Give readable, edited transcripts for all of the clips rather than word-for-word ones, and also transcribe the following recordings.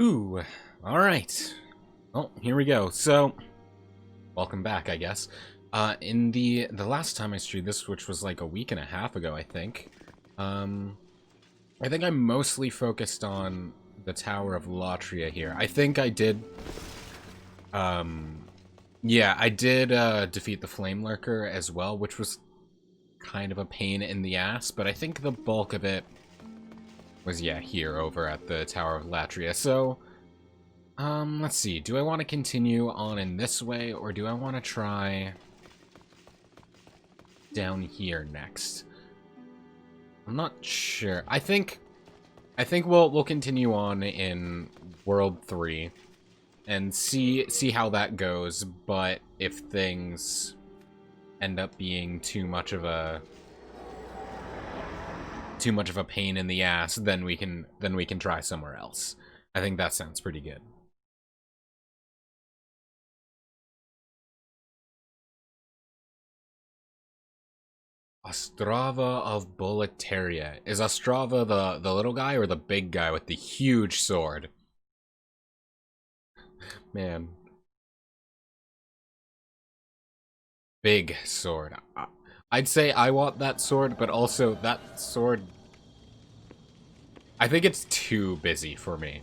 Ooh, alright. Well, here we go. So, welcome back, I guess. In the last time I streamed this, which was like a week and a half ago, I think, I think I mostly focused on the Tower of Latria here. I think I did, yeah, I did, defeat the Flame Lurker as well, which was kind of a pain in the ass, but I think the bulk of it was, yeah, here over at the Tower of Latria. So, let's see. Do I want to continue on in this way, or do I want to try down here next? I'm not sure. I think we'll continue on in World 3 and see how that goes, but if things end up being too much of a pain in the ass, then we can try somewhere else. I think that sounds pretty good. Ostrava of Latria. Is Ostrava the little guy or the big guy with the huge sword? Man. Big sword. I'd say I want that sword, but also that sword, I think it's too busy for me.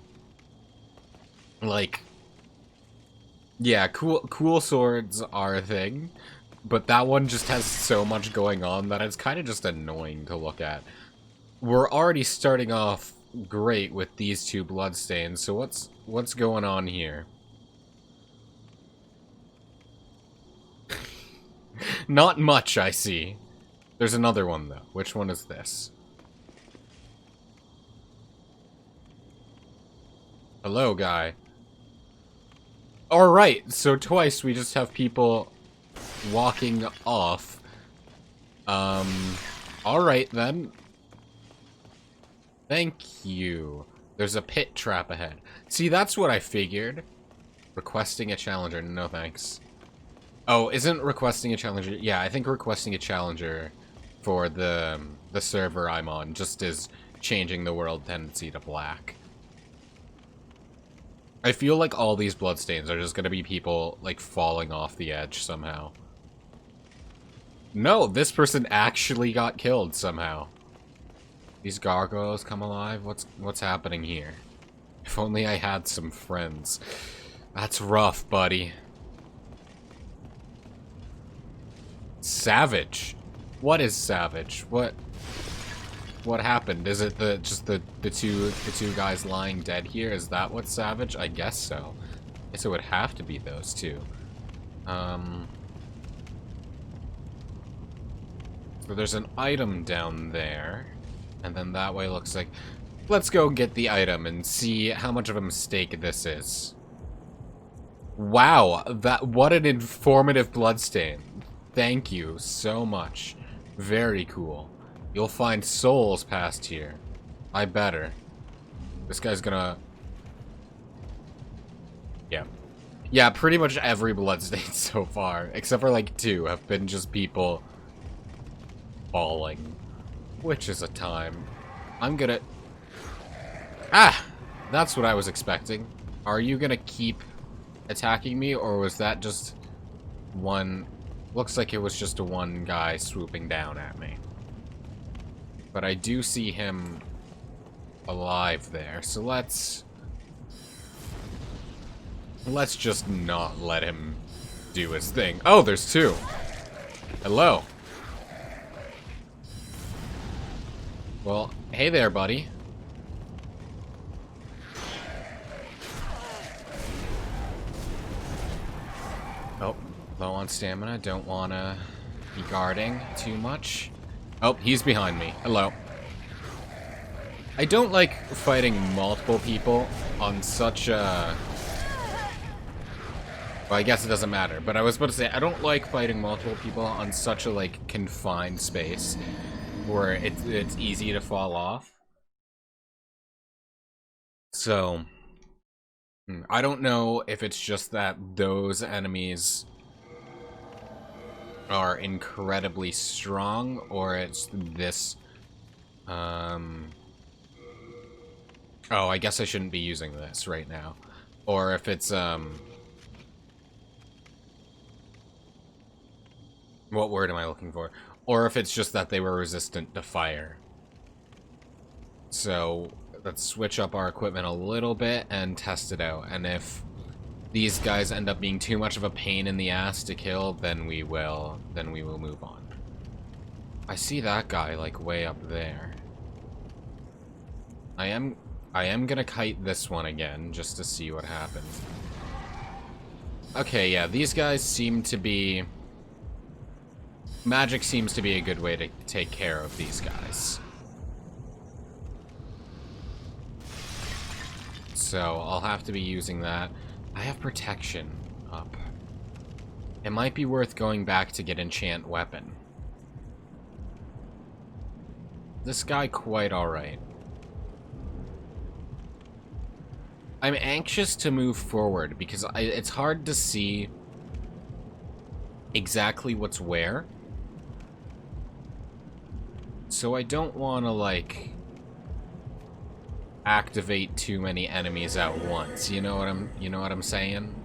Like, yeah, cool swords are a thing, but that one just has so much going on that it's kind of just annoying to look at. We're already starting off great with these two bloodstains, so what's going on here? Not much, I see. There's another one, though. Which one is this? Hello, guy. Alright, so twice we just have people walking off. Alright then. Thank you. There's a pit trap ahead. See, that's what I figured. Requesting a challenger. No thanks. Oh, isn't requesting a challenger? Yeah, I think requesting a challenger for the server I'm on just is changing the world tendency to black. I feel like all these bloodstains are just gonna be people, like, falling off the edge somehow. No, this person actually got killed somehow. These gargoyles come alive? What's happening here? If only I had some friends. That's rough, buddy. Savage? What is savage? What happened? Is it just the two guys lying dead here? Is that what's savage? I guess so. I guess it would have to be those two. So there's an item down there, and then that way looks like. Let's go get the item and see how much of a mistake this is. Wow, what an informative bloodstain. Thank you so much. Very cool. You'll find souls past here. I better. This guy's gonna... Yeah. Yeah, pretty much every bloodstain so far, except for like 2, have been just people falling. Which is a time. I'm gonna... Ah! That's what I was expecting. Are you gonna keep attacking me, or was that just one... Looks like it was just one guy swooping down at me. But I do see him alive there, so let's just not let him do his thing. Oh, there's 2. Hello. Well, hey there, buddy. Oh, low on stamina. Don't want to be guarding too much. Oh, he's behind me. Hello. I don't like fighting multiple people on such a... Well, I guess it doesn't matter, but I was about to say, I don't like fighting multiple people on such a, like, confined space where it's easy to fall off. So, I don't know if it's just that those enemies are incredibly strong, or it's this Oh, I guess I shouldn't be using this right now. Or if it's, what word am I looking for? Or if it's just that they were resistant to fire. So, let's switch up our equipment a little bit and test it out. And if these guys end up being too much of a pain in the ass to kill, then we will move on. I see that guy, like, way up there. I am gonna kite this one again, just to see what happens. Okay, yeah, these guys seem to be... Magic seems to be a good way to take care of these guys. So, I'll have to be using that. I have protection up. It might be worth going back to get enchant weapon. This guy quite alright. I'm anxious to move forward because it's hard to see exactly what's where. So I don't want to, like, activate too many enemies at once. You know what I'm saying?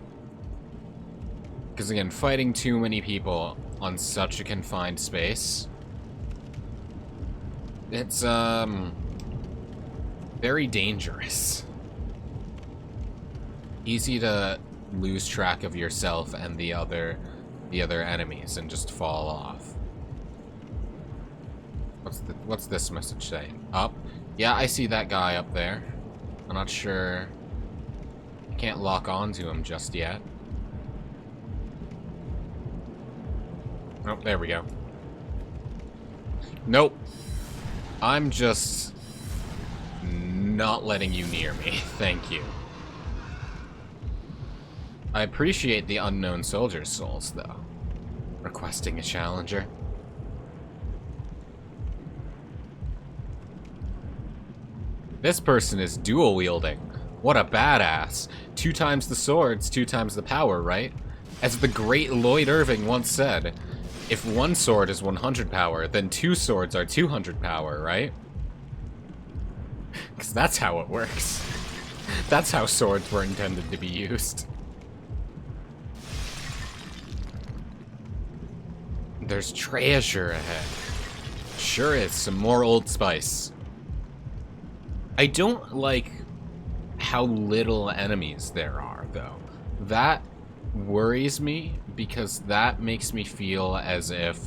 Because again, fighting too many people on such a confined space, it's very dangerous. Easy to lose track of yourself and the other enemies and just fall off. What's this message saying? Up? Yeah, I see that guy up there. I'm not sure. I can't lock onto him just yet. Oh, there we go. Nope. I'm just not letting you near me. Thank you. I appreciate the unknown soldier's souls, though. Requesting a challenger. This person is dual wielding. What a badass. 2 times the swords, 2 times the power, right? As the great Lloyd Irving once said, if 1 sword is 100 power, then 2 swords are 200 power, right? Because that's how it works. That's how swords were intended to be used. There's treasure ahead. Sure is, some more Old Spice. I don't like how little enemies there are, though. That worries me, because that makes me feel as if...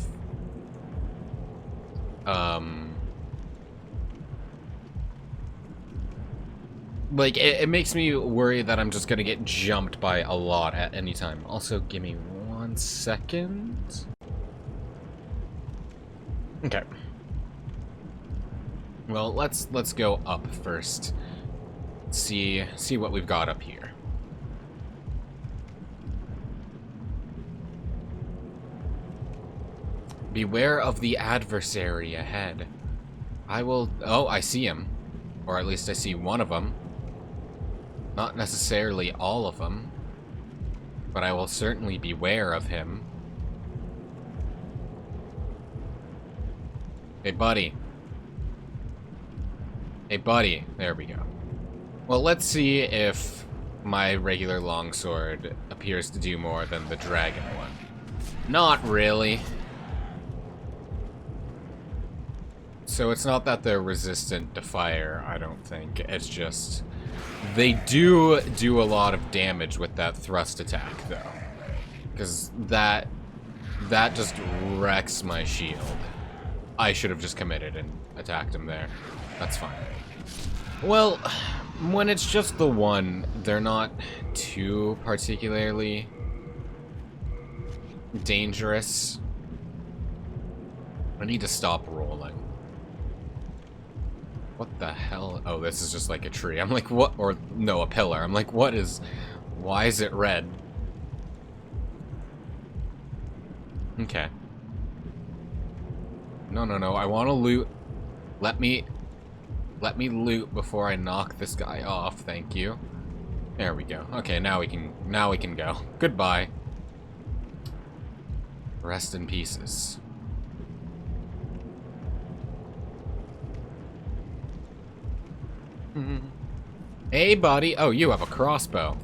like, it makes me worry that I'm just gonna get jumped by a lot at any time. Also, give me 1 second. Okay. Well, let's go up first. See what we've got up here. Beware of the adversary ahead. Oh, I see him. Or at least I see one of them. Not necessarily all of them. But I will certainly beware of him. Hey, buddy. Hey, buddy. There we go. Well, let's see if my regular longsword appears to do more than the dragon one. Not really. So it's not that they're resistant to fire, I don't think. It's just... they do a lot of damage with that thrust attack, though. Because that just wrecks my shield. I should have just committed and attacked him there. That's fine. Well, when it's just the one, they're not too particularly dangerous. I need to stop rolling. What the hell? Oh, this is just like a tree. I'm like, what? Or, no, a pillar. I'm like, what is... why is it red? Okay. No, no, no. I want to loot. Let me loot before I knock this guy off. Thank you. There we go. Okay, now we can go. Goodbye. Rest in pieces. Hey, buddy. Oh, you have a crossbow.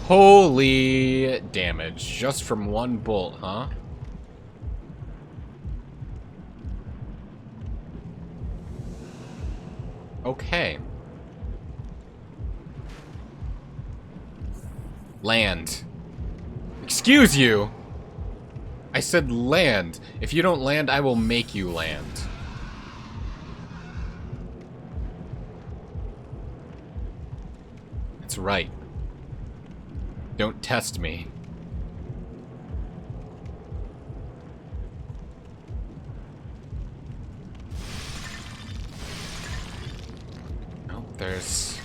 Holy damage. Just from one bolt, huh? Okay. Land. Excuse you! I said land. If you don't land, I will make you land. That's right. Don't test me. Oh, there's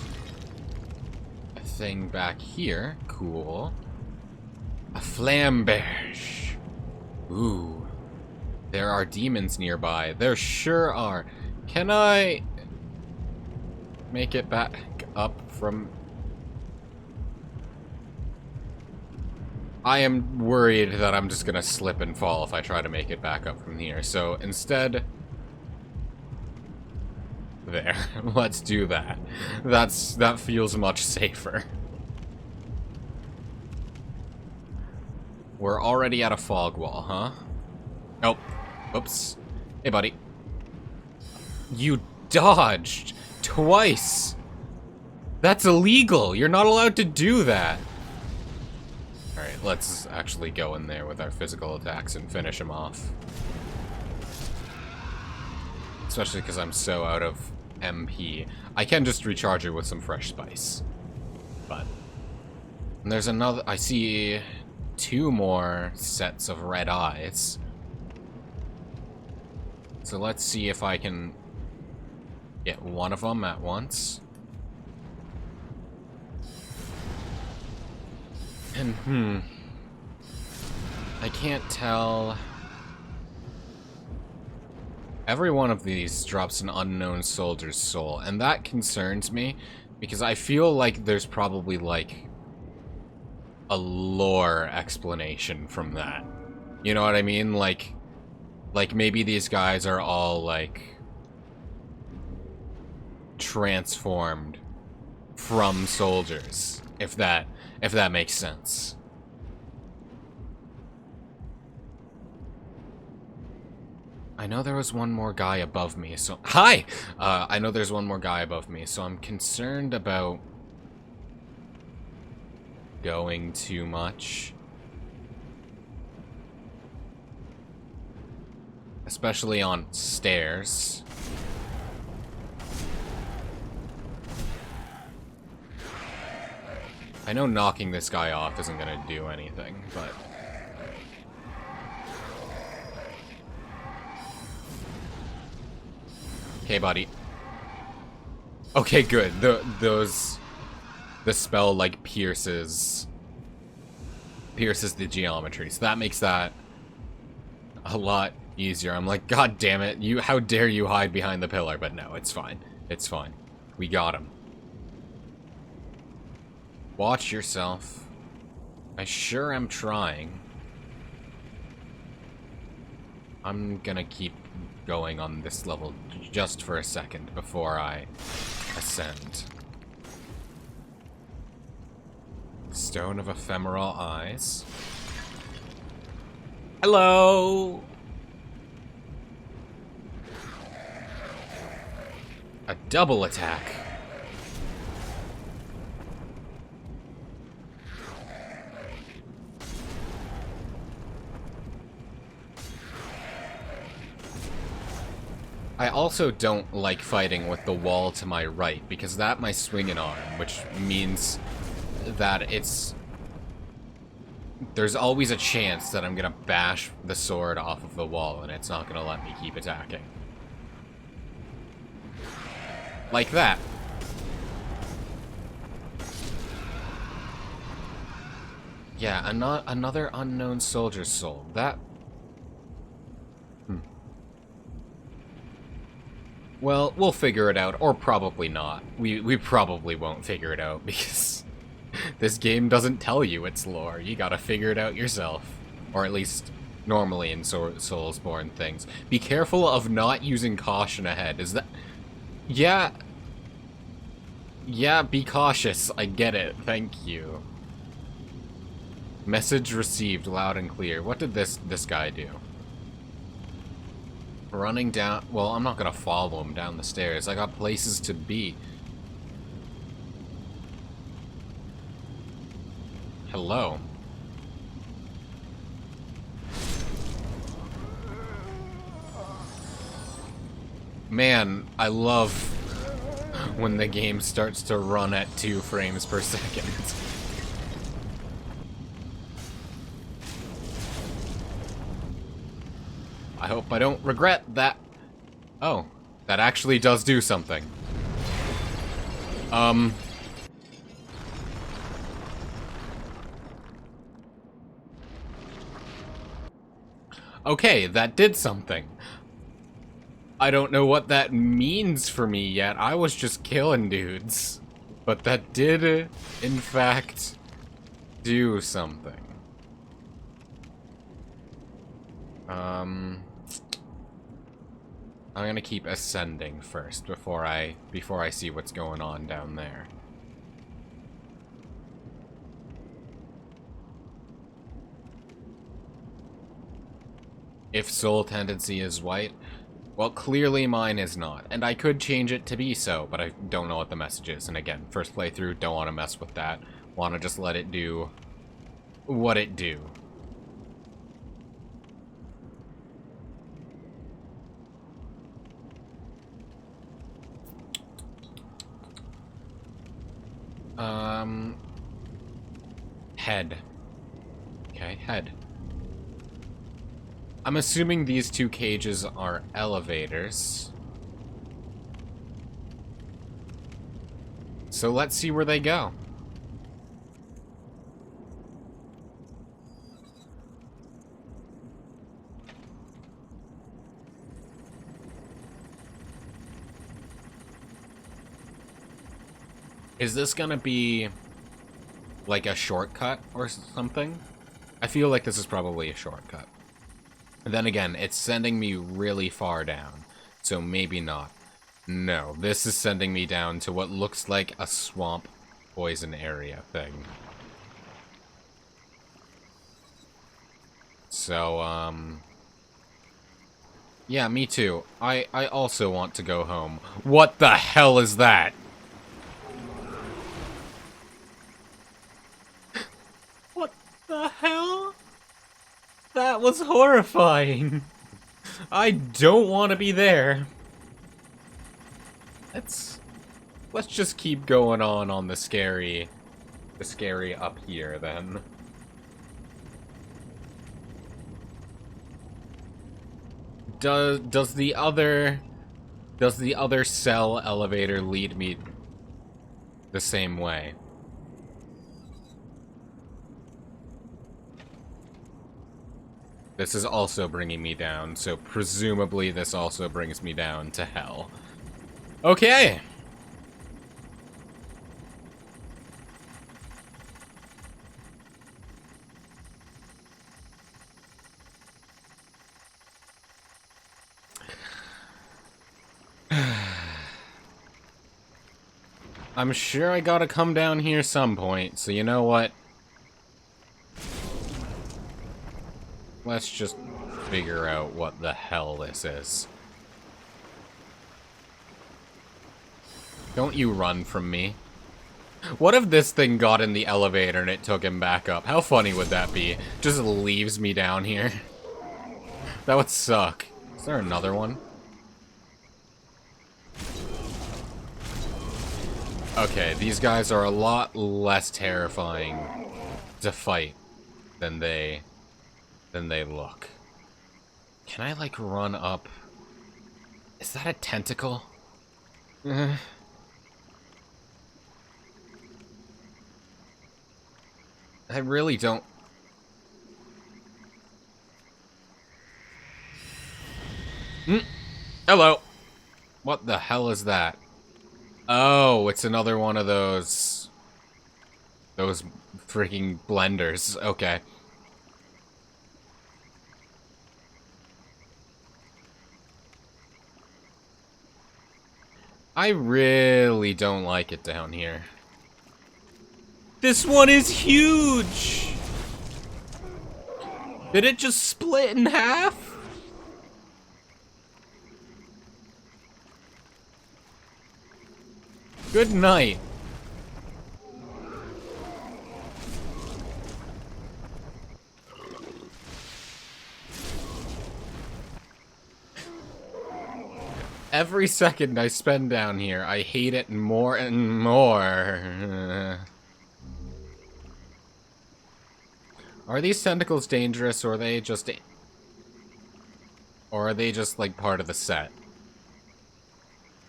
a thing back here. Cool. A flamberge. Ooh. There are demons nearby. There sure are. Can I make it back up from... I am worried that I'm just gonna slip and fall if I try to make it back up from here. So instead... There. Let's do that. That feels much safer. We're already at a fog wall, huh? Oh. Oops. Hey, buddy. You dodged! Twice! That's illegal! You're not allowed to do that! Alright, let's actually go in there with our physical attacks and finish him off. Especially because I'm so out of MP. I can just recharge it with some fresh spice. But... And there's another... I see 2 more sets of red eyes. So let's see if I can get one of them at once. And, I can't tell... Every one of these drops an unknown soldier's soul, and that concerns me, because I feel like there's probably, like, a lore explanation from that. You know what I mean? Like maybe these guys are all, like, transformed from soldiers, if that makes sense. I know there was one more guy above me, so... Hi! I know there's one more guy above me, so I'm concerned about going too much. Especially on stairs. I know knocking this guy off isn't gonna do anything, but... Okay, buddy. Okay, good. The spell, like, pierces the geometry, so that makes that a lot easier. I'm like, God damn it, how dare you hide behind the pillar? But no, it's fine. It's fine. We got him. Watch yourself. I sure am trying. I'm gonna keep going on this level just for a second before I ascend. Stone of Ephemeral Eyes. Hello! A double attack. I also don't like fighting with the wall to my right, because that my swinging arm, which means that there's always a chance that I'm gonna bash the sword off of the wall, and it's not gonna let me keep attacking. Like that. Yeah, another unknown soldier's soul. That... Well, we'll figure it out, or probably not. We probably won't figure it out, because this game doesn't tell you its lore. You gotta figure it out yourself. Or at least normally in Soulsborne things. Be careful of not using caution ahead. Is that... Yeah. Yeah, be cautious. I get it. Thank you. Message received loud and clear. What did this guy do? Running down... Well, I'm not gonna follow him down the stairs. I got places to be. Hello. Man, I love when the game starts to run at 2 frames per second. I hope I don't regret that. Oh, that actually does do something. Okay, that did something. I don't know what that means for me yet. I was just killing dudes. But that did, in fact, do something. I'm gonna keep ascending first before I see what's going on down there. If soul tendency is white, well, clearly mine is not, and I could change it to be so, but I don't know what the message is. And again, first playthrough, don't want to mess with that. Want to just let it do what it do. Head. Okay, head. I'm assuming these 2 cages are elevators. So let's see where they go. Is this gonna be like a shortcut or something? I feel like this is probably a shortcut. Then again, it's sending me really far down, so maybe not. No, this is sending me down to what looks like a swamp poison area thing. So, yeah, me too. I also want to go home. What the hell is that? What the hell? That was horrifying. I don't want to be there. Let's just keep going on the scary up here then. Does the other cell elevator lead me the same way? This is also bringing me down, so presumably this also brings me down to hell. Okay! I'm sure I gotta come down here some point, so you know what? Let's just figure out what the hell this is. Don't you run from me. What if this thing got in the elevator and it took him back up? How funny would that be? Just leaves me down here. That would suck. Is there another one? Okay, these guys are a lot less terrifying to fight than they look. Can I, like, run up? Is that a tentacle? I really don't... Hello! What the hell is that? Oh, it's another one of those freaking blenders. Okay. I really don't like it down here. This one is huge! Did it just split in half? Good night. Every second I spend down here, I hate it more and more. Are these tentacles dangerous, or are they just... Or are they just, like, part of the set?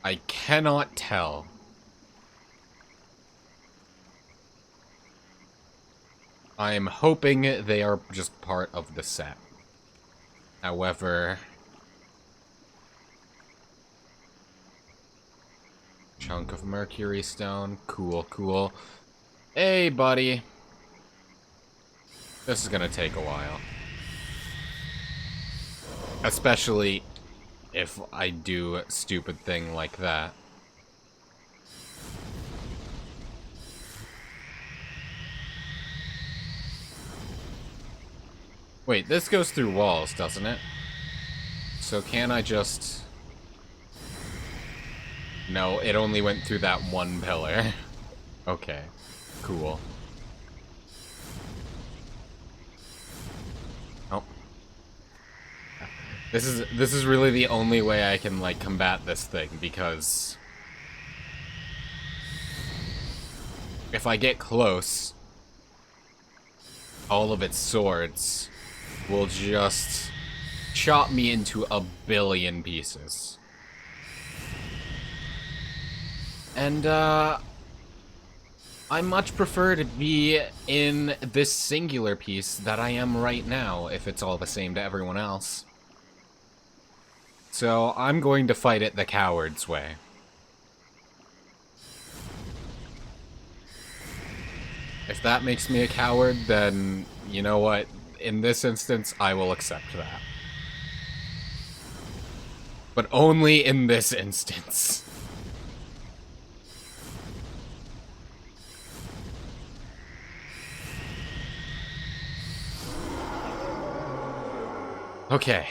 I cannot tell. I am hoping they are just part of the set. However... Chunk of mercury stone. Cool, cool. Hey, buddy. This is gonna take a while. Especially if I do a stupid thing like that. Wait, this goes through walls, doesn't it? So can I just... No, it only went through that one pillar. Okay, cool. Oh. This is really the only way I can, like, combat this thing, because... if I get close, all of its swords will just chop me into a billion pieces. And, I much prefer to be in this singular piece that I am right now, if it's all the same to everyone else. So, I'm going to fight it the coward's way. If that makes me a coward, then, you know what? In this instance, I will accept that. But only in this instance. Okay.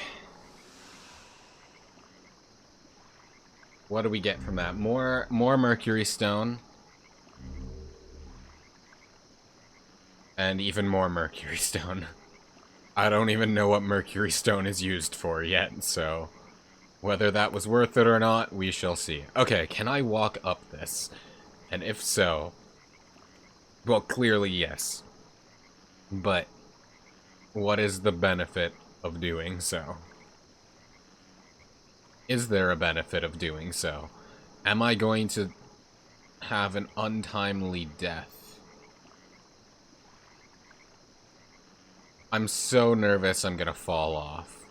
What do we get from that? More mercury stone. And even more mercury stone. I don't even know what mercury stone is used for yet, so... whether that was worth it or not, we shall see. Okay, can I walk up this? And if so... well, clearly yes. But... what is the benefit of doing so? Is there a benefit of doing so? Am I going to have an untimely death? I'm so nervous I'm gonna fall off.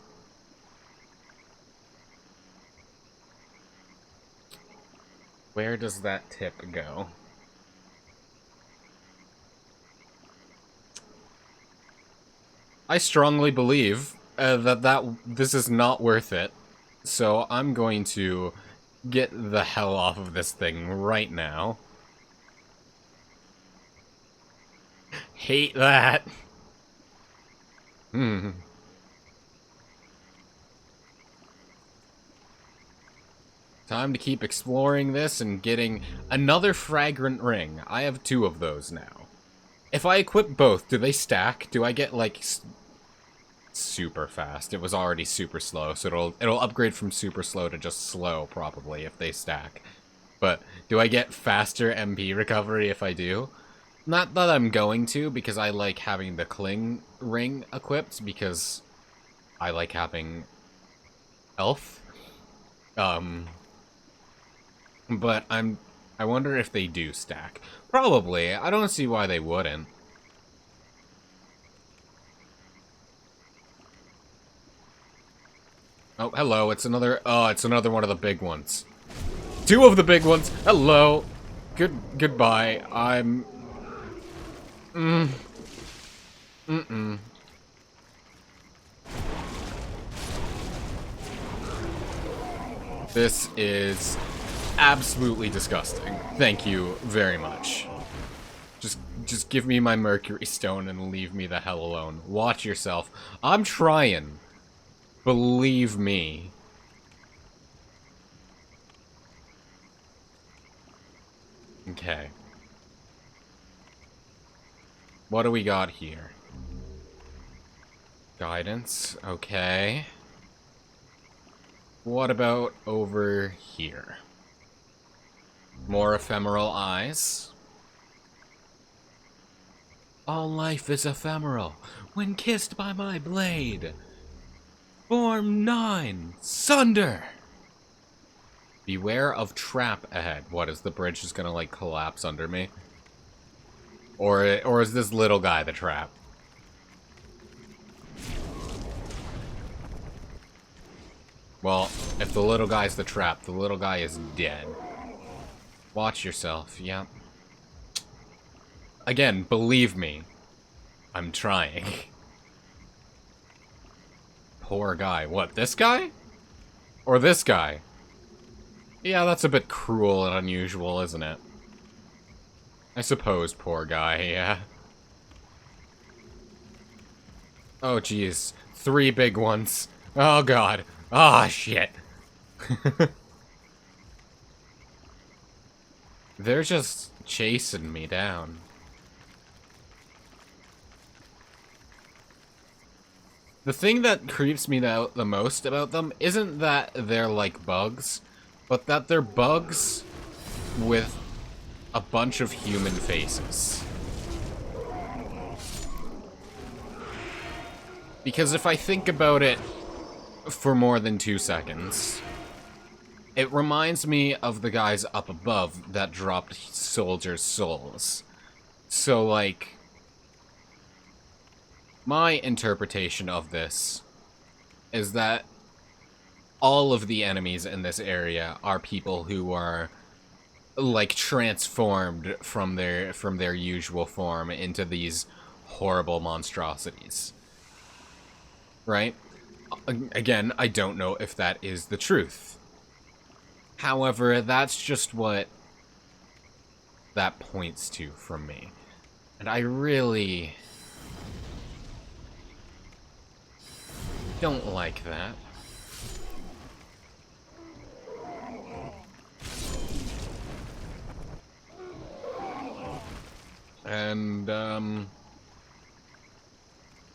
Where does that tip go? I strongly believe this is not worth it. So I'm going to get the hell off of this thing right now. Hate that. Time to keep exploring this and getting another fragrant ring. I have 2 of those now. If I equip both, do they stack? Do I get, like, super fast? It was already super slow, so it'll upgrade from super slow to just slow, probably, if they stack. But do I get faster MP recovery if I do? Not that I'm going to, because I like having the cling ring equipped, because I like having health. But I wonder if they do stack. Probably. I don't see why they wouldn't. Oh, hello. It's another one of the big ones. 2 of the big ones. Hello. Goodbye. I'm... This is absolutely disgusting. Thank you very much. Just give me my Mercury Stone and leave me the hell alone. Watch yourself. I'm trying. Believe me. Okay. What do we got here? Guidance. Okay. What about over here? More ephemeral eyes. All life is ephemeral when kissed by my blade. Form 9, Sunder! Beware of trap ahead. What, is the bridge just gonna, like, collapse under me? Or is this little guy the trap? Well, if the little guy's the trap, the little guy is dead. Watch yourself, yeah. Again, believe me. I'm trying. Poor guy. What, this guy? Or this guy? Yeah, that's a bit cruel and unusual, isn't it? I suppose, poor guy, yeah. Oh, jeez. 3 big ones. Oh, God. Ah, oh, shit. They're just chasing me down. The thing that creeps me out the most about them isn't that they're like bugs, but that they're bugs with a bunch of human faces. Because if I think about it for more than 2 seconds, it reminds me of the guys up above that dropped soldiers' souls. So, like, my interpretation of this is that all of the enemies in this area are people who are, like, transformed from their usual form into these horrible monstrosities. Right? Again, I don't know if that is the truth. However, that's just what that points to from me. And I really don't like that. And,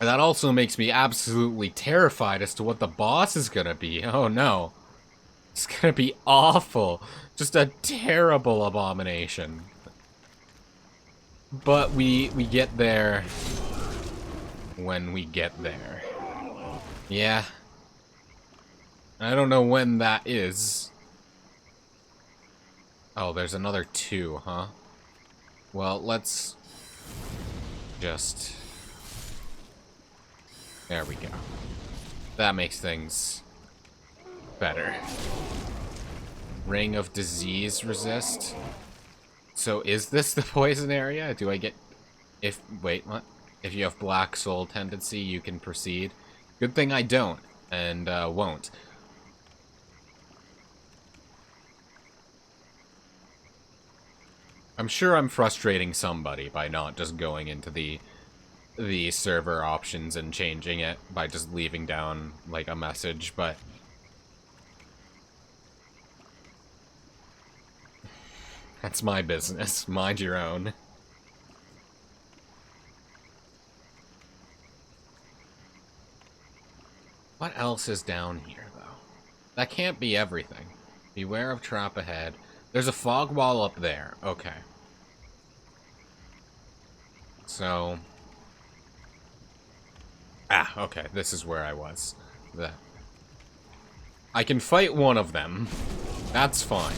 that also makes me absolutely terrified as to what the boss is gonna be. Oh no. It's gonna be awful. Just a terrible abomination. But we get there when we get there. Yeah. I don't know when that is. Oh, there's another 2, huh? Well, let's just... There we go. That makes things better. Ring of Disease resist. So is this the poison area? Do I get... Wait, what? If you have Black Soul tendency, you can proceed. Good thing I don't, and won't. I'm sure I'm frustrating somebody by not just going into the server options and changing it by just leaving down, like, a message, but... That's my business. Mind your own. What else is down here, though? That can't be everything. Beware of trap ahead. There's a fog wall up there. Okay. So... Ah, okay. This is where I was. I can fight one of them. That's fine.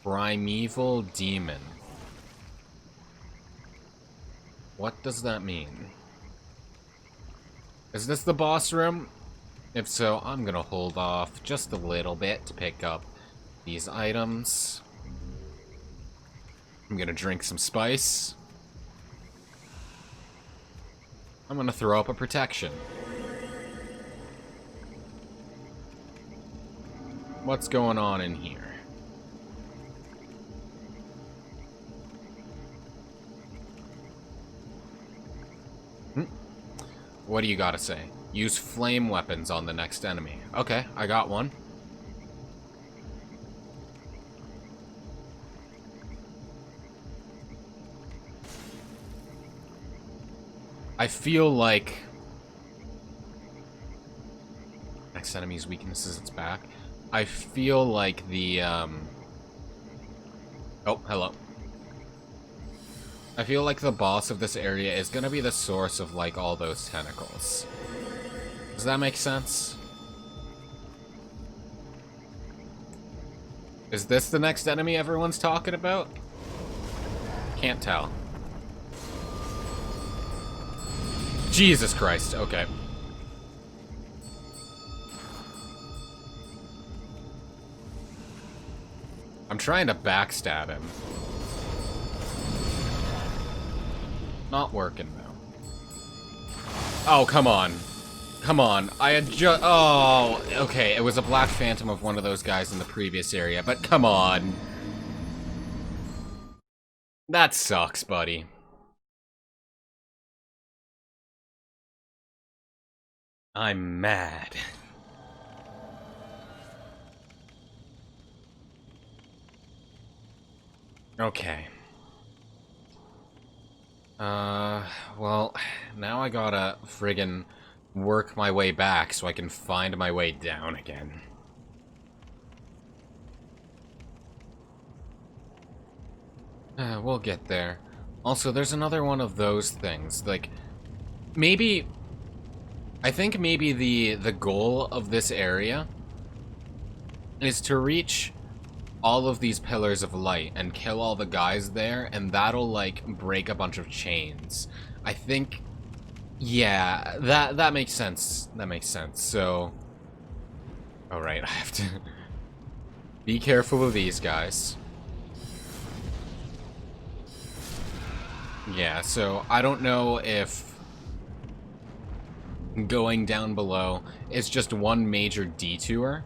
Primeval Demon. What does that mean? Is this the boss room? If so, I'm gonna hold off just a little bit to pick up these items. I'm gonna drink some spice. I'm gonna throw up a protection. What's going on in here? What do you gotta say? Use flame weapons on the next enemy. Okay, I got one. I feel like... Next enemy's weakness is its back. I feel like the, Oh, hello. I feel like the boss of this area is gonna be the source of, like, all those tentacles. Does that make sense? Is this the next enemy everyone's talking about? Can't tell. Jesus Christ, okay. I'm trying to backstab him. Not working, though. Oh, come on. Come on. I had just... Oh, okay. It was a Black Phantom of one of those guys in the previous area, but come on. That sucks, buddy. I'm mad. Okay. Well, now I gotta friggin' work my way back so I can find my way down again. We'll get there. Also, there's another one of those things. Like, maybe... I think maybe the goal of this area is to reach all of these pillars of light and kill all the guys there, and that'll, like, break a bunch of chains. I think... Yeah, that makes sense. That makes sense. So... Alright, I have to... Be careful of these guys. Yeah, so I don't know if going down below is just one major detour,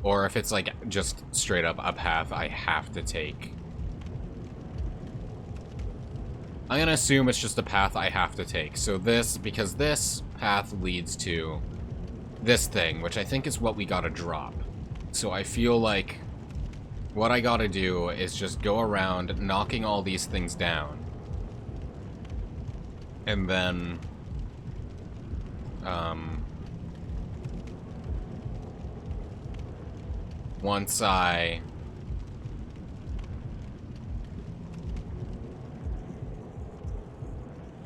or if it's like just straight up a path I have to take. I'm gonna assume it's just a path I have to take. So this, because this path leads to this thing, which I think is what we gotta drop. So I feel like what I gotta do is just go around knocking all these things down. And then, once I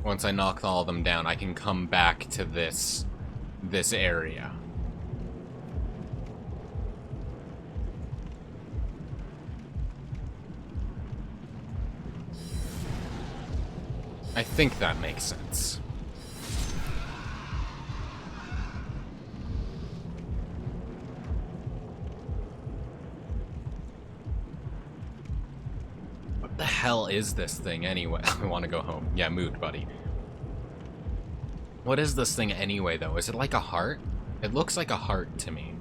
knock all of them down, I can come back to this area. I think that makes sense. What the hell is this thing anyway? I want to go home. Yeah, mood, buddy. What is this thing anyway, though? Is it like a heart? It looks like a heart to me.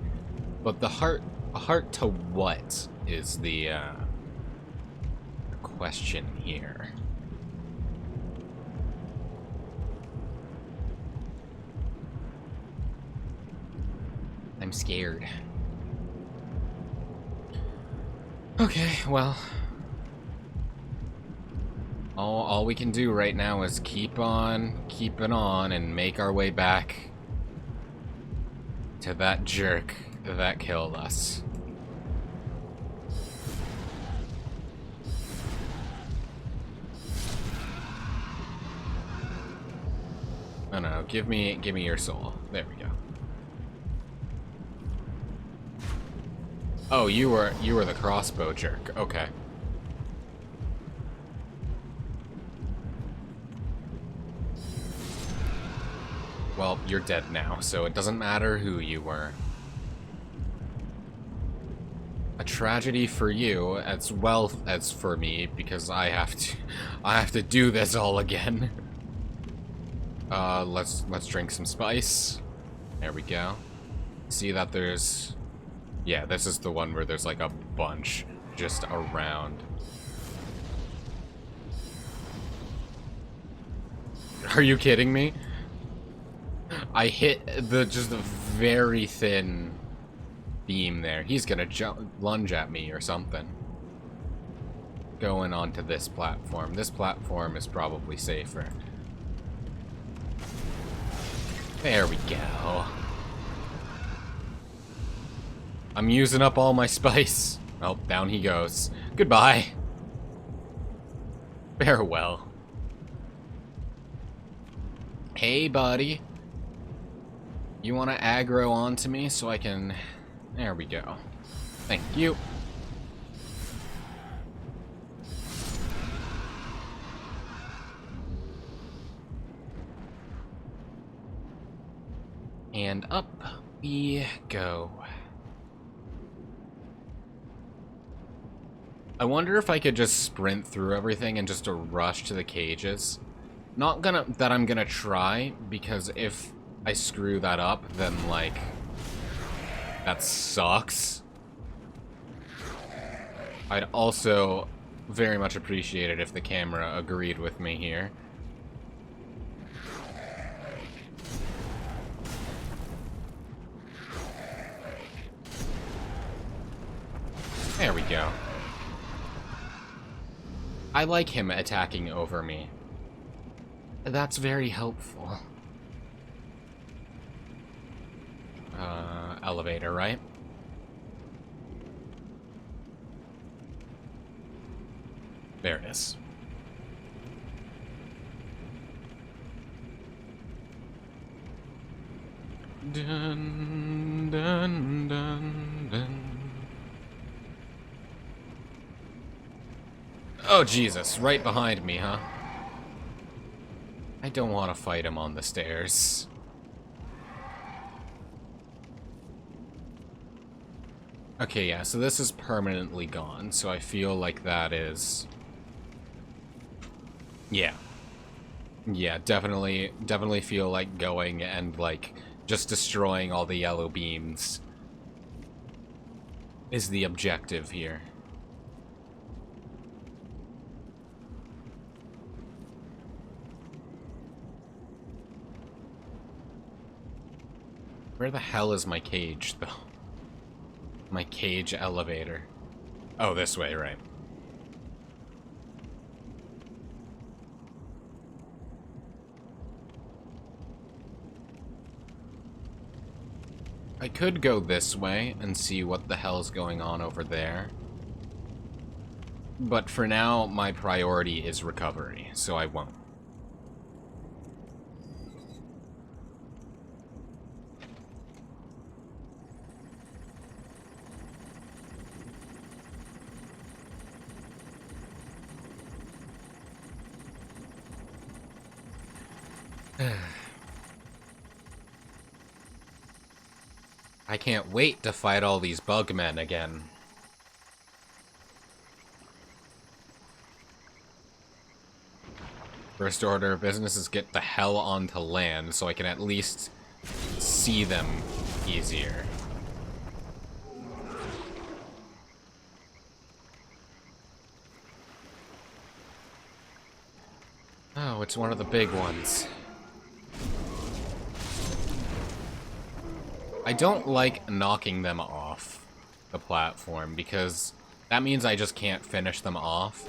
But the heart... A heart to what is the question here? I'm scared. Okay, well... All we can do right now is keep on keeping on and make our way back to that jerk that killed us. No, give me your soul. There we go. Oh, you were the crossbow jerk. Okay. Well, you're dead now, so it doesn't matter who you were. A tragedy for you as well as for me, because I have to do this all again. Let's drink some spice. There we go. See that there's Yeah, this is the one where there's like a bunch just around. Are you kidding me? I hit the just a very thin beam there. He's gonna lunge at me or something. Going onto this platform. This platform is probably safer. There we go. I'm using up all my spice. Oh, down he goes. Goodbye. Farewell. Hey, buddy. You want to aggro onto me so I can... There we go. Thank you. And up we go. I wonder if I could just sprint through everything and just rush to the cages. Not that I'm gonna try, because if I screw that up, then, like, that sucks. I'd also very much appreciate it if the camera agreed with me here. There we go. I like him attacking over me. That's very helpful. Elevator, right? There it is. Dun, dun, dun, dun. Oh, Jesus. Right behind me, huh? I don't want to fight him on the stairs. Okay, yeah, so this is permanently gone, so I feel like that is... Yeah. Yeah, definitely feel like going and, like, just destroying all the yellow beams is the objective here. Where the hell is my cage, though? My cage elevator. Oh, this way, right. I could go this way and see what the hell's going on over there. But for now, my priority is recovery, so I won't. I can't wait to fight all these bugmen again. First order of business is get the hell onto land so I can at least see them easier. Oh, it's one of the big ones. I don't like knocking them off the platform because that means I just can't finish them off.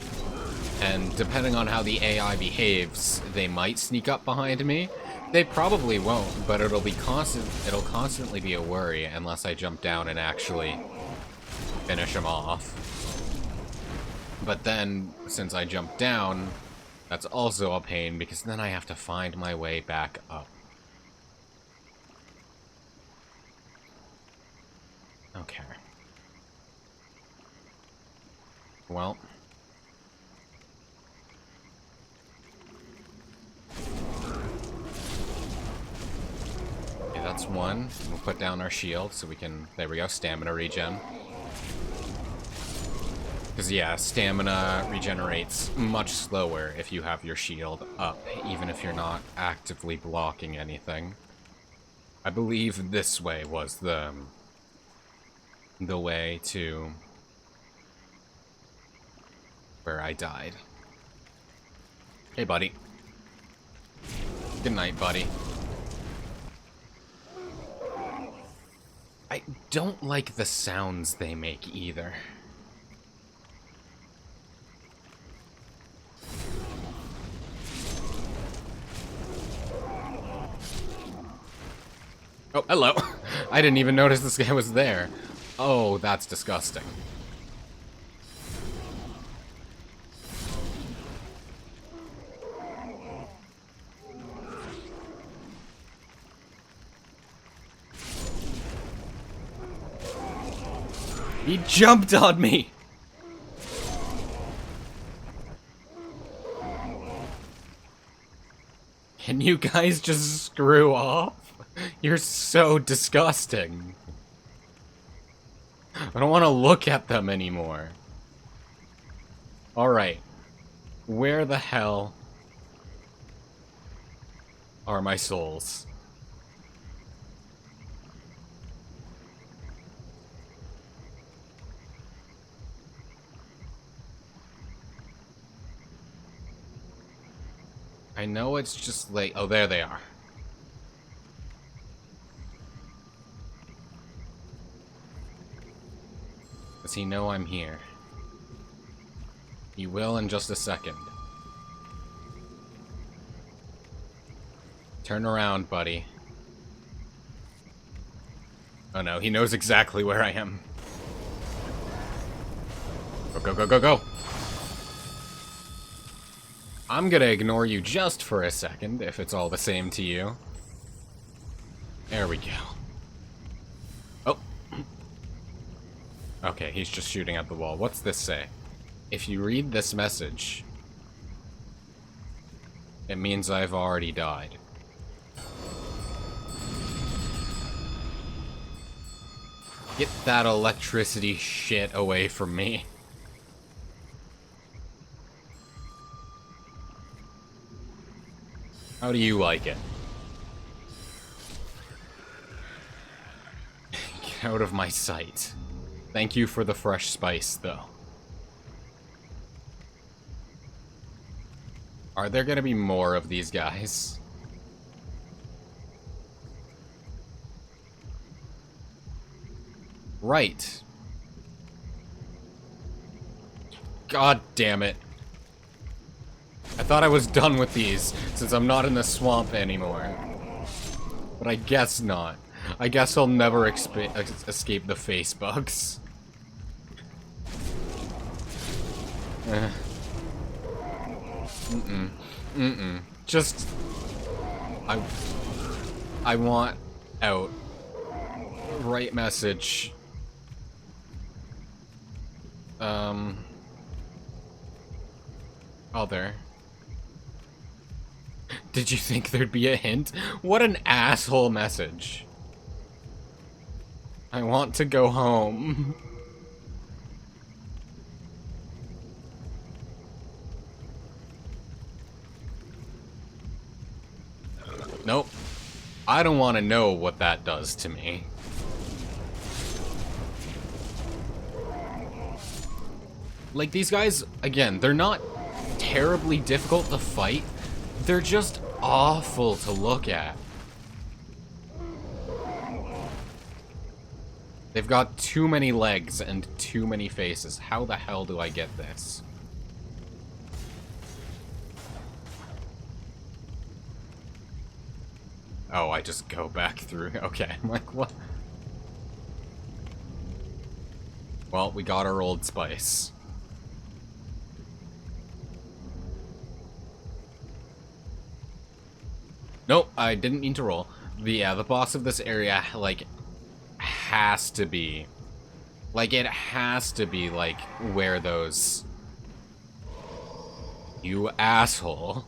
And depending on how the AI behaves, they might sneak up behind me. They probably won't, but it'll constantly be a worry unless I jump down and actually finish them off. But then, since I jump down, that's also a pain because then I have to find my way back up. Okay. Well. Okay, that's one. We'll put down our shield so we can... There we go, stamina regen. Because, yeah, stamina regenerates much slower if you have your shield up, even if you're not actively blocking anything. I believe this way was the the way to where I died. Hey, buddy. Good night, buddy. I don't like the sounds they make either. Oh, hello. I didn't even notice this guy was there. Oh, that's disgusting. He jumped on me! Can you guys just screw off? You're so disgusting. I don't want to look at them anymore. Alright. Where the hell are my souls? I know it's just like... Oh, there they are. Does he know I'm here? He will in just a second. Turn around, buddy. Oh no, he knows exactly where I am. Go, go, go, go, go! I'm gonna ignore you just for a second, if it's all the same to you. There we go. Oh. Okay, he's just shooting at the wall. What's this say? If you read this message, it means I've already died. Get that electricity shit away from me. How do you like it? Get out of my sight. Thank you for the fresh spice, though. Are there gonna be more of these guys? Right. God damn it. I thought I was done with these, since I'm not in the swamp anymore. But I guess not. I guess I'll never escape the face bugs. Just... I want out. Right message. Oh, there. Did you think there'd be a hint? What an asshole message. I want to go home. Nope. I don't want to know what that does to me. Like, these guys, again, they're not terribly difficult to fight. They're just awful to look at. They've got too many legs and too many faces. How the hell do I get this? Oh, I just go back through. Okay, I'm like, what? Well, we got our old spice. Nope, I didn't mean to roll. The boss of this area, like, has to be... Like, it has to be, like, where those... You asshole.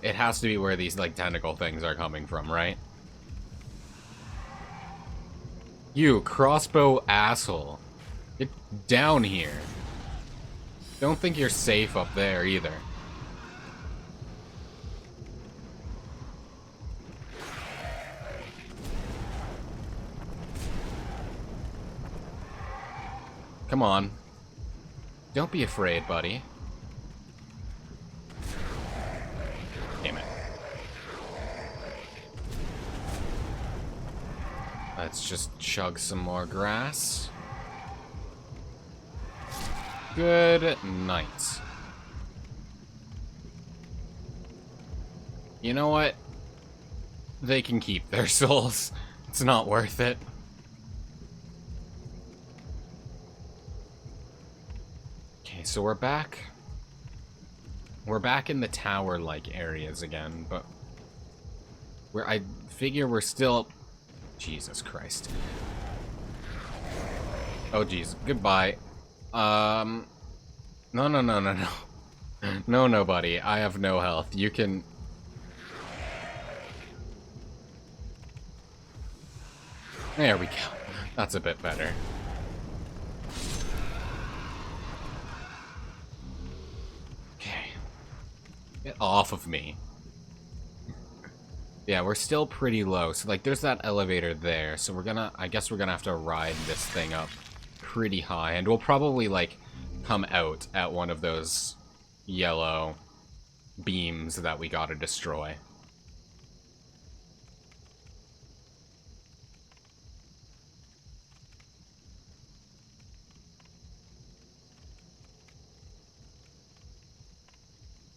It has to be where these, like, tentacle things are coming from, right? You crossbow asshole. Get down here. Don't think you're safe up there, either. Come on. Don't be afraid, buddy. Damn it. Let's just chug some more grass. Good night. You know what? They can keep their souls. It's not worth it. Okay, so we're back. We're back in the tower-like areas again, but I figure we're still... Jesus Christ. Oh, jeez. Goodbye. No. No, buddy. I have no health. You can... There we go. That's a bit better. Okay. Get off of me. Yeah, we're still pretty low. So, like, there's that elevator there. So we're gonna... I guess we're gonna have to ride this thing up pretty high. And we'll probably, like, come out at one of those yellow beams that we gotta destroy.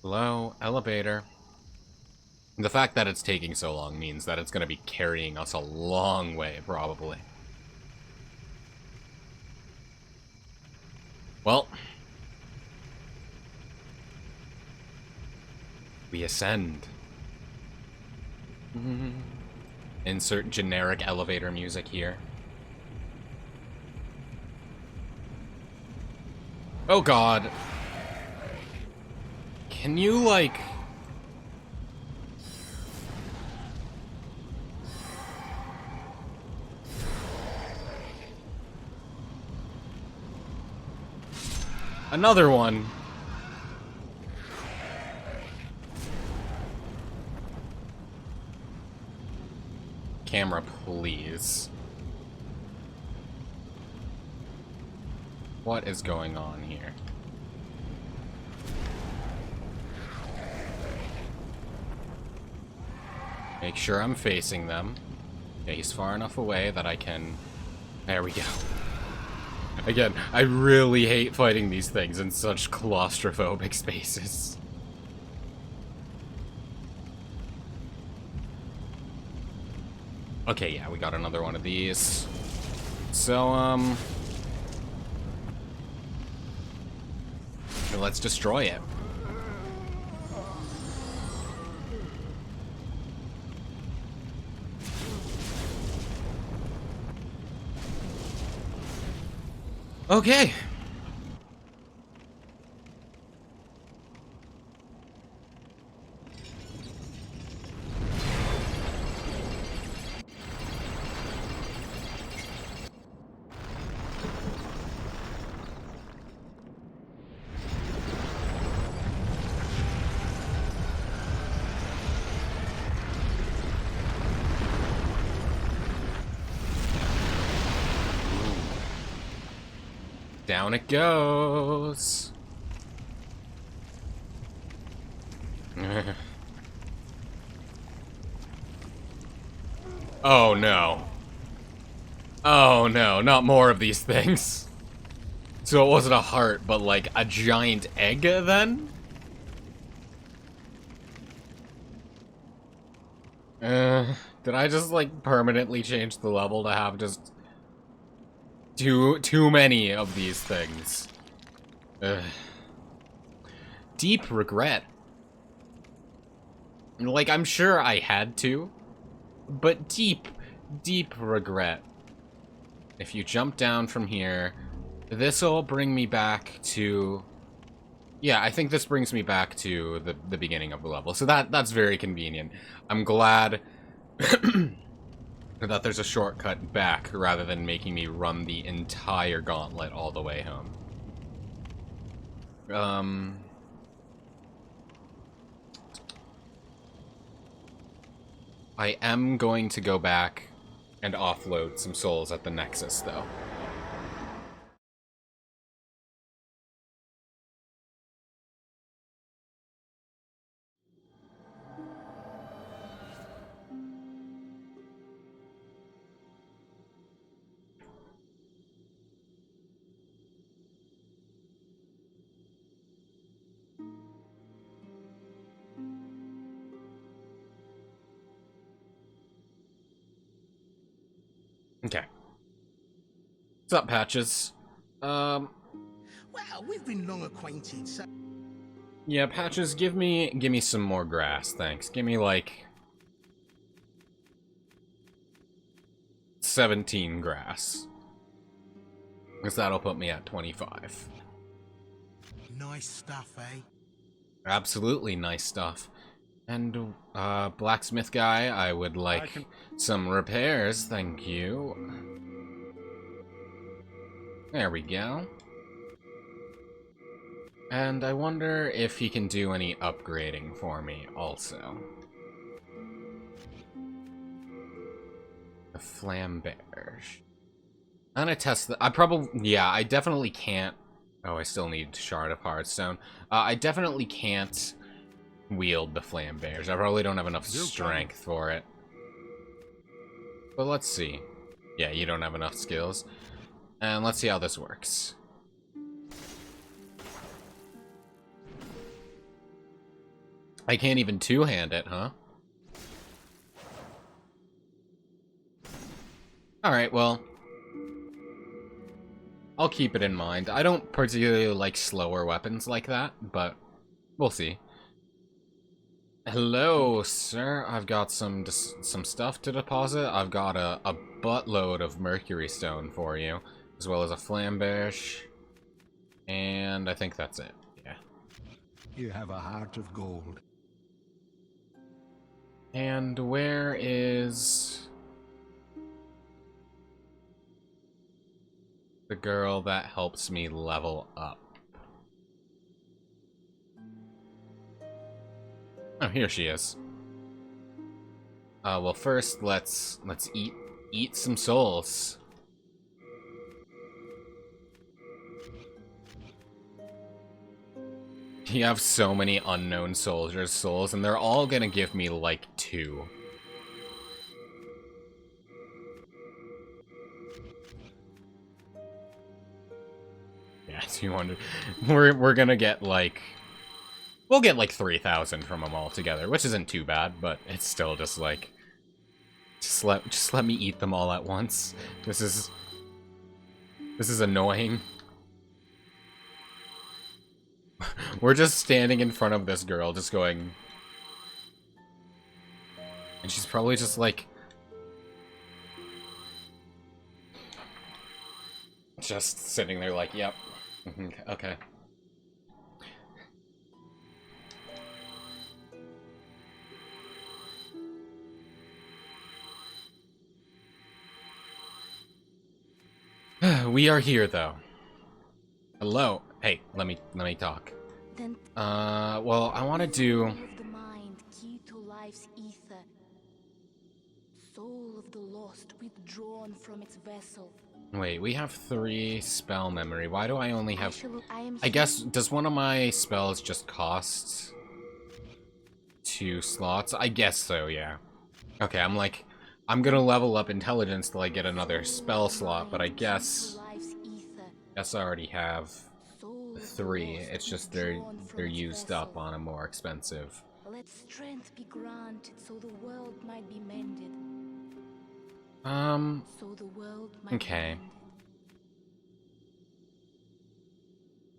Hello, elevator. The fact that it's taking so long means that it's going to be carrying us a long way, probably. Well. We ascend. Insert generic elevator music here. Oh god. Can you, like... Another one. Camera, please. What is going on here? Make sure I'm facing them. Okay, he's far enough away that I can... There we go. Again, I really hate fighting these things in such claustrophobic spaces. Okay, yeah, we got another one of these. So, let's destroy it. Okay. Down it goes. Oh no. Oh no, not more of these things. So it wasn't a heart, but like a giant egg then? Did I just like permanently change the level to have just too many of these things? Deep regret. Like, I'm sure I had to, but deep regret. If you jump down from here, this'll bring me back to... Yeah, I think this brings me back to the beginning of the level. So that's very convenient. I'm glad that there's a shortcut back rather than making me run the entire gauntlet all the way home. I am going to go back and offload some souls at the Nexus, though. Okay. What's up, Patches? Well, we've been long acquainted, so... Yeah, Patches, give me some more grass, thanks. Give me, like... 17 grass. Because that'll put me at 25. Nice stuff, eh? Absolutely nice stuff. And, blacksmith guy, I would like some repairs, thank you. There we go. And I wonder if he can do any upgrading for me, also. The flamberge. I'm gonna test the... I definitely can't... Oh, I still need Shard of Hearthstone. I definitely can't wield the flamberge. I probably don't have enough strength for it. But let's see. Yeah, you don't have enough skills. And let's see how this works. I can't even two-hand it, huh? Alright, well... I'll keep it in mind. I don't particularly like slower weapons like that, but we'll see. Hello, sir. I've got some stuff to deposit. I've got a buttload of mercury stone for you, as well as a flamberge, and I think that's it. Yeah. You have a heart of gold. And where is the girl that helps me level up? Oh, here she is. Well, first let's eat some souls. You have so many unknown soldiers' souls, and they're all gonna give me like 2. Yeah, 200. We're gonna get like... We'll get like 3,000 from them all together, which isn't too bad, but it's still just like... Just let me eat them all at once. This is annoying. We're just standing in front of this girl, just going... And she's probably just like... Just sitting there like, yep. Okay. We are here, though. Hello. Hey, let me talk. Well, I want to do... The mind, key to life's ether. Soul of the lost, withdrawn from its vessel. Wait, we have 3 spell memory. Why do I only have... I guess, does one of my spells just cost 2 slots? I guess so, yeah. Okay, I'm gonna level up intelligence till I get another spell slot, but I guess I already have 3. It's just they're used up on a more expensive. Let strength be granted so the world might be mended. Okay.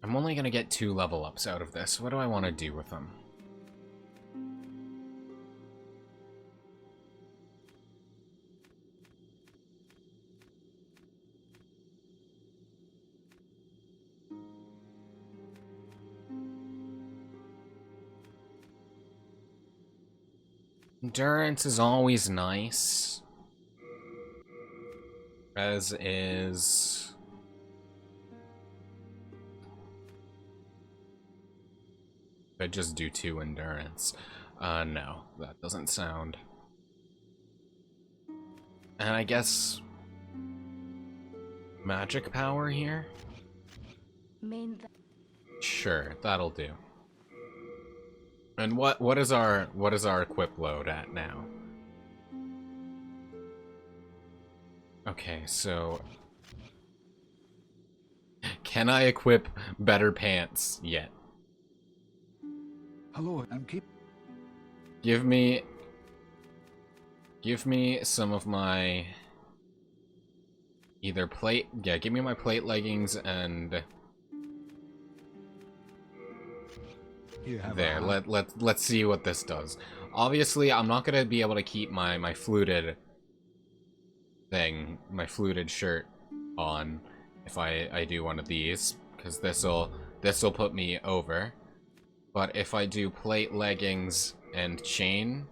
I'm only gonna get 2 level ups out of this. What do I want to do with them? Endurance is always nice. As is... Could just do 2 endurance. No, that doesn't sound... And I guess... Magic power here? Sure, that'll do. And what is our equip load at now? Okay, so can I equip better pants yet? Hello, I'm keep. Give me some of my either plate... Yeah, give me my plate leggings and... There, let's see what this does. Obviously, I'm not gonna be able to keep my fluted thing, my fluted shirt on if I do one of these, because this'll put me over. But if I do plate leggings and chain,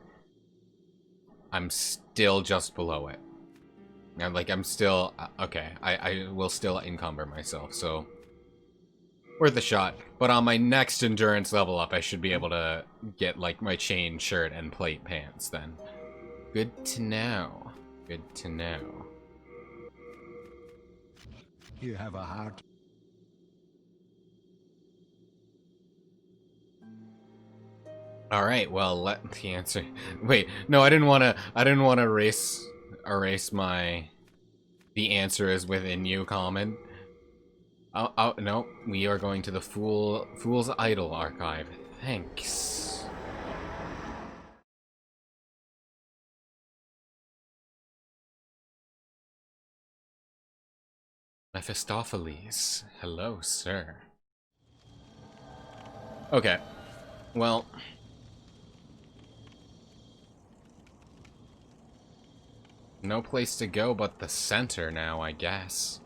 I'm still just below it. And like I'm still okay. I will still encumber myself, so worth a shot. But on my next endurance level up, I should be able to get like my chain shirt and plate pants then. Good to know. Good to know. You have a heart. All right. Well, let the answer. Wait, no, I didn't want to erase the answer is within you comment. Oh, no, we are going to the Fool's Idol archive. Thanks. Mephistopheles. Hello, sir. Okay. Well... no place to go but the center now, I guess.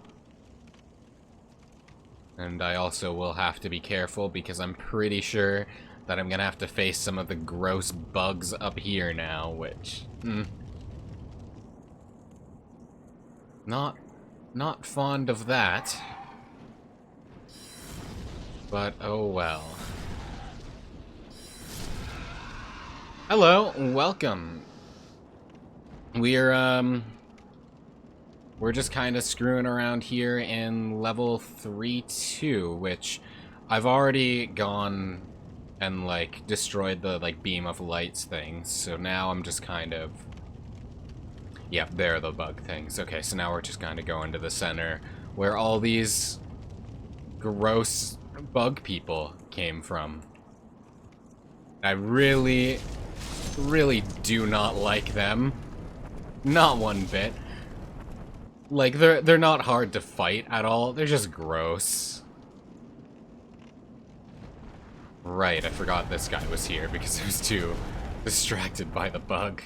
And I also will have to be careful because I'm pretty sure that I'm gonna have to face some of the gross bugs up here now, which... Not fond of that. But oh well. Hello, welcome. We're just kind of screwing around here in level 3-2, which I've already gone and like destroyed the like beam of lights things. So now I'm just kind of, yeah, there are the bug things. Okay, so now we're just kind of going to the center where all these gross bug people came from. I really do not like them. Not one bit. Like, they're not hard to fight at all. They're just gross. Right, I forgot this guy was here because I was too distracted by the bug.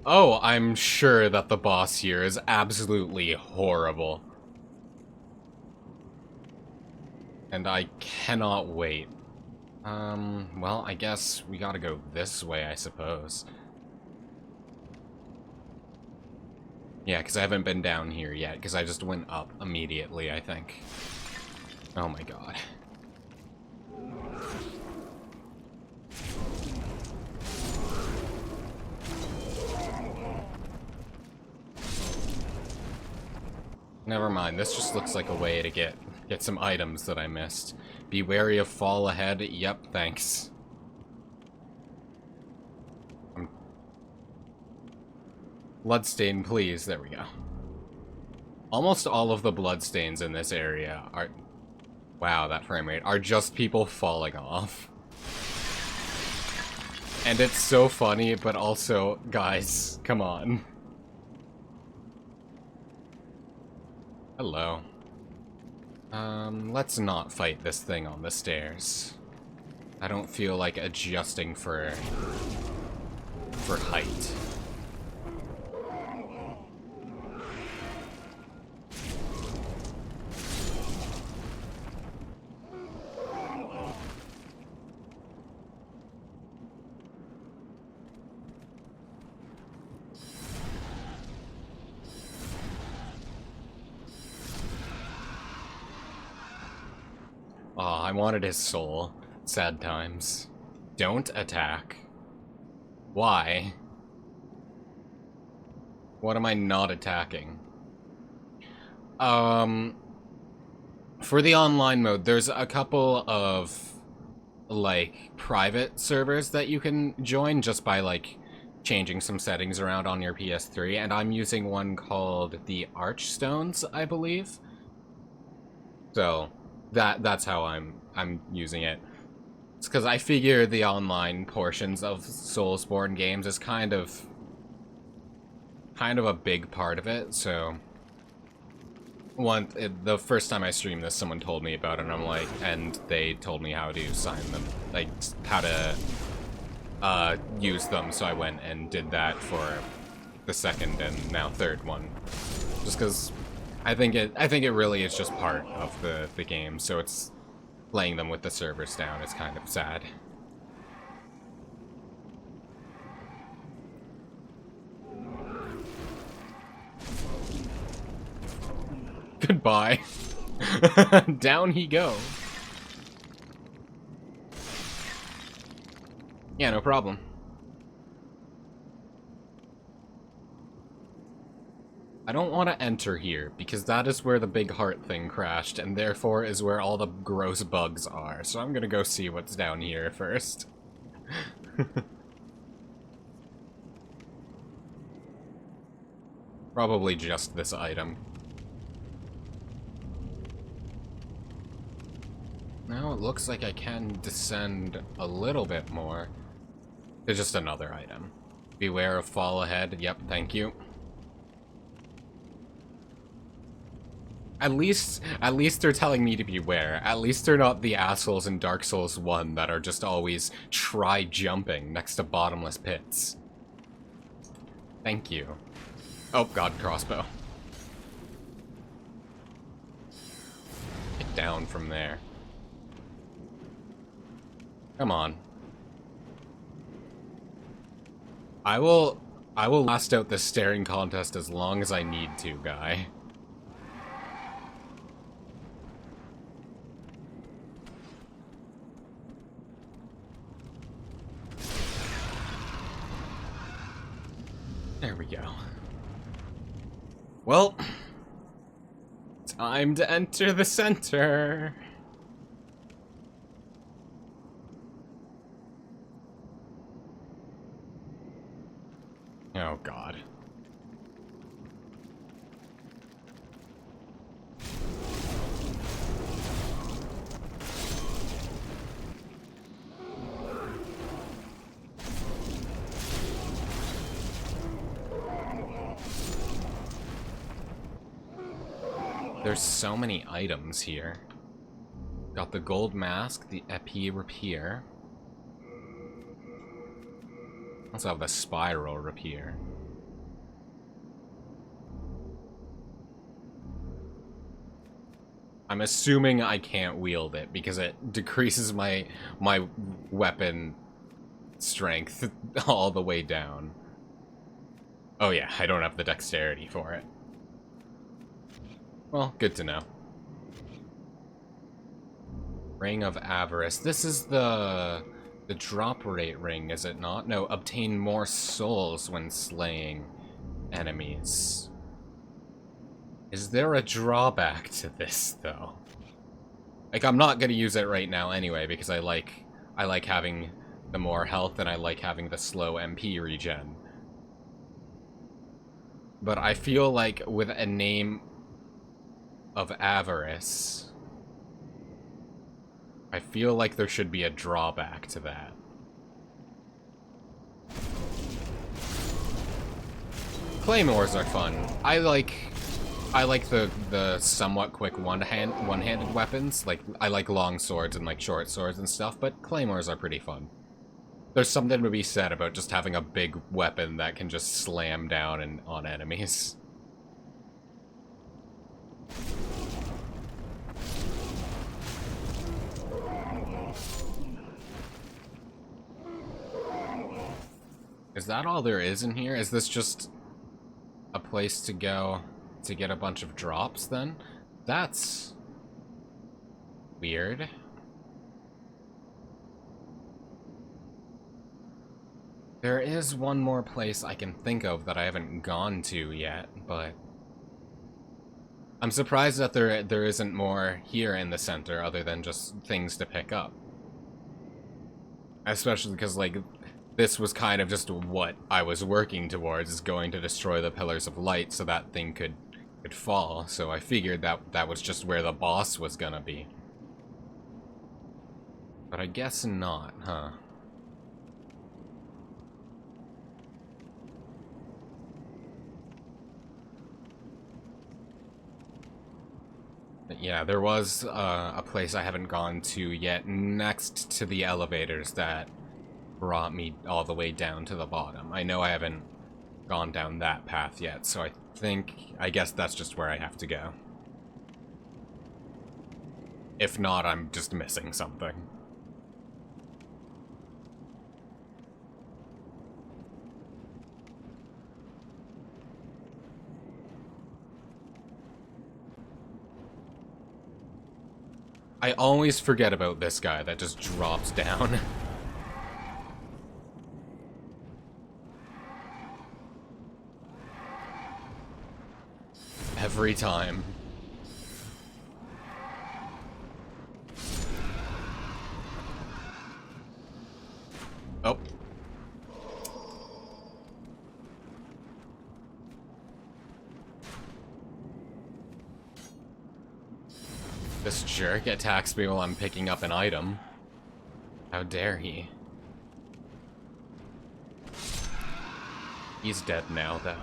Oh, I'm sure that the boss here is absolutely horrible. And I cannot wait. Well, I guess we gotta go this way, I suppose. Yeah, because I haven't been down here yet, because I just went up immediately, I think. Oh my god. Never mind, this just looks like a way to get some items that I missed. Be wary of fall ahead. Yep, thanks. Bloodstain, please. There we go. Almost all of the bloodstains in this area are... wow, that frame rate. Are just people falling off. And it's so funny, but also, guys, come on. Hello. Let's not fight this thing on the stairs. I don't feel like adjusting for height. Aw, I wanted his soul. Sad times. Don't attack. Why? What am I not attacking? For the online mode, there's a couple of, like, private servers that you can join just by, like, changing some settings around on your PS3, and I'm using one called the Archstones, I believe. So... that's how I'm using it. It's because I figure the online portions of Soulsborne games is kind of a big part of it, so... the first time I streamed this, someone told me about it, and I'm like, and they told me how to sign them, like, how to use them, so I went and did that for the second and now third one. Just because I think it really is just part of the game, so it's playing them with the servers down is kind of sad. Goodbye. Down he go. Yeah, no problem. I don't want to enter here, because that is where the big heart thing crashed, and therefore is where all the gross bugs are. So I'm gonna go see what's down here first. Probably just this item. Now it looks like I can descend a little bit more. It's just another item. Beware of fall ahead. Yep, thank you. At least they're telling me to beware. At least they're not the assholes in Dark Souls 1 that are just always try jumping next to bottomless pits. Thank you. Oh god, crossbow. Get down from there. Come on. I will last out this staring contest as long as I need to, guy. There we go. Well, time to enter the center. Oh, God. There's so many items here. Got the gold mask, the épée rapier. Also have the spiral rapier. I'm assuming I can't wield it because it decreases my weapon strength all the way down. Oh yeah, I don't have the dexterity for it. Well, good to know. Ring of Avarice. This is the drop rate ring, is it not? No, obtain more souls when slaying enemies. Is there a drawback to this, though? Like, I'm not gonna use it right now anyway, because I like having the more health and I like having the slow MP regen. But I feel like with a name of Avarice, I feel like there should be a drawback to that. Claymores are fun. I like the somewhat quick one-handed weapons. Like, I like long swords and like short swords and stuff, but claymores are pretty fun. There's something to be said about just having a big weapon that can just slam down on enemies. Is that all there is in here? Is this just a place to go to get a bunch of drops, then? That's weird. There is one more place I can think of that I haven't gone to yet, but I'm surprised that there isn't more here in the center other than just things to pick up. Especially because, like, this was kind of just what I was working towards, is going to destroy the Pillars of Light so that thing could fall. So I figured that was just where the boss was gonna be. But I guess not, huh? But yeah, there was a place I haven't gone to yet next to the elevators that brought me all the way down to the bottom. I know I haven't gone down that path yet, so I guess that's just where I have to go. If not, I'm just missing something. I always forget about this guy that just drops down. Every time. Oh. This jerk attacks me while I'm picking up an item. How dare he? He's dead now, though.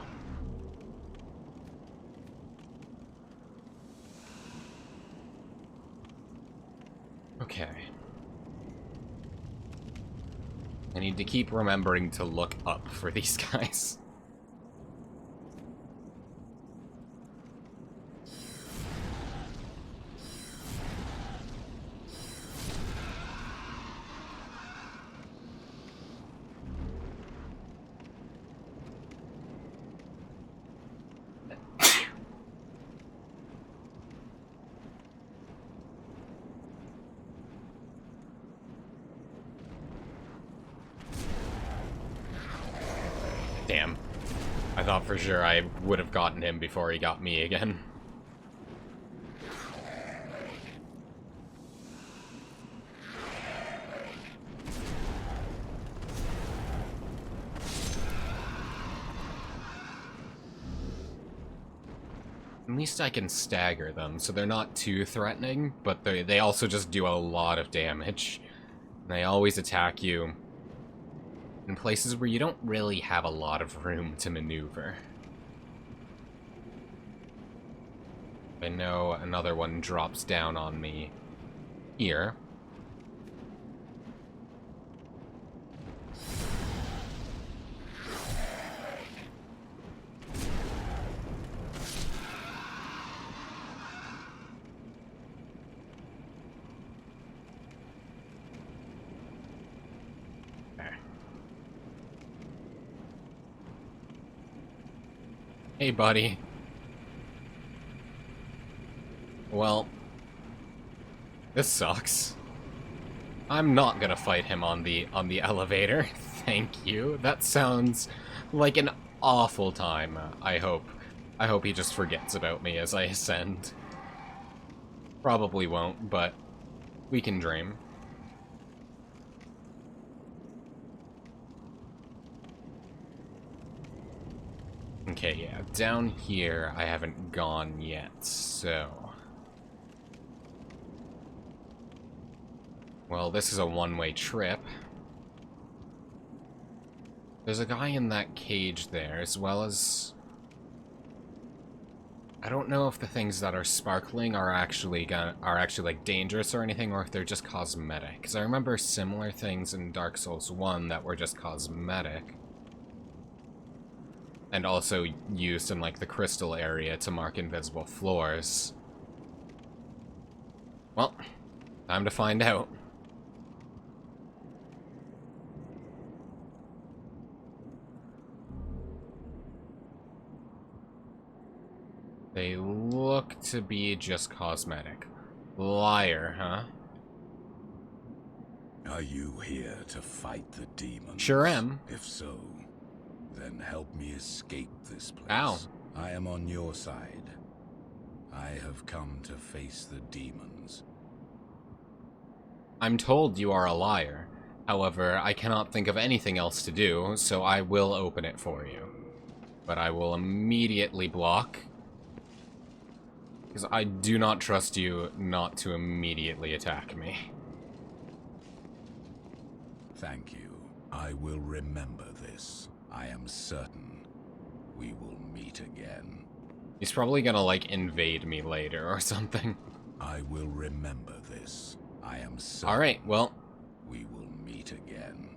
Okay. I need to keep remembering to look up for these guys. Damn. I thought for sure I would have gotten him before he got me again. At least I can stagger them, so they're not too threatening, but they also just do a lot of damage. And they always attack you in places where you don't really have a lot of room to maneuver. I know another one drops down on me here. Hey, buddy. Well, this sucks. I'm not gonna fight him on the elevator. Thank you. That sounds like an awful time. I hope he just forgets about me as I ascend. Probably won't, but we can dream. Okay, yeah, down here I haven't gone yet, so... Well, this is a one-way trip. There's a guy in that cage there, as well as... I don't know if the things that are sparkling are actually like dangerous or anything, or if they're just cosmetic. Because I remember similar things in Dark Souls 1 that were just cosmetic. And also used in, like, the crystal area to mark invisible floors. Well, time to find out. They look to be just cosmetic. Liar, huh? Are you here to fight the demons? Sure am. If so, then help me escape this place. Ow. I am on your side. I have come to face the demons. I'm told you are a liar. However, I cannot think of anything else to do, so I will open it for you. But I will immediately block. Because I do not trust you not to immediately attack me. Thank you. I will remember this. I am certain we will meet again. He's probably gonna, like, invade me later or something. I will remember this. I am certain. Alright, well. We will meet again.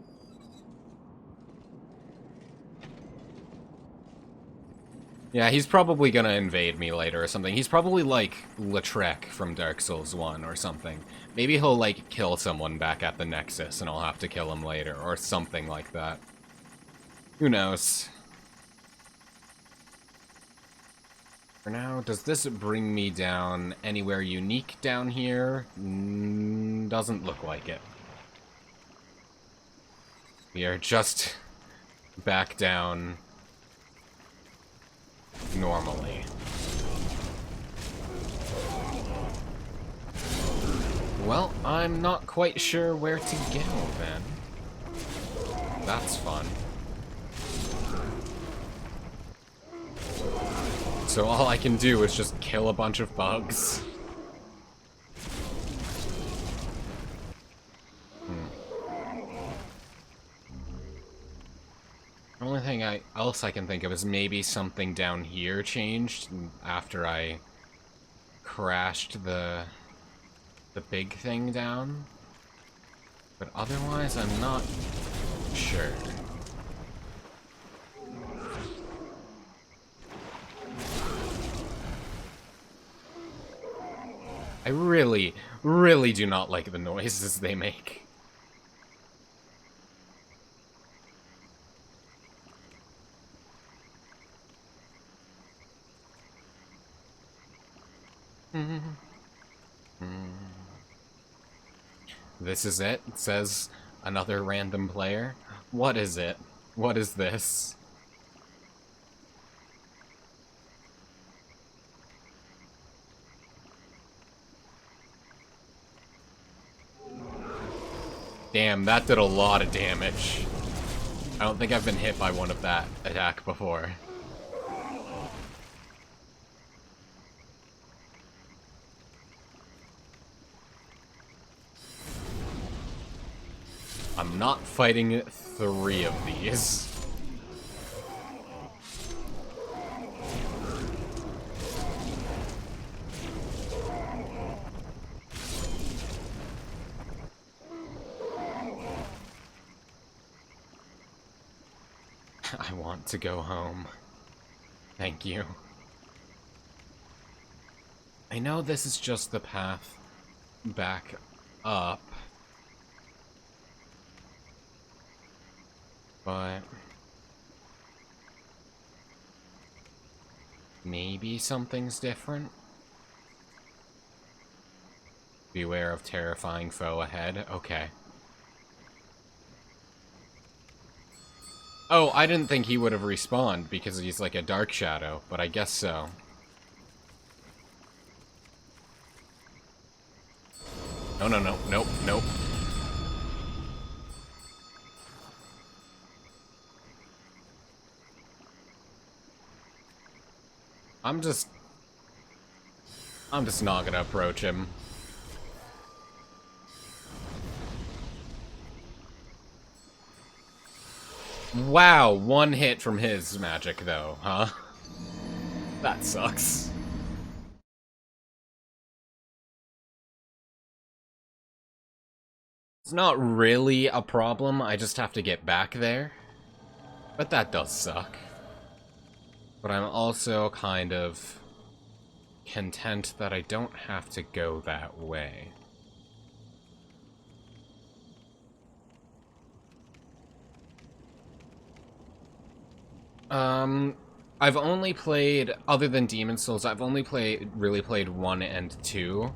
Yeah, he's probably gonna invade me later or something. He's probably like Lautrec from Dark Souls 1 or something. Maybe he'll, like, kill someone back at the Nexus and I'll have to kill him later or something like that. Who knows? For now, does this bring me down anywhere unique down here? Doesn't look like it. We are just back down normally. Well, I'm not quite sure where to go then. That's fun. So all I can do is just kill a bunch of bugs. The only thing else I can think of is maybe something down here changed after I crashed the big thing down. But otherwise, I'm not sure. I really, really do not like the noises they make. This is it? It says another random player? What is it? What is this? Damn, that did a lot of damage. I don't think I've been hit by one of that attack before. I'm not fighting 3 of these. I want to go home. Thank you. I know this is just the path back up. But maybe something's different? Beware of terrifying foe ahead. Okay. Oh, I didn't think he would have respawned because he's like a dark shadow, but I guess so. No, no, no, nope, nope. I'm just not gonna approach him. Wow, 1 hit from his magic though, huh? That sucks. It's not really a problem, I just have to get back there. But that does suck. But I'm also kind of content that I don't have to go that way. I've only played, other than Demon Souls, I've only really played 1 and 2.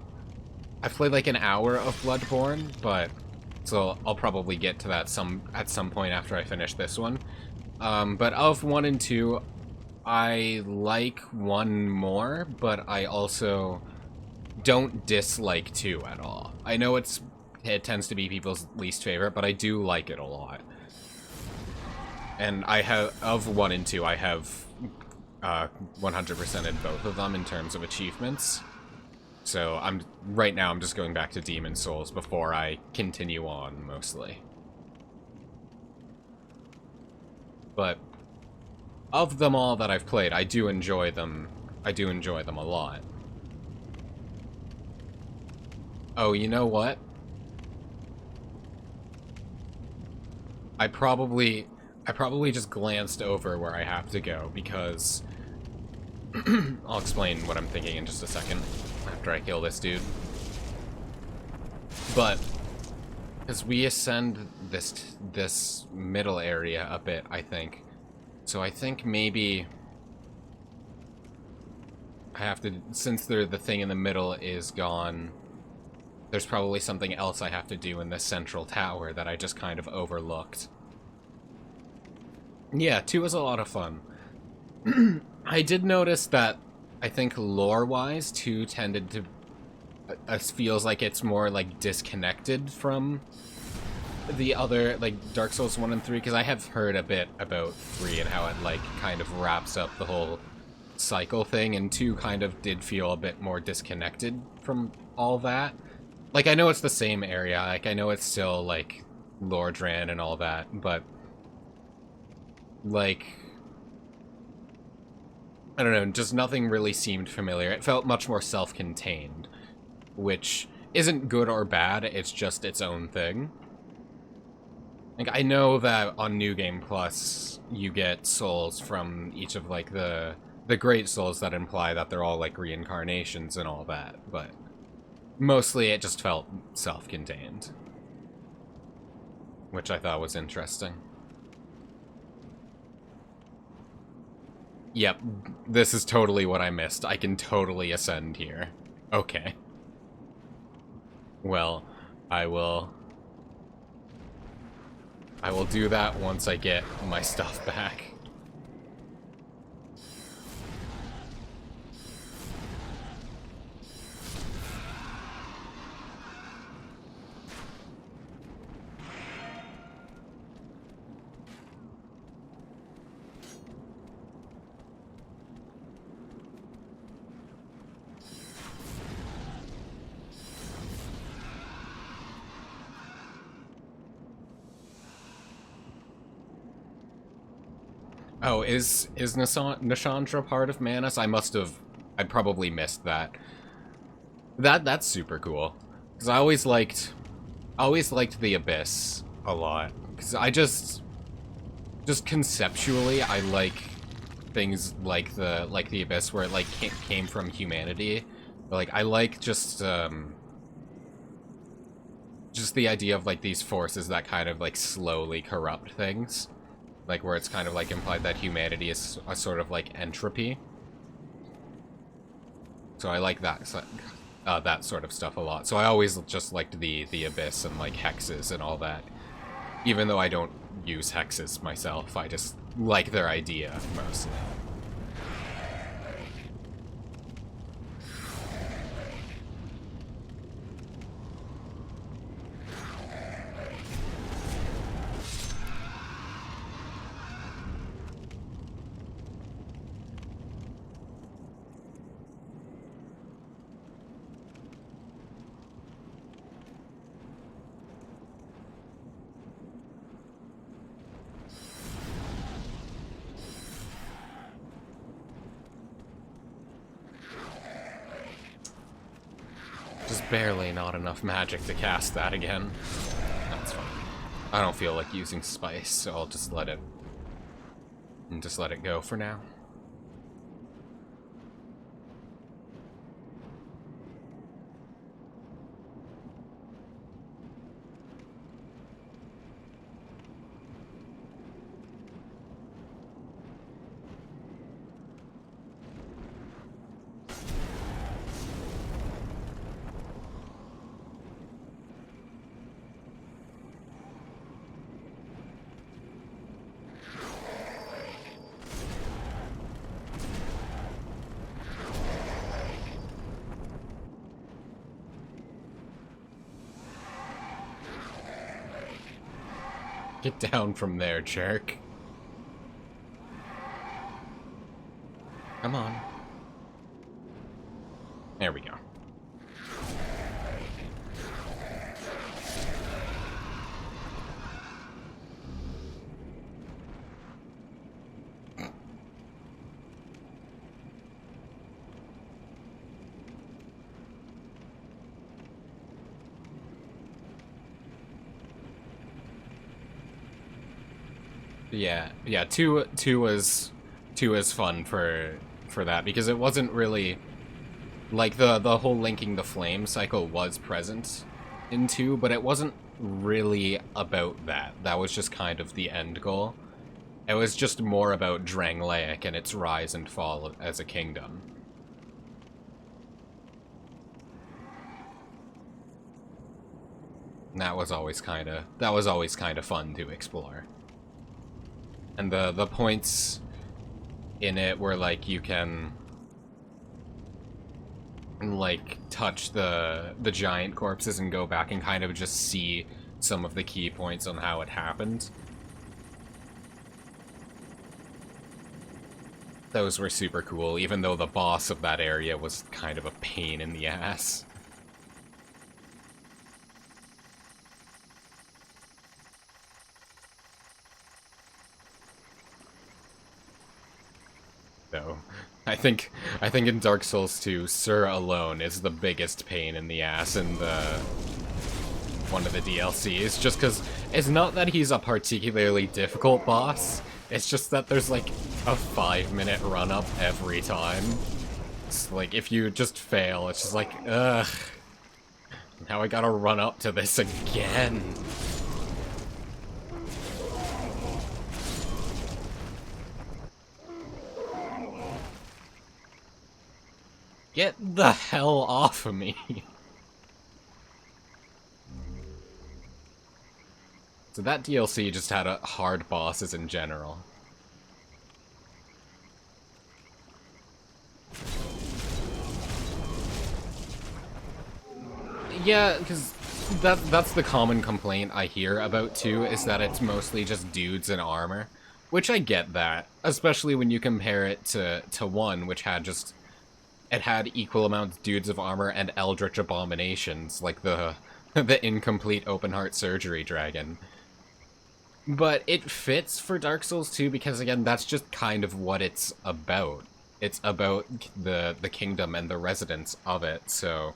I've played like an hour of Bloodborne, but so I'll probably get to that at some point after I finish this one. But of 1 and 2, I like 1 more, but I also don't dislike 2 at all. I know it tends to be people's least favorite, but I do like it a lot. And I have, of 1 and 2, I have 100%ed both of them in terms of achievements. So right now I'm just going back to Demon Souls before I continue on, mostly. but of them all that I've played, I do enjoy them. I do enjoy them a lot. Oh, you know what? I probably just glanced over where I have to go because I'll explain what I'm thinking in just a second after I kill this dude. But as we ascend this middle area a bit, I think. So I think maybe I have to, since the thing in the middle is gone, there's probably something else I have to do in this central tower that I just kind of overlooked. Yeah, 2 was a lot of fun. I did notice that I think lore-wise, 2 tended to... feels like it's more, like, disconnected from the other, like, Dark Souls 1 and 3, because I have heard a bit about 3 and how it, like, kind of wraps up the whole cycle thing, and 2 kind of did feel a bit more disconnected from all that. Like, I know it's the same area, like, I know it's still, like, Lordran and all that, but, like, I don't know, just nothing really seemed familiar. It felt much more self-contained, which isn't good or bad, it's just its own thing. Like, I know that on New Game Plus, you get souls from each of, like, the great souls that imply that they're all, like, reincarnations and all that, but mostly it just felt self-contained, which I thought was interesting. Yep, this is totally what I missed. I can totally ascend here. Okay. Well, I will do that once I get my stuff back. Oh, is Nishandra part of Manus? I probably missed that. That's super cool. Because I always liked the Abyss a lot. Because I just conceptually, I like things like the Abyss where it, like, came from humanity. Like, I like just the idea of, like, these forces that kind of, like, slowly corrupt things. Like, where it's kind of, like, implied that humanity is a sort of, like, entropy. So I like that sort of stuff a lot. So I always just liked the Abyss and, like, hexes and all that. Even though I don't use hexes myself, I just like their idea, mostly. Just barely not enough magic to cast that again. That's fine. I don't feel like using spice, so I'll just let it go for now. Get down from there, jerk. Come on. There we go. Yeah, two was fun for that because it wasn't really like the whole linking the flame cycle was present in 2, but it wasn't really about that. That was just kind of the end goal. It was just more about Drangleic and its rise and fall as a kingdom. And that was always kind of fun to explore. And the points in it were like you can like touch the giant corpses and go back and kind of just see some of the key points on how it happened. Those were super cool, even though the boss of that area was kind of a pain in the ass. So, I think in Dark Souls 2, Sir alone is the biggest pain in the ass in one of the DLCs, just because it's not that he's a particularly difficult boss, it's just that there's like a 5-minute run-up every time. It's like, if you just fail, it's just like, ugh, now I gotta run up to this again. Get the hell off of me. So that DLC just had hard bosses in general. Yeah, because that's the common complaint I hear about 2, is that it's mostly just dudes in armor. Which I get that, especially when you compare it to 1, which had just... It had equal amounts of dudes of armor and eldritch abominations, like the incomplete open heart surgery dragon. But it fits for Dark Souls 2 because, again, that's just kind of what it's about. It's about the kingdom and the residents of it, so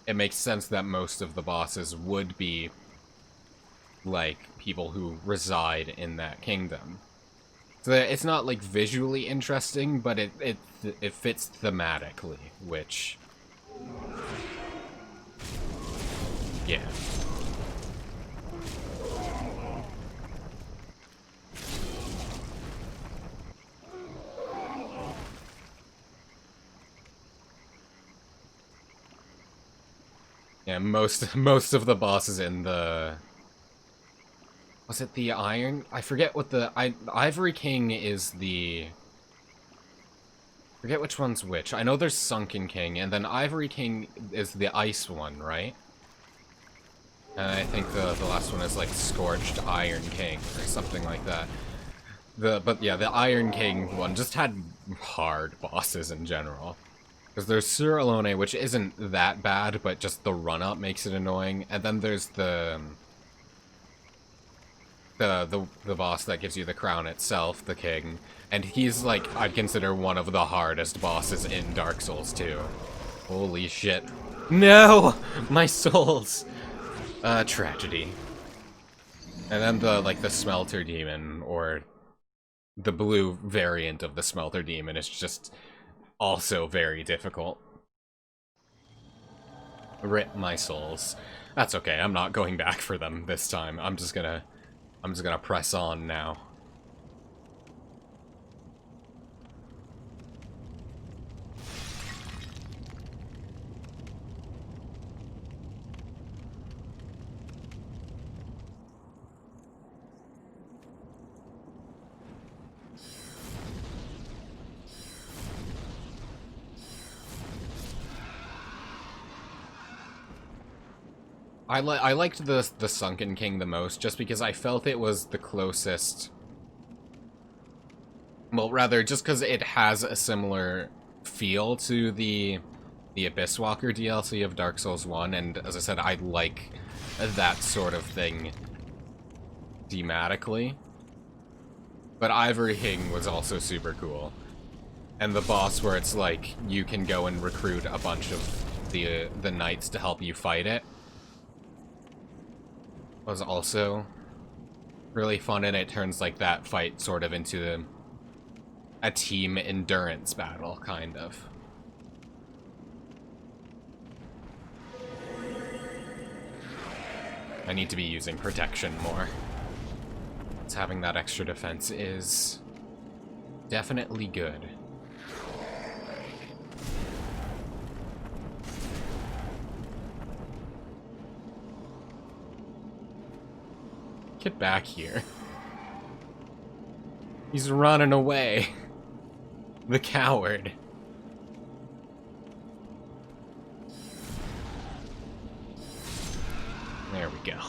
it makes sense that most of the bosses would be, like, people who reside in that kingdom. So it's not, like, visually interesting, but it fits thematically, which... yeah. Yeah, most of the bosses in the... Was it the Iron? I forget what the... Ivory King is the... I forget which one's which. I know there's Sunken King, and then Ivory King is the ice one, right? And I think the last one is like Scorched Iron King, or something like that. But yeah, the Iron King one just had hard bosses in general. Because there's Sir Alone, which isn't that bad, but just the run-up makes it annoying. And then there's the boss that gives you the crown itself, the king. And he's, like, I'd consider one of the hardest bosses in Dark Souls 2. Holy shit. No! My souls! Tragedy. And then the Smelter Demon, or the blue variant of the Smelter Demon, is just also very difficult. Rip my souls. That's okay, I'm not going back for them this time. I'm just gonna press on now. I liked the Sunken King the most, just because I felt it was the closest... Well, rather, just because it has a similar feel to the Abyss Walker DLC of Dark Souls 1, and as I said, I like that sort of thing thematically. But Ivory King was also super cool. And the boss where it's like, you can go and recruit a bunch of the knights to help you fight it, was also really fun, and it turns like that fight sort of into a team endurance battle, kind of. I need to be using protection more. So having that extra defense is definitely good. Get back here. He's running away. The coward. There we go.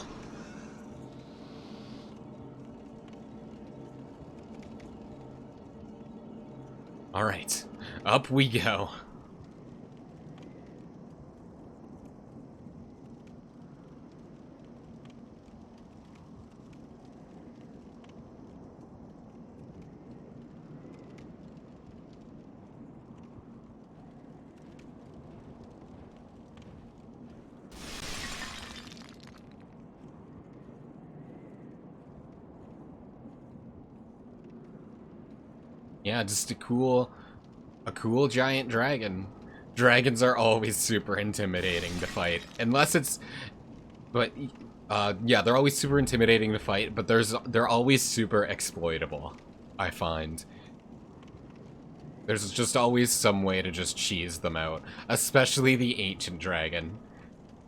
All right, up we go. Yeah, just a cool giant dragon. Dragons are always super intimidating to fight, unless it's, but yeah, they're always super intimidating to fight, but they're always super exploitable, I find. There's just always some way to just cheese them out, especially the ancient dragon.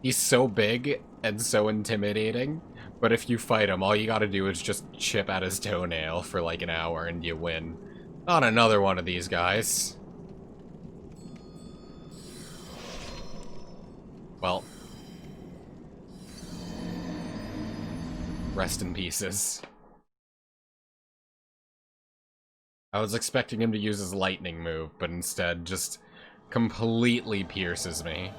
He's so big and so intimidating, but if you fight him, all you gotta do is just chip at his toenail for like an hour and you win. Not another one of these guys. Well. Rest in pieces. I was expecting him to use his lightning move, but instead just completely pierces me.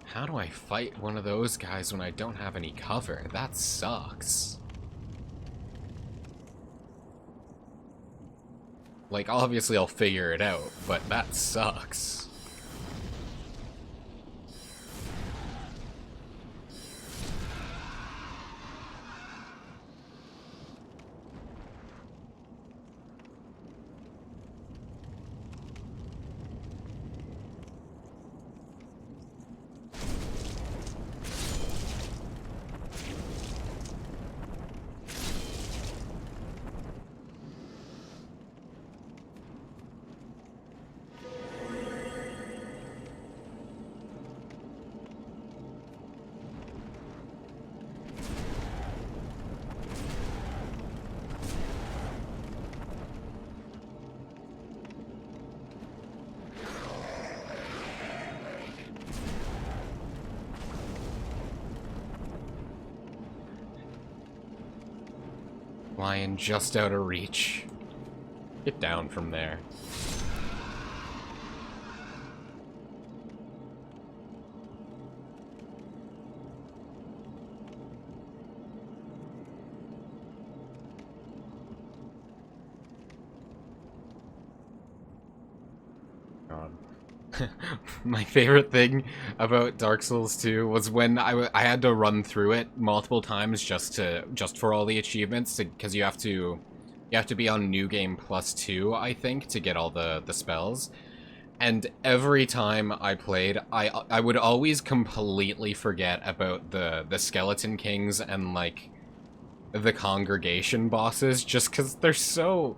How do I fight one of those guys when I don't have any cover? That sucks. Like, obviously I'll figure it out, but that sucks. Flying just out of reach. Get down from there. God. My favorite thing about Dark Souls 2 was when I had to run through it multiple times just for all the achievements, because you have to be on New Game +2, I think, to get all the spells. And every time I played, I would always completely forget about the Skeleton Kings and like the Congregation bosses, just because they're so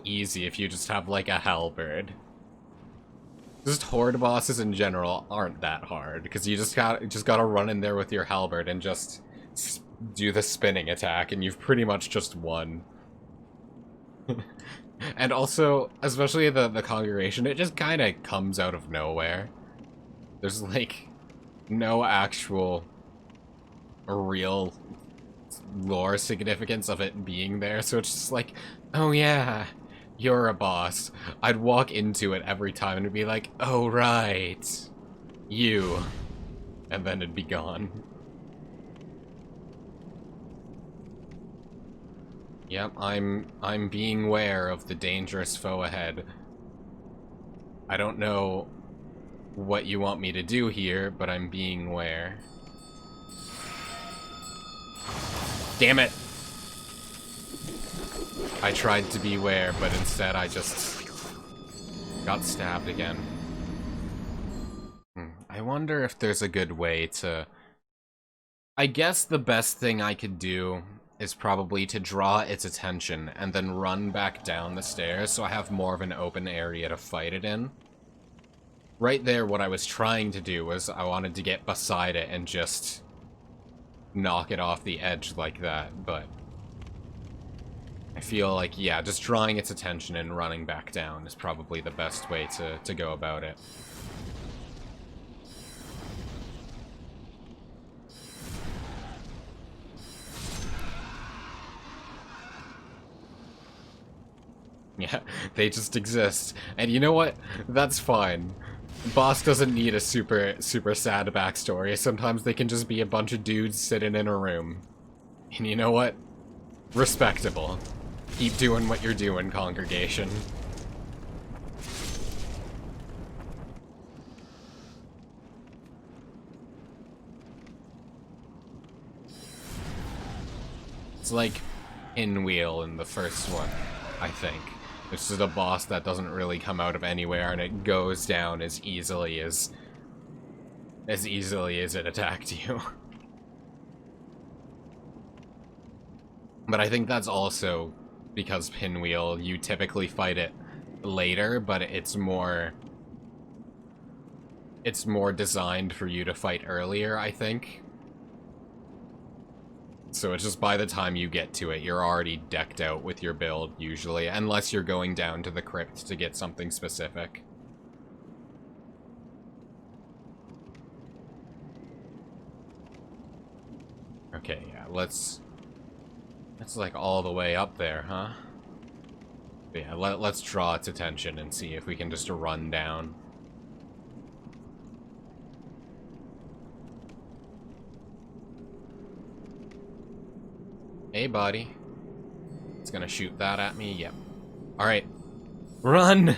easy if you just have like a halberd. Just horde bosses in general aren't that hard, because you just gotta run in there with your halberd and just do the spinning attack, and you've pretty much just won. And also, especially the Congregation, it just kind of comes out of nowhere. There's like no actual real lore significance of it being there, so it's just like, oh yeah, you're a boss. I'd walk into it every time and it'd be like, oh right, you, and then it'd be gone. Yep, I'm being aware of the dangerous foe ahead. I don't know what you want me to do here, but I'm being aware. Damn it! I tried to be aware, but instead I just got stabbed again. I wonder if there's a good way to... I guess the best thing I could do is probably to draw its attention and then run back down the stairs so I have more of an open area to fight it in. Right there, what I was trying to do was I wanted to get beside it and just knock it off the edge like that, but I feel like, yeah, just drawing its attention and running back down is probably the best way to go about it. Yeah, they just exist. And you know what? That's fine. Boss doesn't need a super sad backstory. Sometimes they can just be a bunch of dudes sitting in a room. And you know what? Respectable. Keep doing what you're doing, congregation. It's like Pinwheel in the first one, I think. It's just a boss that doesn't really come out of anywhere, and it goes down as easily as it attacked you. But I think that's also because Pinwheel, you typically fight it later, but it's more designed for you to fight earlier, I think. So it's just by the time you get to it, you're already decked out with your build, usually. Unless you're going down to the crypt to get something specific. Okay, yeah, let's like all the way up there, huh? But yeah, let's draw its attention and see if we can just run down. Hey, buddy. It's gonna shoot that at me? Yep. Alright. Run!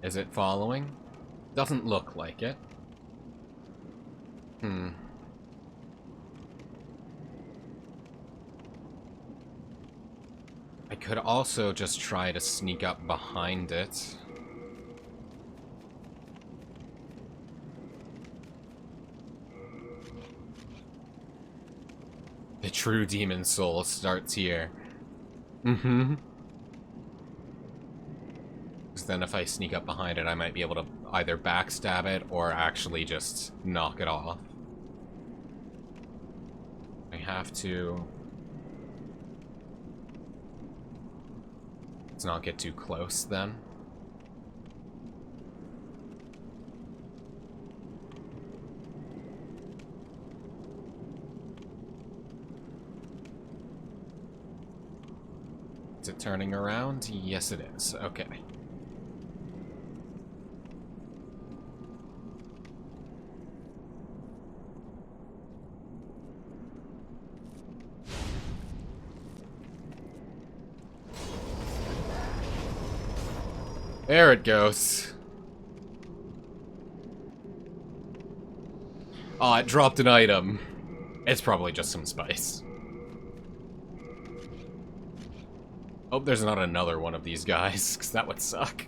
Is it following? Doesn't look like it. I could also just try to sneak up behind it. The true demon soul starts here. Because then if I sneak up behind it, I might be able to either backstab it or actually just knock it off. I have to... Let's not get too close then. Is it turning around? Yes, it is. Okay. There it goes. Oh, it dropped an item. It's probably just some spice. Hope there's not another one of these guys, because that would suck.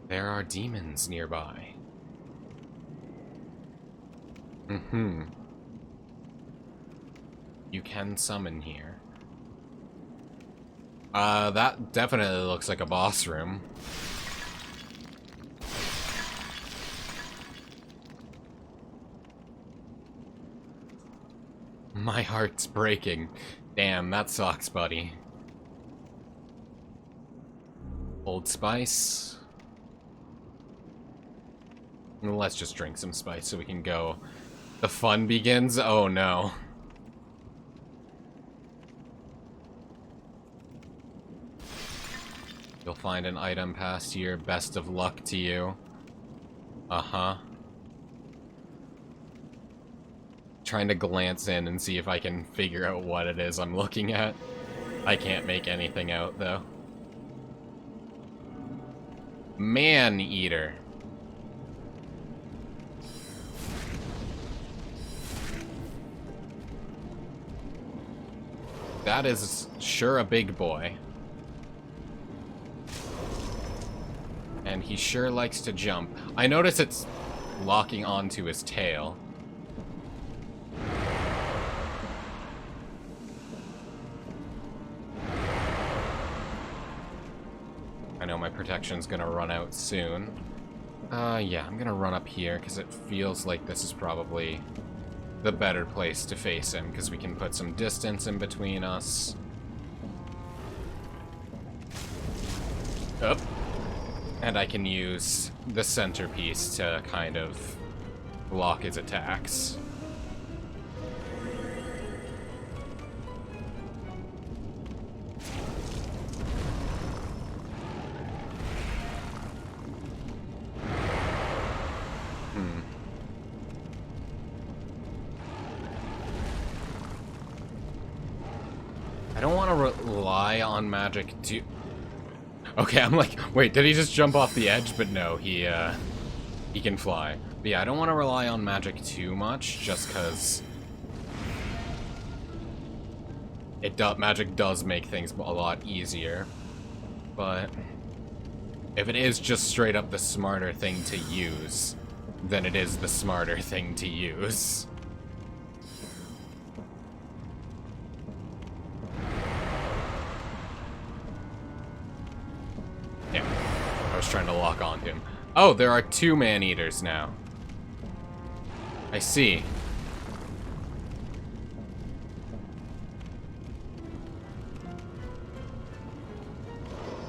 There are demons nearby. You can summon here. That definitely looks like a boss room. My heart's breaking. Damn, that sucks, buddy. Old spice. Let's just drink some spice so we can go The fun begins? Oh no. You'll find an item past here. Best of luck to you. Uh-huh. Trying to glance in and see if I can figure out what it is I'm looking at. I can't make anything out, though. Maneater. That is sure a big boy. And he sure likes to jump. I notice it's locking onto his tail. I know my protection's gonna run out soon. Yeah, I'm gonna run up here, because it feels like this is probably the better place to face him, because we can put some distance in between us. Up. And I can use the centerpiece to kind of block his attacks. I don't want to rely on magic to... Okay, I'm like, wait, did he just jump off the edge? But no, he can fly. But yeah, I don't want to rely on magic too much, just because magic does make things a lot easier. But if it is just straight up the smarter thing to use, then it is the smarter thing to use. Yeah, I was trying to lock on him. Oh, there are 2 Maneaters now. I see.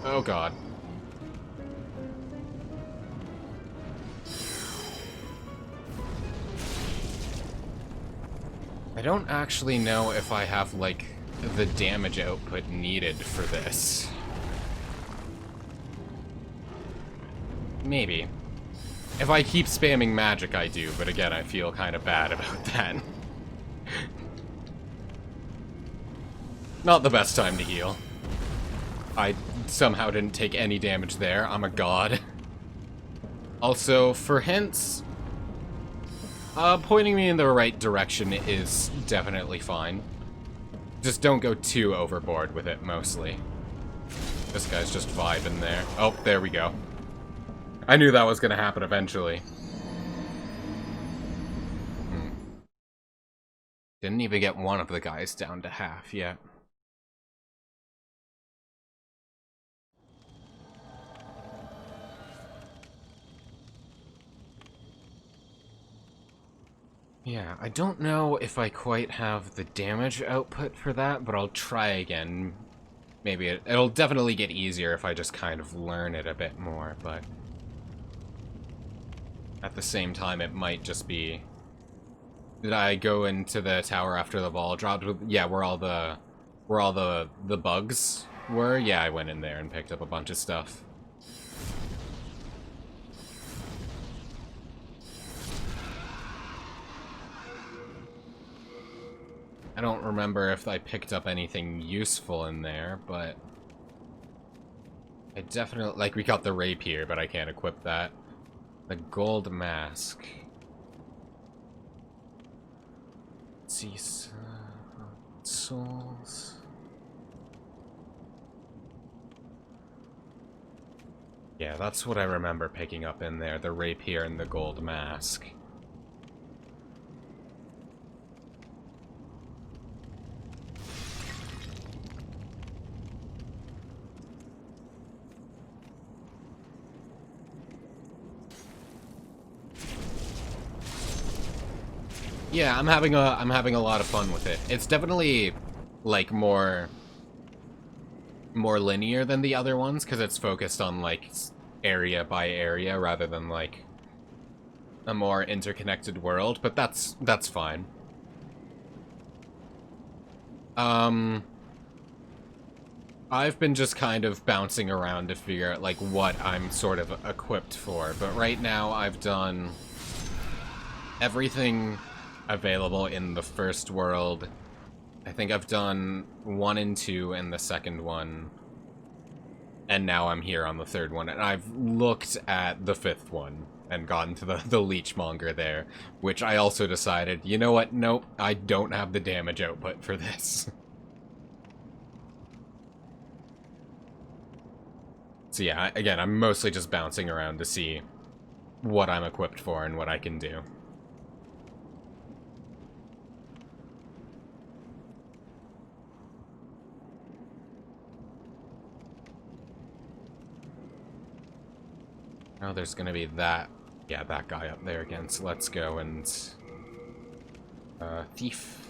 Oh god. I don't actually know if I have, like, the damage output needed for this. Maybe. If I keep spamming magic, I do, but again, I feel kind of bad about that. Not the best time to heal. I somehow didn't take any damage there. I'm a god. Also, for hints, pointing me in the right direction is definitely fine. Just don't go too overboard with it, mostly. This guy's just vibing there. Oh, there we go. I knew that was going to happen eventually. Didn't even get one of the guys down to half yet. Yeah, I don't know if I quite have the damage output for that, but I'll try again. Maybe it'll definitely get easier if I just kind of learn it a bit more, but at the same time, it might just be... Did I go into the tower after the ball dropped? Yeah, where all the bugs were? Yeah, I went in there and picked up a bunch of stuff. I don't remember if I picked up anything useful in there, but I definitely... Like, we got the rapier, but I can't equip that. The gold mask. Let's see, souls. Yeah, that's what I remember picking up in there, the rapier and the gold mask. Yeah, I'm having a lot of fun with it. It's definitely like more linear than the other ones because it's focused on like area by area rather than like a more interconnected world, but that's fine. I've been just kind of bouncing around to figure out, like, what I'm sort of equipped for, but right now I've done everything available in the first world. I think I've done 1 and 2 in the second one, and now I'm here on the third one, and I've looked at the 5th one and gotten to the Leechmonger there, which I also decided, you know what, nope, I don't have the damage output for this. So yeah, again, I'm mostly just bouncing around to see what I'm equipped for and what I can do. Oh, there's gonna be that, yeah, that guy up there again, so let's go and, thief.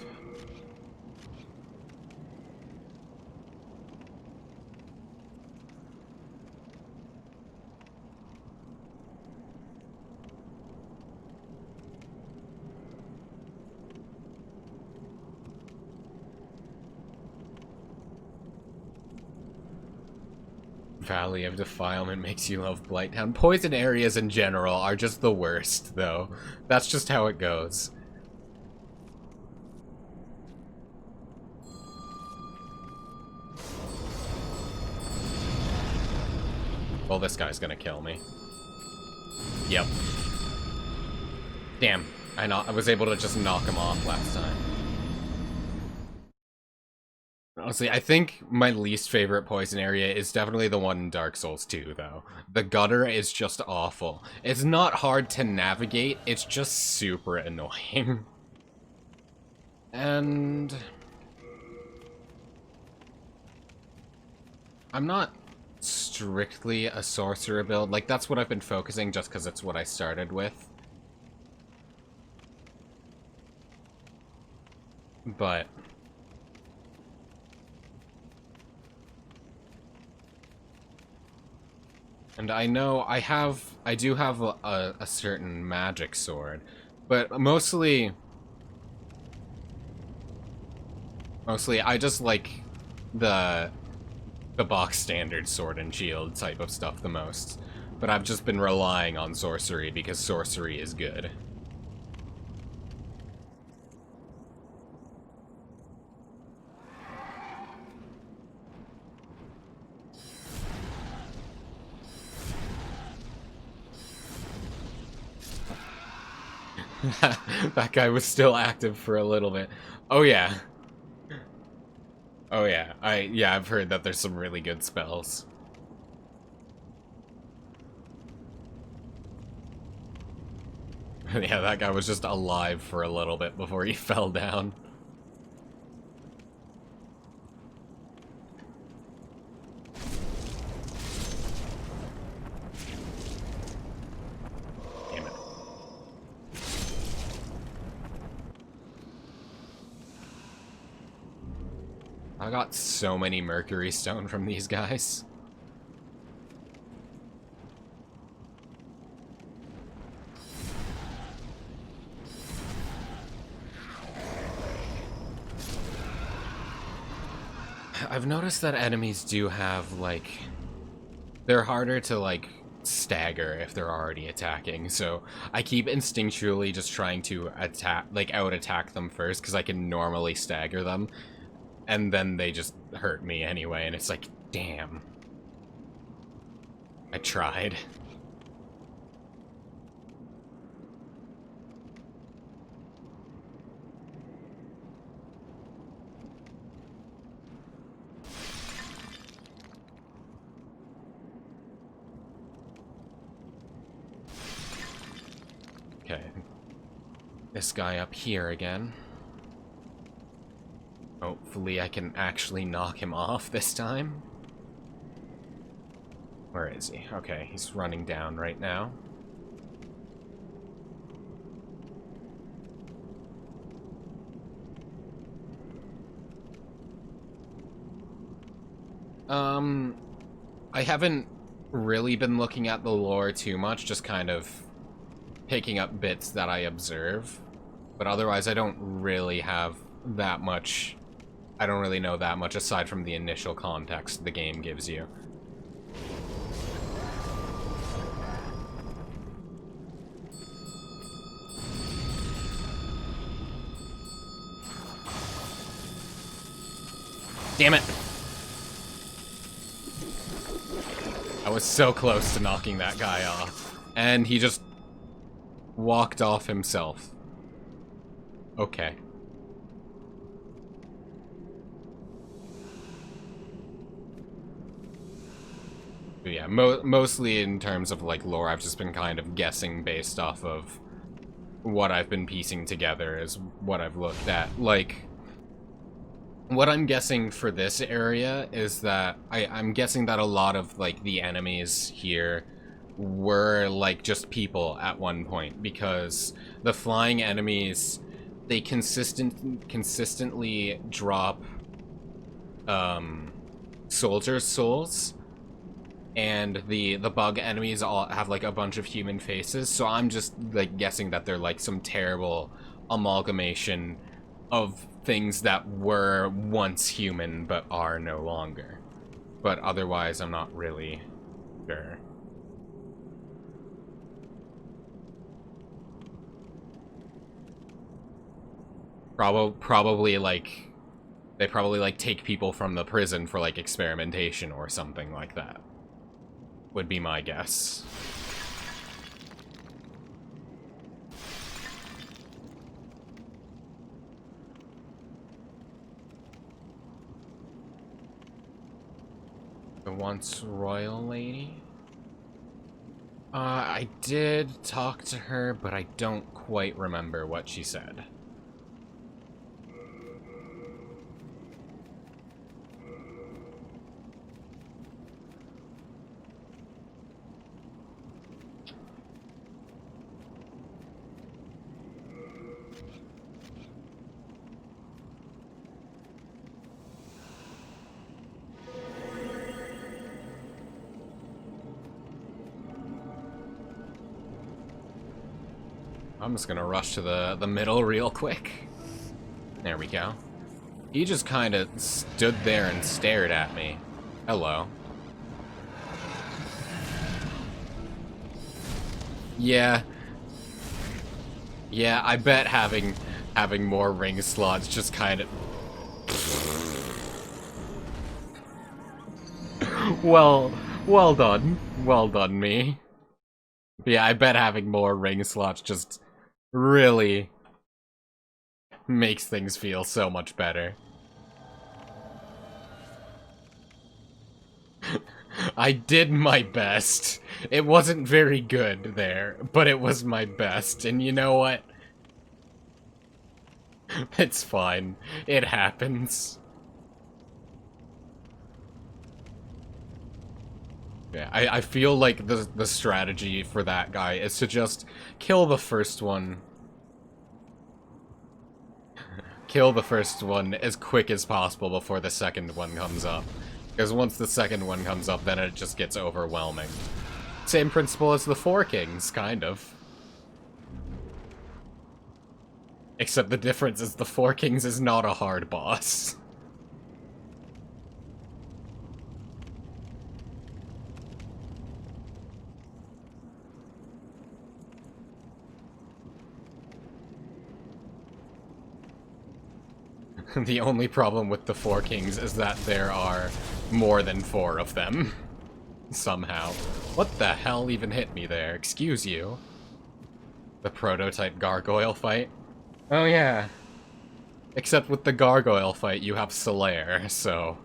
Valley of Defilement makes you love Blighttown. Poison areas in general are just the worst, though. That's just how it goes. Well, this guy's gonna kill me. Yep. Damn. I was able to just knock him off last time. Honestly, I think my least favorite poison area is definitely the one in Dark Souls 2, though. The gutter is just awful. It's not hard to navigate, it's just super annoying. And I'm not strictly a sorcerer build. Like, that's what I've been focusing just because it's what I started with. But and I know I do have a certain magic sword, but mostly I just like the box standard sword and shield type of stuff the most. But I've just been relying on sorcery because sorcery is good. That guy was still active for a little bit. Oh yeah. Oh yeah. I've heard that there's some really good spells. Yeah, that guy was just alive for a little bit before he fell down. I got so many Mercury Stone from these guys. I've noticed that enemies do have, like, they're harder to, like, stagger if they're already attacking, so I keep instinctually just trying to attack, like, out-attack them first, because I can normally stagger them. And then they just hurt me anyway, and it's like, damn. I tried. Okay. This guy up here again. Hopefully I can actually knock him off this time. Where is he? Okay, he's running down right now. I haven't really been looking at the lore too much, just kind of picking up bits that I observe, but otherwise I don't really have that much. I don't really know that much aside from the initial context the game gives you. Damn it! I was so close to knocking that guy off. And he just walked off himself. Okay. But yeah, mostly in terms of like lore, I've just been kind of guessing based off of what I've been piecing together is what I've looked at. Like, what I'm guessing for this area is that I'm guessing that a lot of like the enemies here were like just people at one point, because the flying enemies, they consistently drop soldiers' souls, and the bug enemies all have like a bunch of human faces, so I'm just like guessing that they're like some terrible amalgamation of things that were once human but are no longer. But otherwise, I'm not really sure. Probably like they probably like take people from the prison for like experimentation or something like that. Would be my guess. The once royal lady? I did talk to her, but I don't quite remember what she said. I'm just gonna rush to the middle real quick. There we go. He just kind of stood there and stared at me. Hello. Yeah. Yeah, I bet having more ring slots just kind of... well done. Well done, me. Yeah, I bet having more ring slots just really makes things feel so much better. I did my best. It wasn't very good there, but it was my best, and you know what? It's fine. It happens. Yeah, I feel like the strategy for that guy is to just kill the first one. Kill the first one as quick as possible before the second one comes up. Because once the second one comes up, then it just gets overwhelming. Same principle as the Four Kings, kind of. Except the difference is the Four Kings is not a hard boss. The only problem with the Four Kings is that there are more than 4 of them. Somehow. What the hell even hit me there? Excuse you. The prototype gargoyle fight? Oh yeah. Except with the gargoyle fight, you have Solaire, so...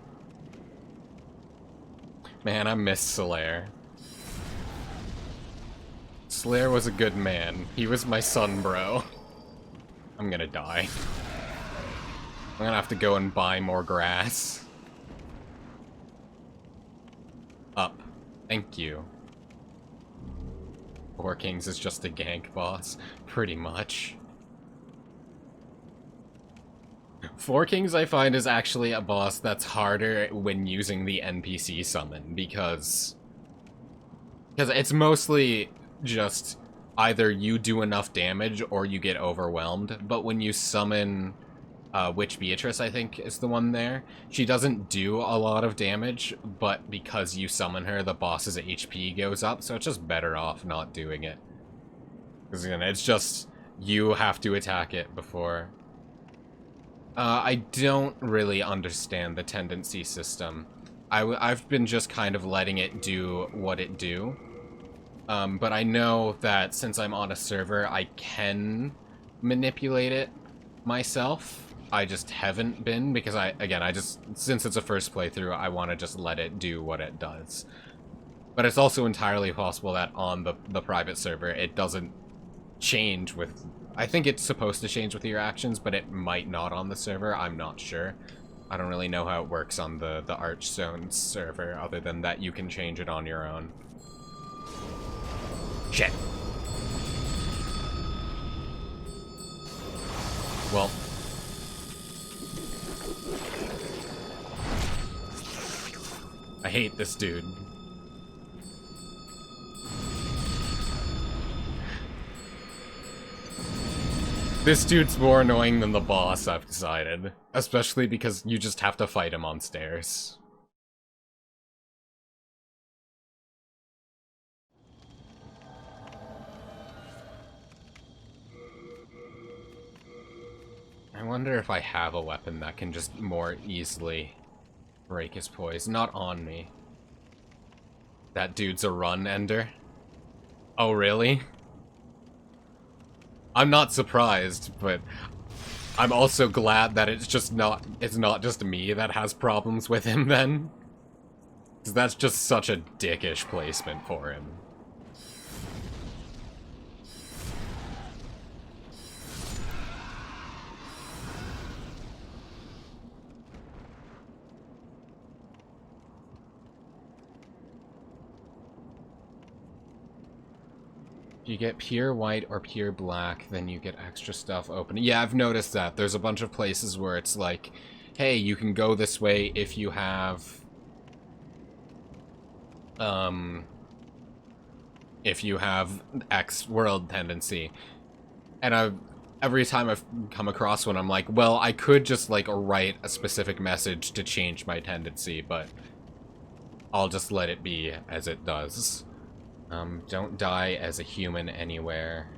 Man, I miss Solaire. Solaire was a good man. He was my son, bro. I'm gonna die. I'm gonna have to go and buy more grass. Up. Thank you. Four Kings is just a gank boss. Pretty much. Four Kings, I find, is actually a boss that's harder when using the NPC summon, because it's mostly just either you do enough damage or you get overwhelmed. But when you summon Witch Beatrice, I think is the one there, she doesn't do a lot of damage, but because you summon her, the boss's HP goes up, so it's just better off not doing it. Because again, it's just, you have to attack it before. I don't really understand the tendency system. I've been just kind of letting it do what it do. But I know that since I'm on a server, I can manipulate it myself. I just haven't been because since it's a first playthrough, I want to just let it do what it does. But it's also entirely possible that on the private server, it doesn't change with... I think it's supposed to change with your actions, but it might not on the server. I'm not sure. I don't really know how it works on the Archstone server, other than that you can change it on your own. Shit. Well. I hate this dude. This dude's more annoying than the boss, I've decided. Especially because you just have to fight him on stairs. I wonder if I have a weapon that can just more easily break his poise. Not on me. That dude's a run ender. Oh, really? I'm not surprised, but I'm also glad that it's not just me that has problems with him then. Because that's just such a dickish placement for him. If you get pure white or pure black, then you get extra stuff open. Yeah, I've noticed that. There's a bunch of places where it's like, hey, you can go this way if you have... if you have X world tendency. And every time I've come across one, I'm like, well, I could just, like, write a specific message to change my tendency, but I'll just let it be as it does. Don't die as a human anywhere.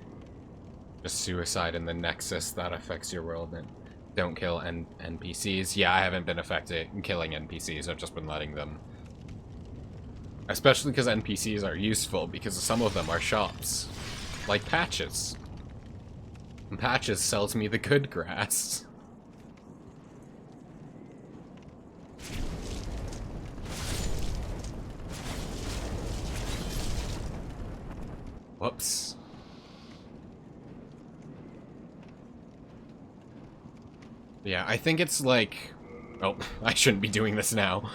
Just suicide in the Nexus, that affects your world, and don't kill NPCs. Yeah, I haven't been affected killing NPCs, I've just been letting them. Especially because NPCs are useful, because some of them are shops. Like Patches. And Patches sells me the good grass. Whoops. Yeah, I think it's like... Oh, I shouldn't be doing this now.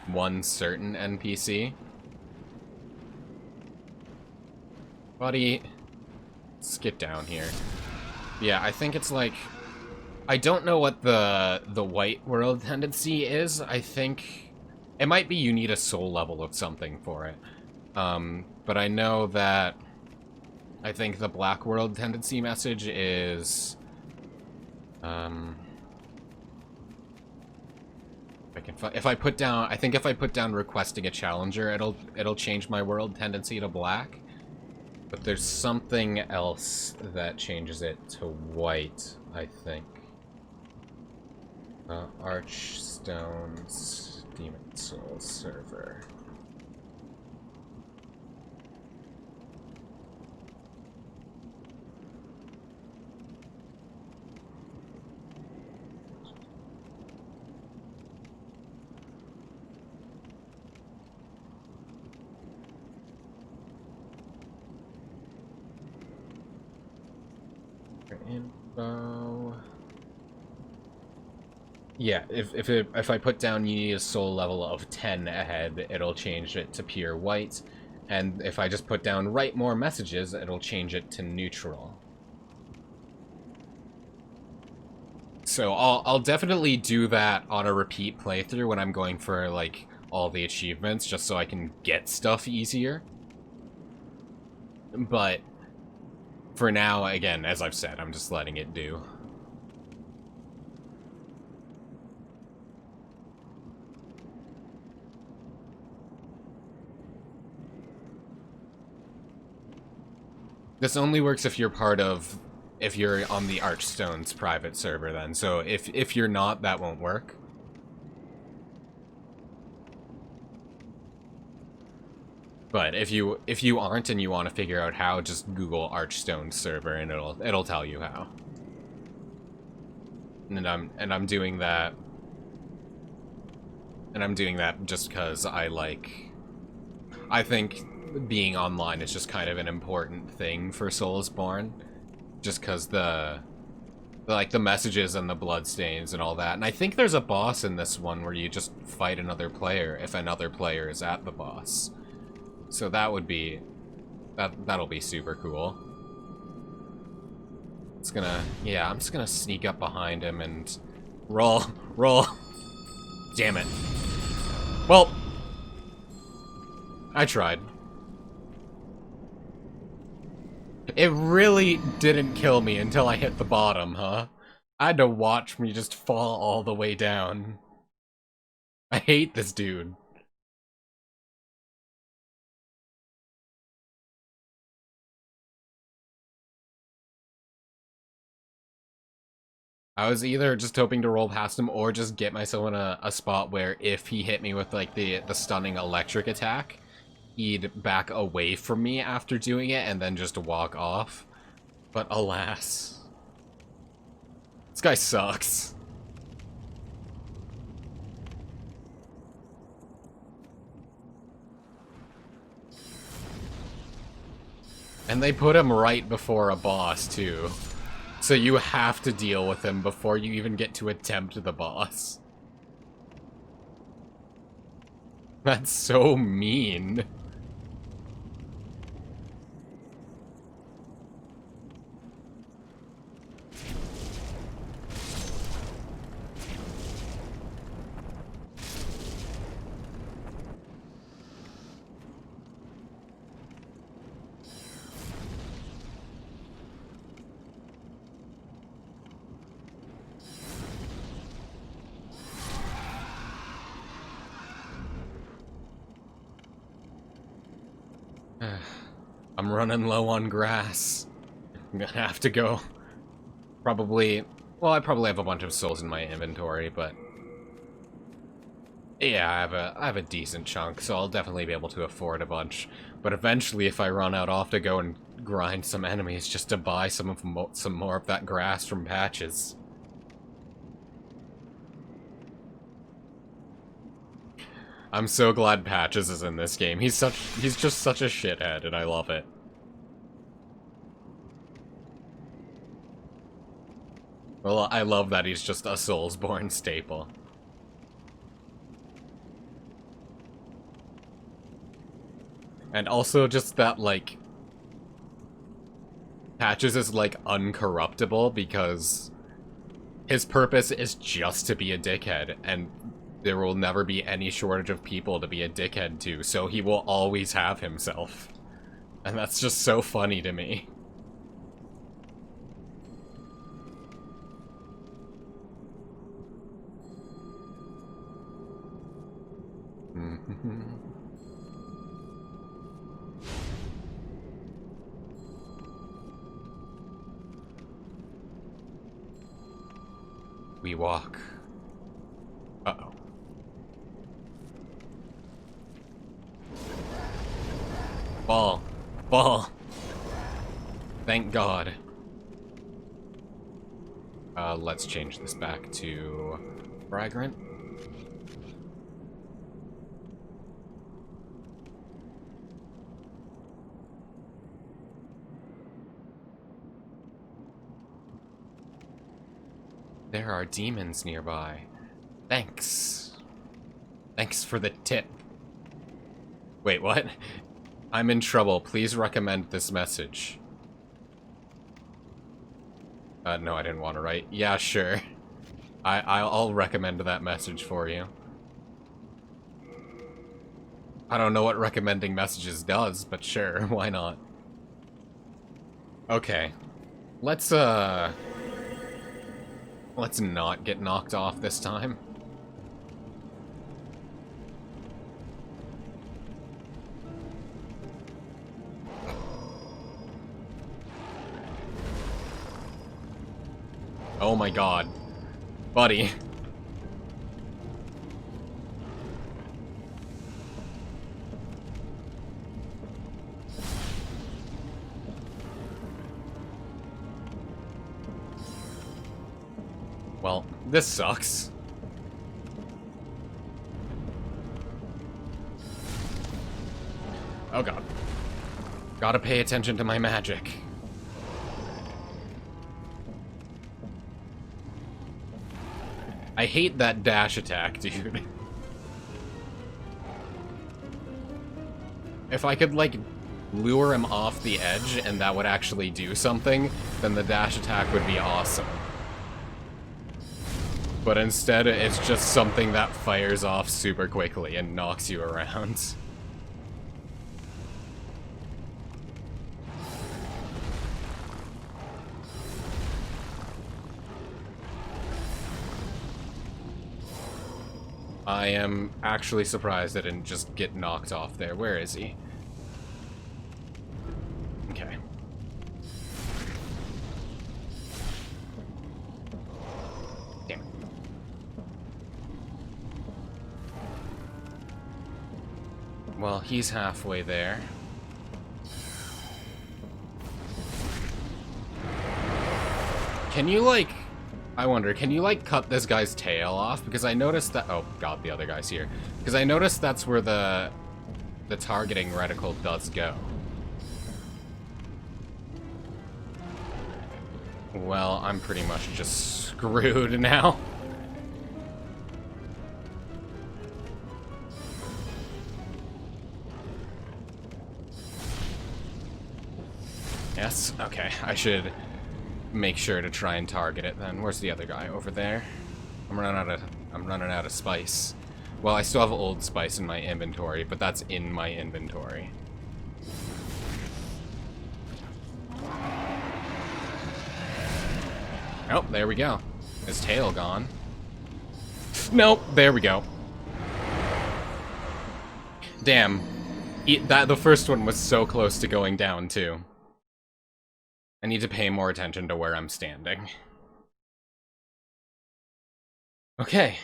One certain NPC. Buddy, let's get down here. Yeah, I think it's like... I don't know what the white world tendency is. I think... It might be you need a soul level of something for it. But I know that... I think the black world tendency message is... If I put down... I think if I put down requesting a challenger, it'll change my world tendency to black. But there's something else that changes it to white, I think. Archstone's Demon Soul server. Info. Yeah, if I put down you need a soul level of 10 ahead, it'll change it to pure white. And if I just put down write more messages, it'll change it to neutral. So I'll definitely do that on a repeat playthrough when I'm going for, like, all the achievements, just so I can get stuff easier. But for now, again, as I've said, I'm just letting it do. This only works if you're if you're on the Archstone's private server then. So if you're not, that won't work. But if you aren't and you want to figure out how, just Google Archstone server and it'll tell you how. And I'm doing that. And I'm doing that just because I think being online is just kind of an important thing for Soulsborne. Just because the messages and the bloodstains and all that. And I think there's a boss in this one where you just fight another player if another player is at the boss. So that would be... That'll be super cool. It's gonna... Yeah, I'm just gonna sneak up behind him and... Roll! Roll! Damn it. Well... I tried. It really didn't kill me until I hit the bottom, huh? I had to watch me just fall all the way down. I hate this dude. I was either just hoping to roll past him or just get myself in a spot where if he hit me with, like, the stunning electric attack, he'd back away from me after doing it and then just walk off. But alas. This guy sucks. And they put him right before a boss, too. So you have to deal with him before you even get to attempt the boss. That's so mean. I'm running low on grass. I'm gonna have to go. Probably... Well, I probably have a bunch of souls in my inventory, but... Yeah, I have a decent chunk, so I'll definitely be able to afford a bunch. But eventually, if I run out, I'll have to go and grind some enemies just to buy some more of that grass from Patches. I'm so glad Patches is in this game. He's just such a shithead, and I love it. Well, I love that he's just a Soulsborne staple. And also just that, like... Patches is, like, uncorruptible because his purpose is just to be a dickhead, and there will never be any shortage of people to be a dickhead to, so he will always have himself. And that's just so funny to me. We walk. Uh-oh. Ball. Ball. Thank God. Let's change this back to Fragrant. There are demons nearby. Thanks. Thanks for the tip. Wait, what? I'm in trouble. Please recommend this message. No, I didn't want to write. Yeah, sure. I'll recommend that message for you. I don't know what recommending messages does, but sure, why not? Okay. Let's not get knocked off this time. Oh my god. Buddy. Well, this sucks. Oh god. Gotta pay attention to my magic. I hate that dash attack, dude. If I could, like, lure him off the edge and that would actually do something, then the dash attack would be awesome. But instead, it's just something that fires off super quickly and knocks you around. I am actually surprised I didn't just get knocked off there. Where is he? Okay. Damn it. Well, he's halfway there. Can you, like... I wonder, can you, like, cut this guy's tail off? Because I noticed that... Oh, god, the other guy's here. Because I noticed that's where the targeting reticle does go. Well, I'm pretty much just screwed now. Yes? Okay, I should make sure to try and target it then. Where's the other guy? Over there? I'm running out of spice. Well, I still have old spice in my inventory, but that's in my inventory. Oh, there we go. His tail gone. Nope, there we go. Damn. The first one was so close to going down, too. I need to pay more attention to where I'm standing. Okay.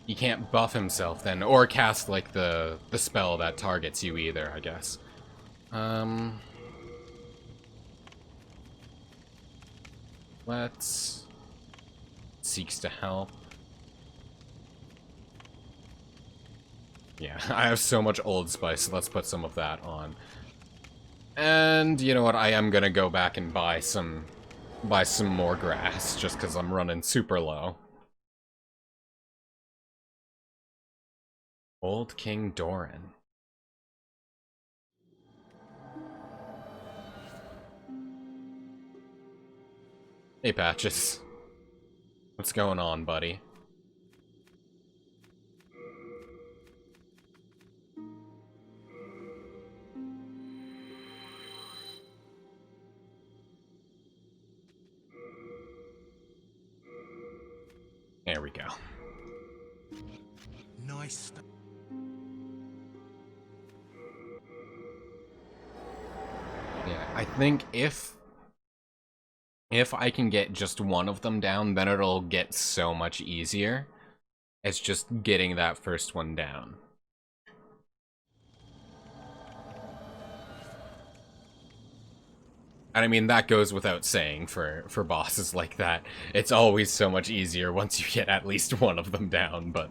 He can't buff himself then, or cast, like, the spell that targets you either, I guess. Let's... Seeks to help. Yeah, I have so much old spice, so let's put some of that on. And, you know what, I am gonna go back and buy some more grass, just because I'm running super low. Old King Doran. Hey, Patches. What's going on, buddy? There we go. Nice. Yeah, I think if I can get just one of them down, then it'll get so much easier. It's just getting that first one down. And I mean, that goes without saying for bosses like that. It's always so much easier once you get at least one of them down, but...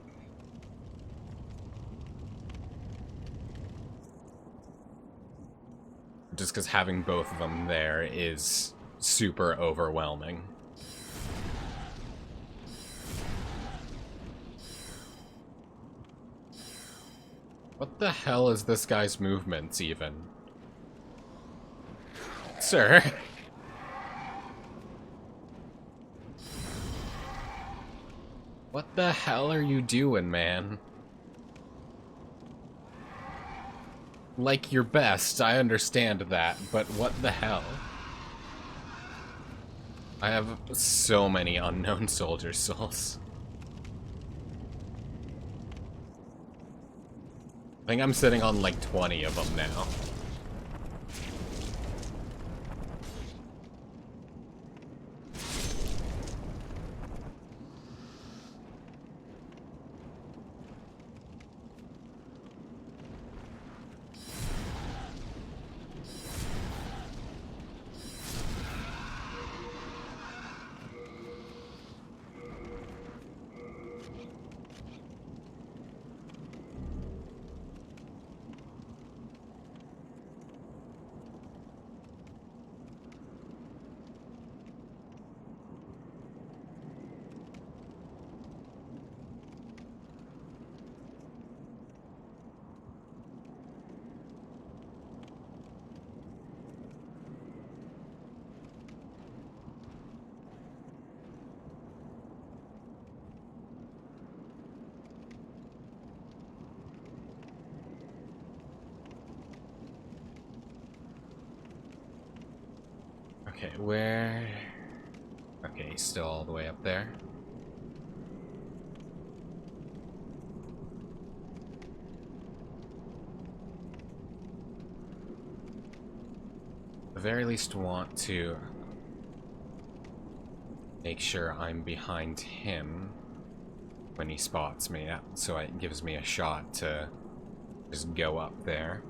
Just because having both of them there is super overwhelming. What the hell is this guy's movements, even? Sir? What the hell are you doing, man? Like your best, I understand that, but what the hell? I have so many unknown soldier souls. I think I'm sitting on like 20 of them now. Okay, where... Okay, he's still all the way up there. At the very least want to make sure I'm behind him when he spots me, so it gives me a shot to just go up there.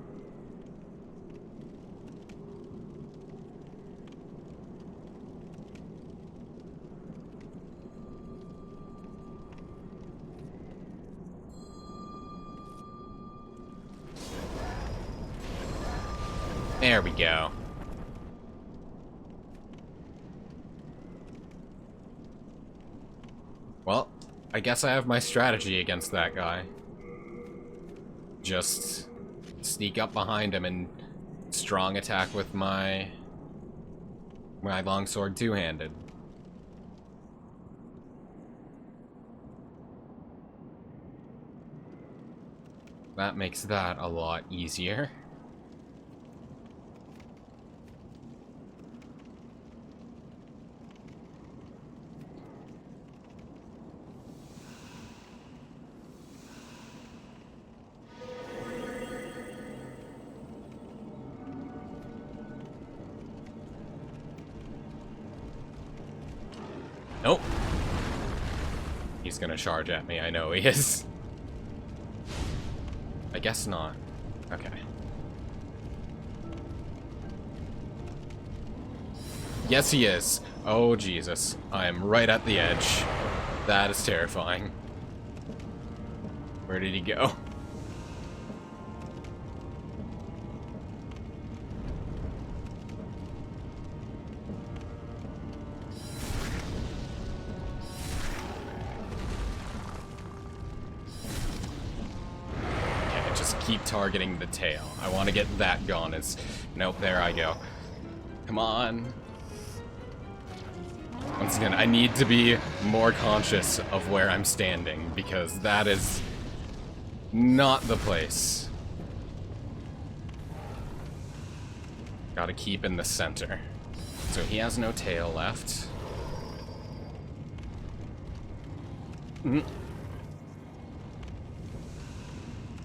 There we go. Well, I guess I have my strategy against that guy. Just sneak up behind him and strong attack with my longsword two-handed. That makes that a lot easier. Nope. He's gonna charge at me, I know he is. I guess not. Okay. Yes, he is. Oh, Jesus. I am right at the edge. That is terrifying. Where did he go? Keep targeting the tail. I want to get that gone. Nope, there I go. Come on. Once again, I need to be more conscious of where I'm standing, because that is not the place. Gotta keep in the center. So he has no tail left.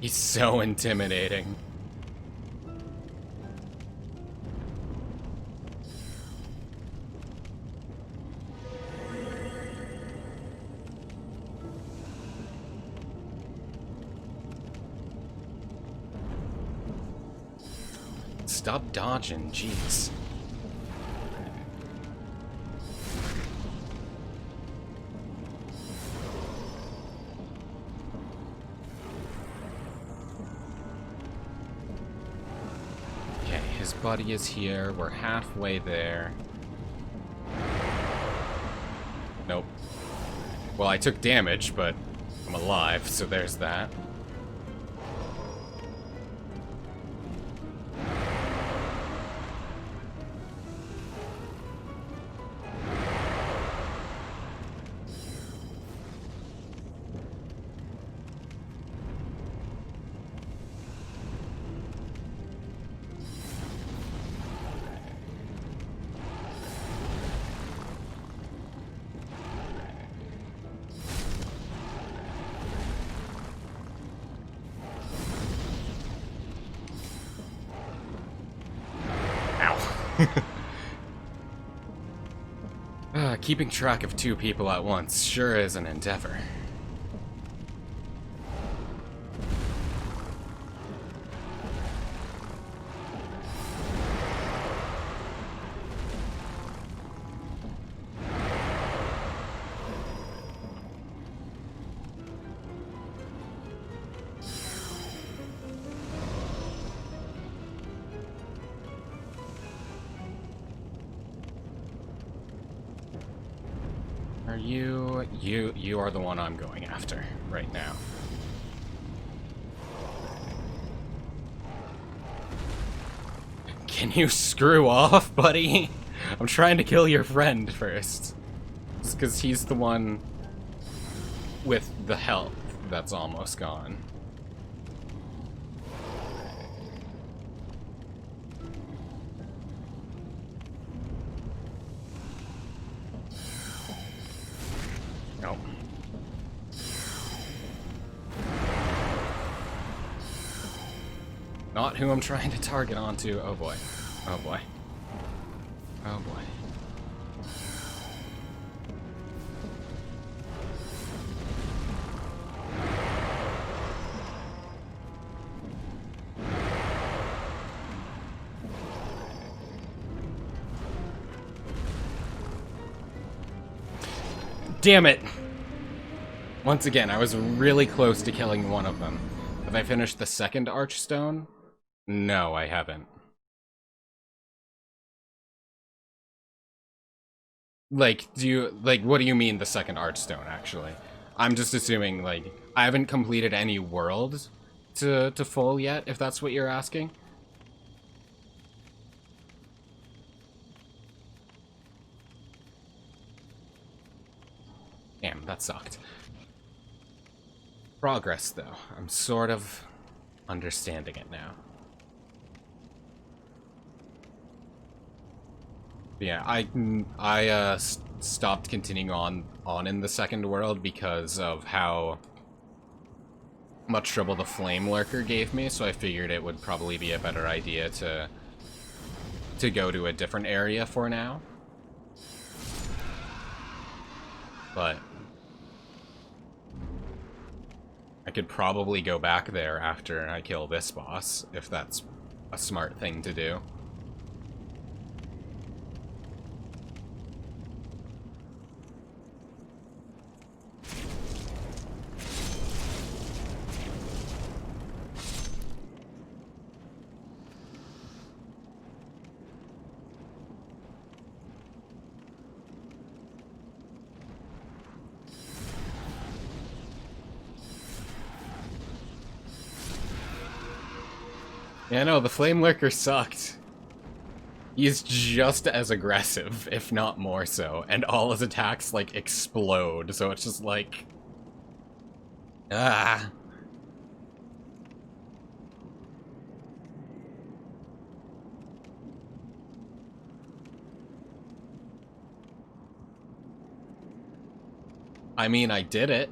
He's so intimidating. Stop dodging, jeez. His buddy is here. We're halfway there. Nope. Well, I took damage, but I'm alive, so there's that. Keeping track of 2 people at once sure is an endeavor. Are you are the one I'm going after right now. Can you screw off, buddy? I'm trying to kill your friend first. Just because he's the one with the health that's almost gone. No. Not who I'm trying to target onto. Oh boy. Oh boy. Oh boy. Damn it! Once again, I was really close to killing one of them. Have I finished the second archstone? No, I haven't. Like, what do you mean the second archstone, actually? I'm just assuming, like, I haven't completed any world to full yet, if that's what you're asking. Damn, that sucked. Progress, though. I'm sort of understanding it now. Yeah, I stopped continuing on in the second world because of how much trouble the flame lurker gave me, so I figured it would probably be a better idea to go to a different area for now. But I could probably go back there after I kill this boss, if that's a smart thing to do. Yeah, no, the Flame Lurker sucked. He's just as aggressive, if not more so, and all his attacks, like, explode, so it's just like... Ah. I mean, I did it.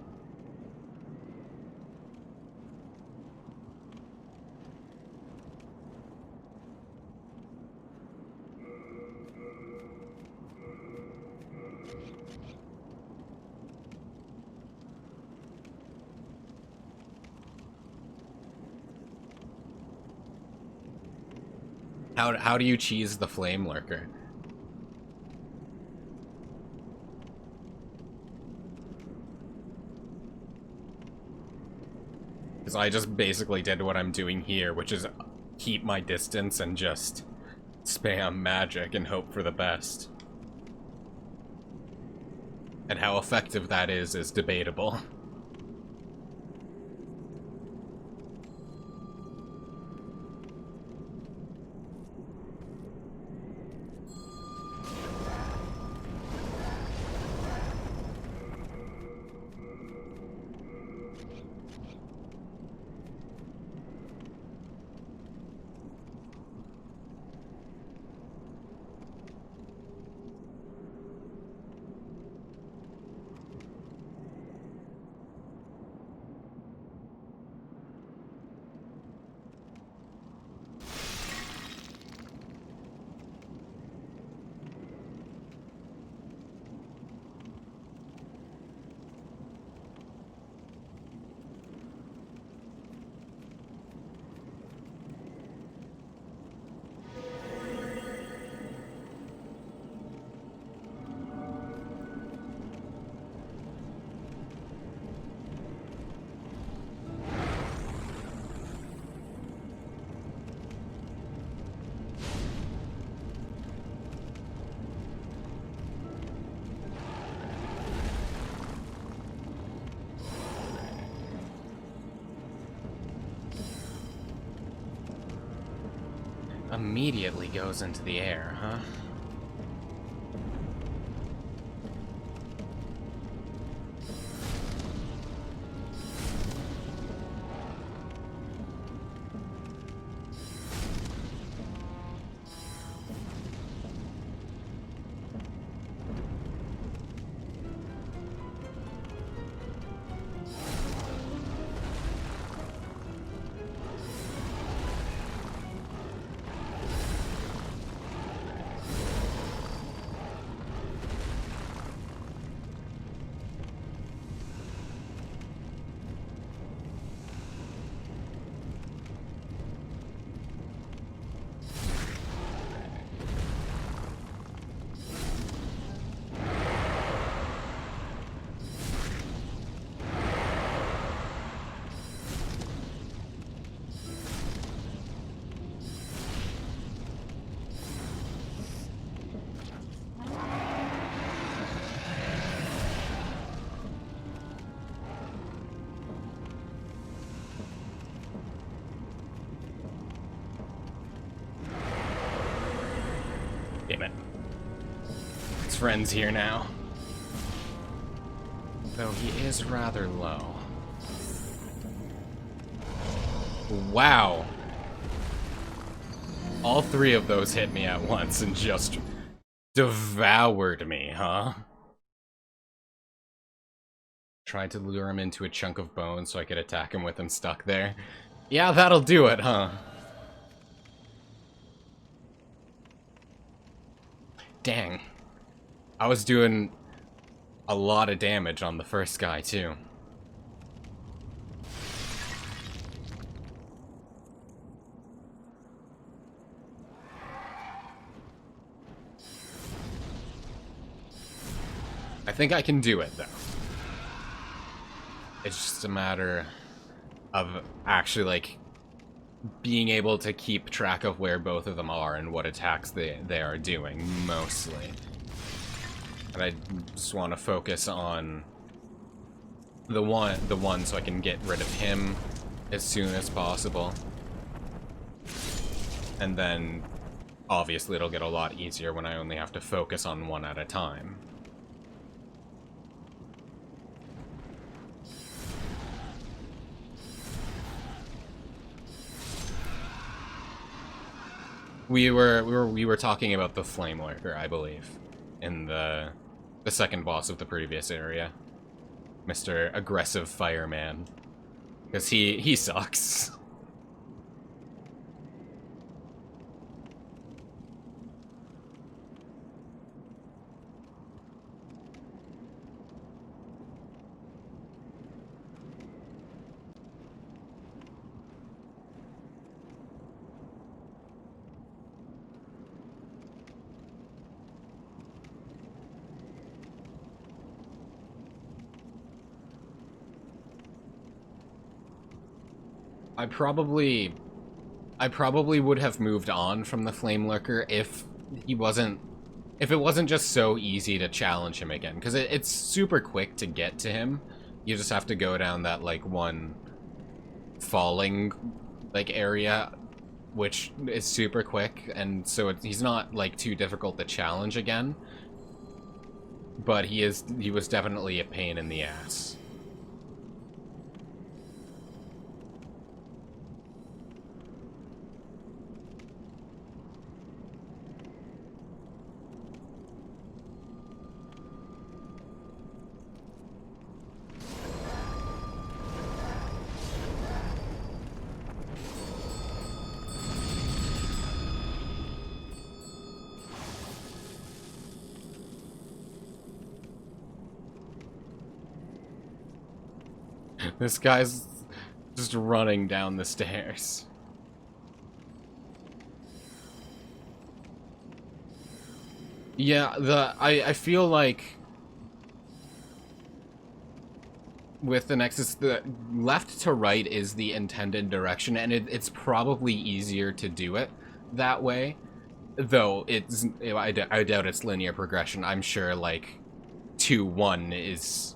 How do you cheese the Flame Lurker? Because I just basically did what I'm doing here, which is keep my distance and just spam magic and hope for the best. And how effective that is debatable. immediately goes into the air, huh? Damn it. His friend's here now. Though he is rather low. Wow. All three of those hit me at once and just devoured me, huh? Tried to lure him into a chunk of bone so I could attack him with him stuck there. Yeah, that'll do it, huh? Dang. I was doing a lot of damage on the first guy, too. I think I can do it, though. It's just a matter of actually, like, being able to keep track of where both of them are and what attacks they are doing, mostly. And I just want to focus on the one so I can get rid of him as soon as possible. And then, obviously, it'll get a lot easier when I only have to focus on one at a time. We were talking about the Flame Lurker, I believe, in the second boss of the previous area, Mr. Aggressive Fireman, because he sucks. I probably would have moved on from the Flame Lurker if it wasn't just so easy to challenge him again, because it's super quick to get to him. You just have to go down that, like, one falling, like, area, which is super quick, and so he's not, like, too difficult to challenge again. But he was definitely a pain in the ass. This guy's just running down the stairs. Yeah, I feel like with the Nexus, the left to right is the intended direction, and it's probably easier to do it that way. Though I doubt it's linear progression. I'm sure like 2-1 is,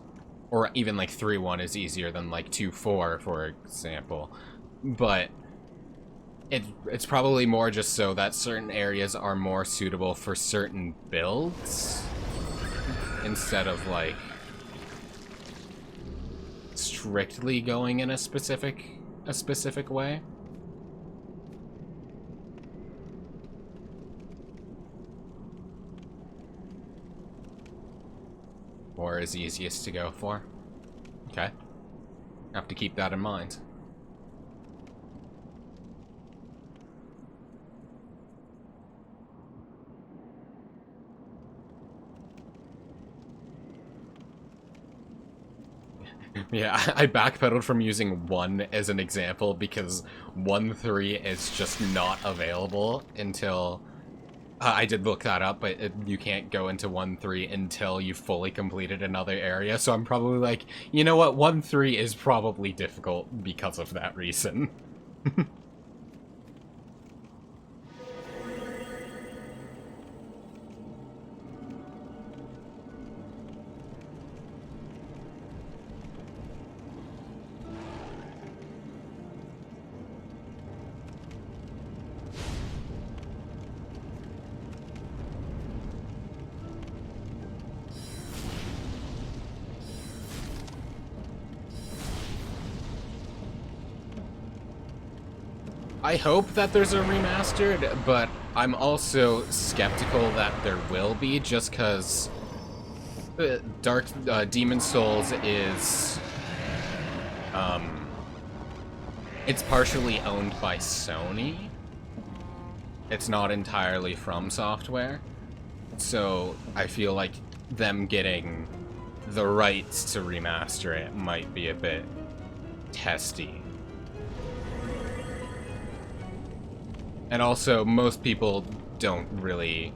or even like 3-1 is easier than like 2-4, for example. But It's probably more just so that certain areas are more suitable for certain builds instead of like strictly going in a specific way. Or is easiest to go for. Okay. Have to keep that in mind. Yeah, I backpedaled from using 1 as an example because 1.3 is just not available until... I did look that up, but you can't go into 1.3 until you've fully completed another area, so I'm probably like, you know what, 1.3 is probably difficult because of that reason. I hope that there's a remastered, but I'm also skeptical that there will be, just because Demon Souls is, it's partially owned by Sony. It's not entirely from software, so I feel like them getting the rights to remaster it might be a bit testy. And also, most people don't really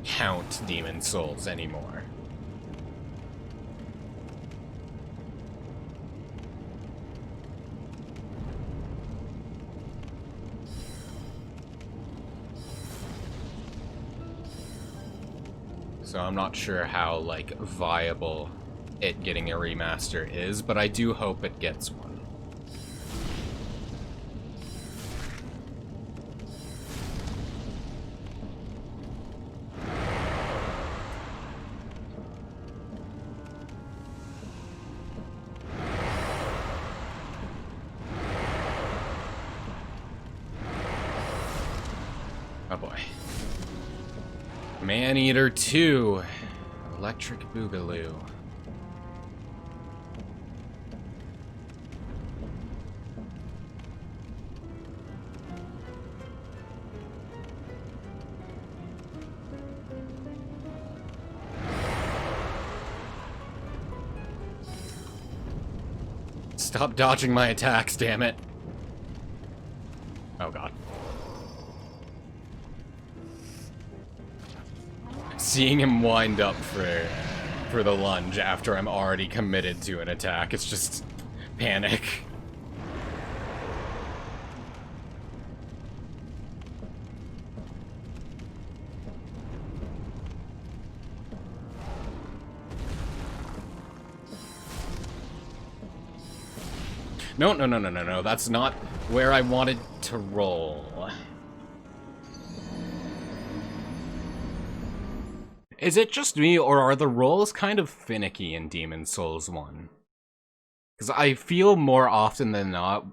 count Demon Souls anymore. So I'm not sure how, like, viable it getting a remaster is, but I do hope it gets one. Oh boy. Maneater 2. Electric Boogaloo. Stop dodging my attacks, damn it. Oh god. Seeing him wind up for the lunge after I'm already committed to an attack, it's just panic. No, that's not where I wanted to roll. Is it just me, or are the rolls kind of finicky in Demon Souls 1? Because I feel more often than not,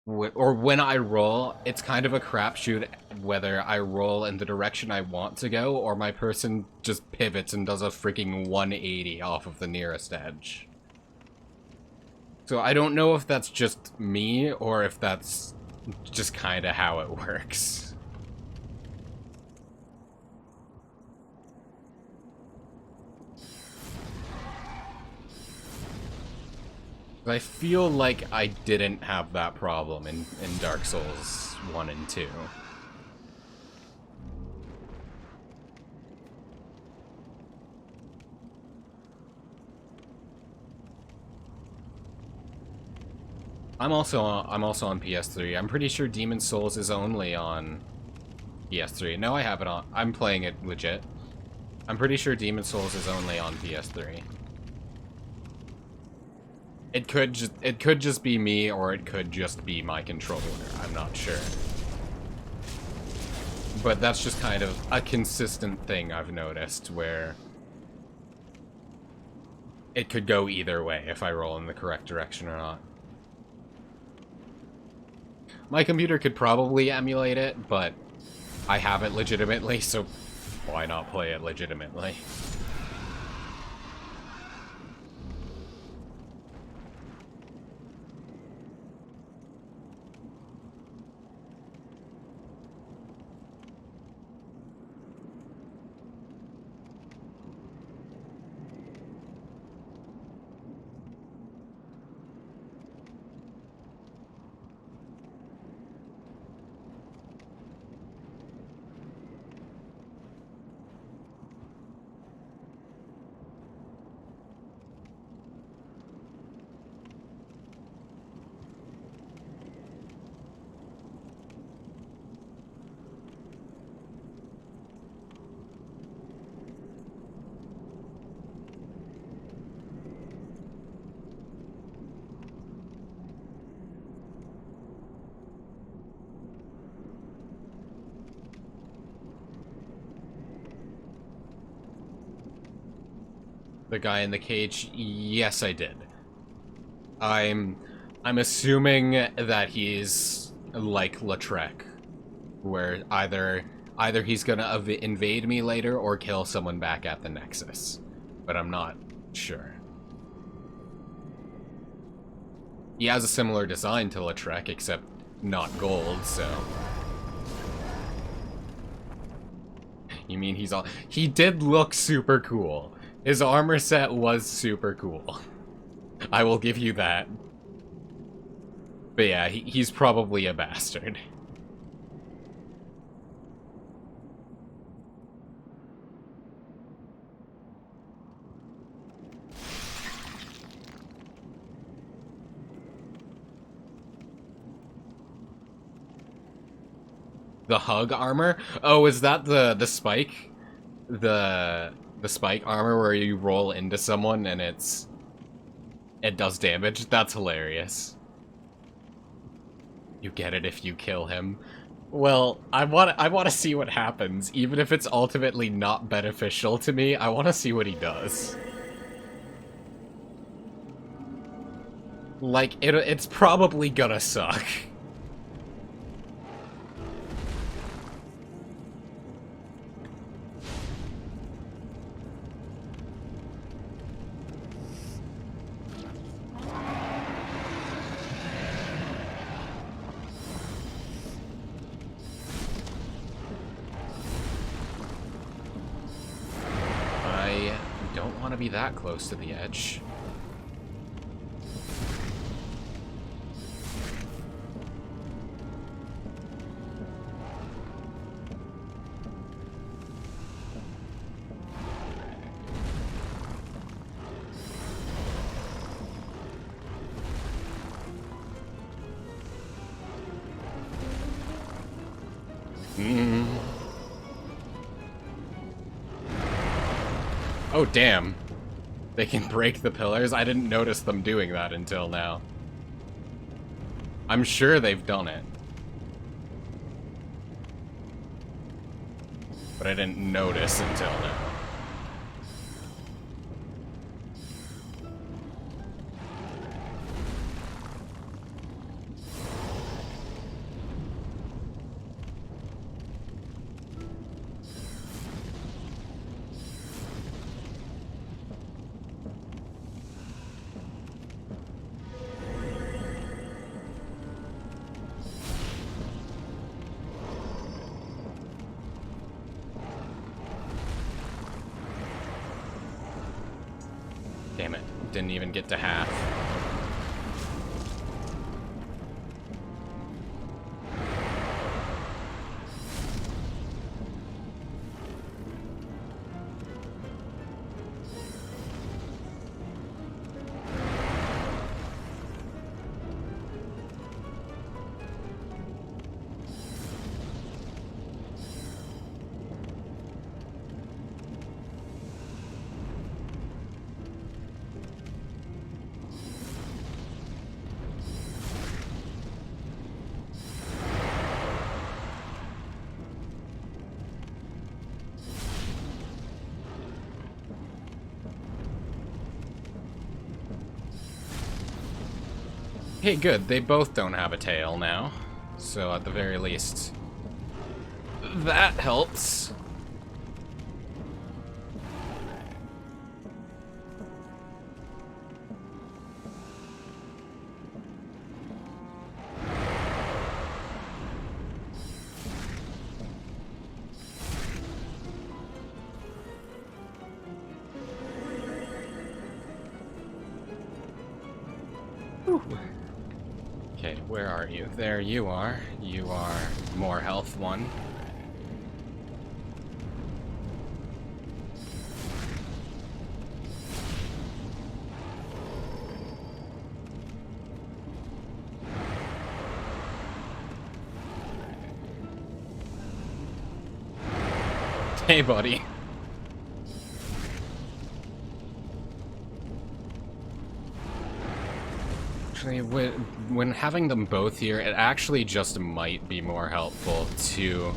or when I roll, it's kind of a crapshoot whether I roll in the direction I want to go, or my person just pivots and does a freaking 180 off of the nearest edge. So I don't know if that's just me, or if that's just kind of how it works. I feel like I didn't have that problem in Dark Souls 1 and 2. I'm also on PS3. I'm pretty sure Demon Souls is only on PS3. No, I have it on. I'm playing it legit. I'm pretty sure Demon Souls is only on PS3. It could just be me, or it could just be my controller. I'm not sure. But that's just kind of a consistent thing I've noticed, where it could go either way if I roll in the correct direction or not. My computer could probably emulate it, but I have it legitimately, so why not play it legitimately? The guy in the cage? Yes, I did. I'm assuming that he's like Lautrec, where either he's gonna invade me later or kill someone back at the Nexus, but I'm not sure. He has a similar design to Lautrec, except not gold, so... You mean he's all... He did look super cool. His armor set was super cool. I will give you that. But yeah, he's probably a bastard. The hug armor? Oh, is that the spike? The spike armor where you roll into someone and it does damage? That's hilarious. You get it if you kill him. Well, I want to see what happens, even if it's ultimately not beneficial to me. I want to see what he does. Like it's probably gonna suck. Be that close to the edge. Oh, damn. They can break the pillars? I didn't notice them doing that until now. I'm sure they've done it. But I didn't notice until now. Damn it, didn't even get to half. Hey, good. They both don't have a tail now. So at the very least, that helps. Okay, where are you? There you are. You are more health one. Hey, buddy. Actually, when having them both here, it actually just might be more helpful to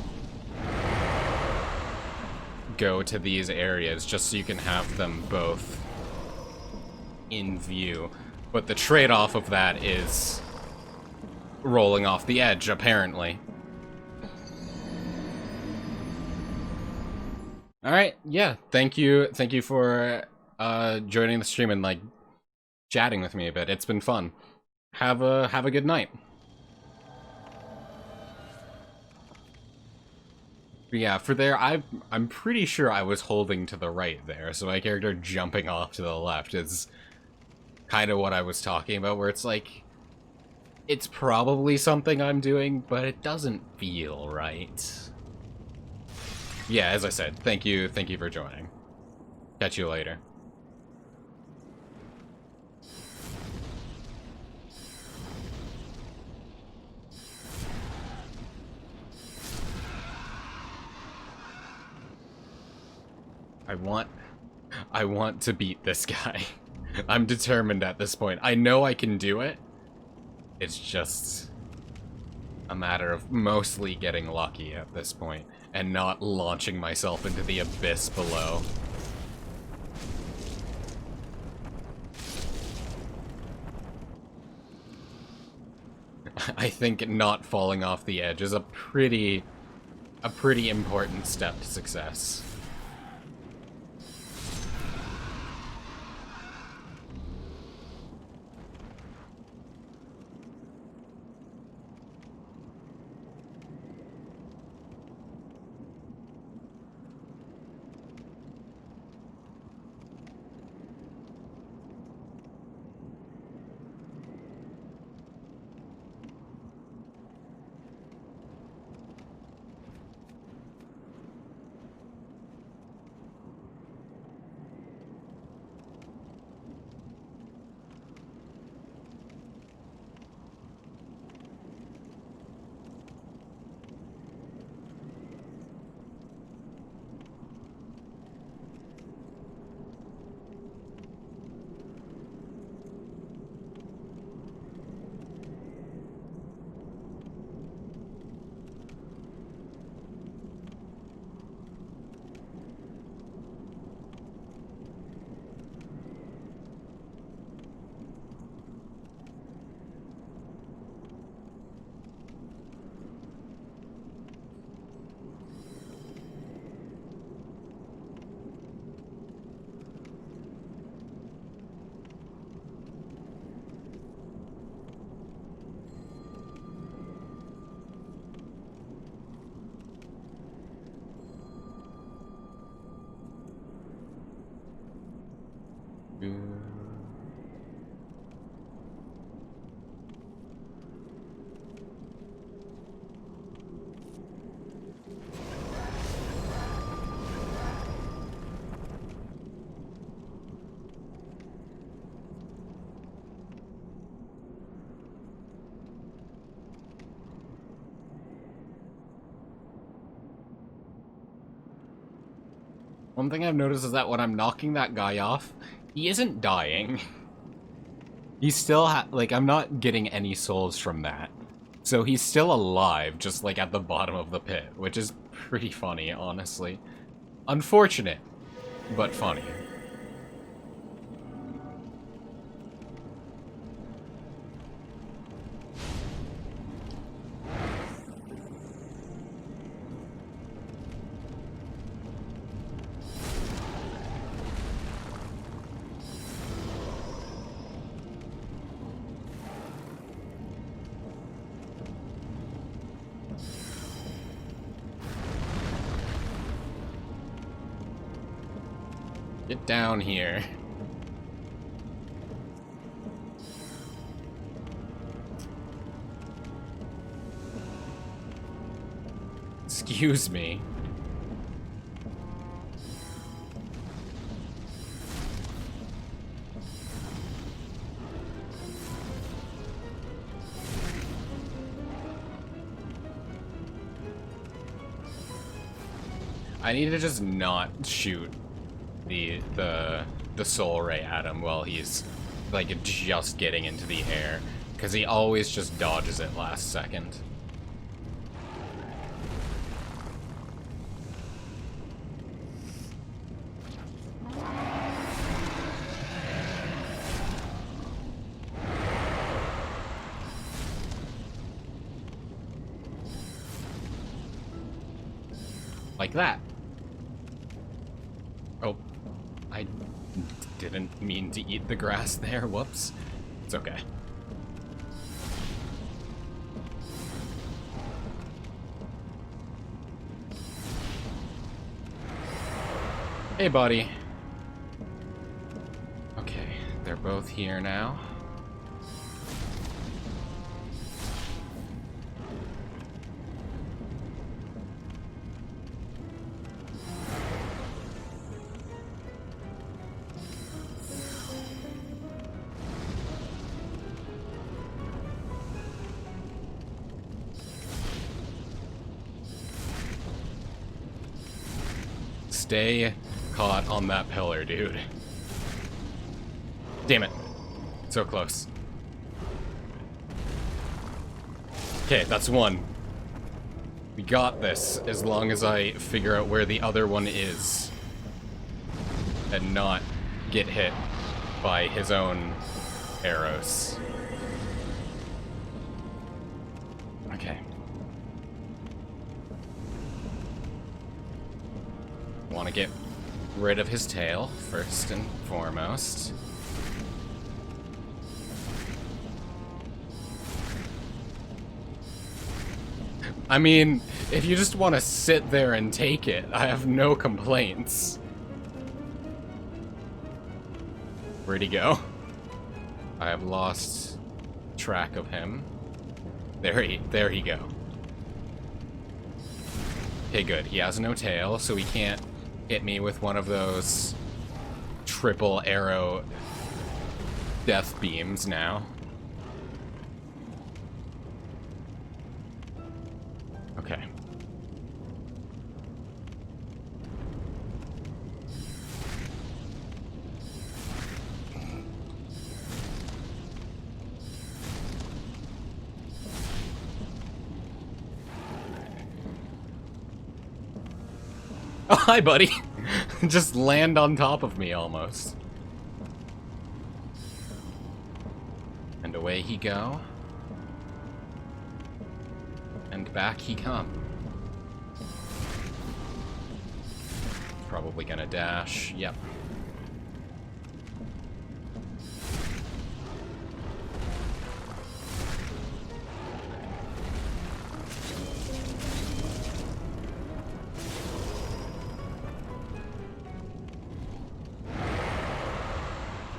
go to these areas just so you can have them both in view. But the trade-off of that is rolling off the edge, apparently. Alright, yeah, thank you for joining the stream and, like, chatting with me a bit. It's been fun. Have a good night. But yeah, for there, I'm pretty sure I was holding to the right there, so my character jumping off to the left is kind of what I was talking about, where it's like, it's probably something I'm doing, but it doesn't feel right. Yeah, as I said, thank you for joining. Catch you later. I want to beat this guy. I'm determined at this point. I know I can do it. It's just a matter of mostly getting lucky at this point and not launching myself into the abyss below. I think not falling off the edge is a pretty important step to success. One thing I've noticed is that when I'm knocking that guy off, he isn't dying. He's still like, I'm not getting any souls from that. So he's still alive, just like at the bottom of the pit, which is pretty funny, honestly. Unfortunate, but funny. Get down here. Excuse me. I need to just not shoot the soul ray at him while he's like just getting into the air, because he always just dodges it last second. Like that. Oh, I didn't mean to eat the grass there. Whoops. It's okay. Hey, buddy. Okay, they're both here now. Stay caught on that pillar, dude. Damn it. So close. Okay, that's one. We got this, as long as I figure out where the other one is. And not get hit by his own arrows. Okay. Want to get rid of his tail, first and foremost. I mean, if you just want to sit there and take it, I have no complaints. Where'd he go? I have lost track of him. There he go. Okay, good. He has no tail, so he can't hit me with one of those triple arrow death beams now. Okay. Oh, hi, buddy. Just land on top of me, almost. And away he go. And back he come. Probably gonna dash. Yep.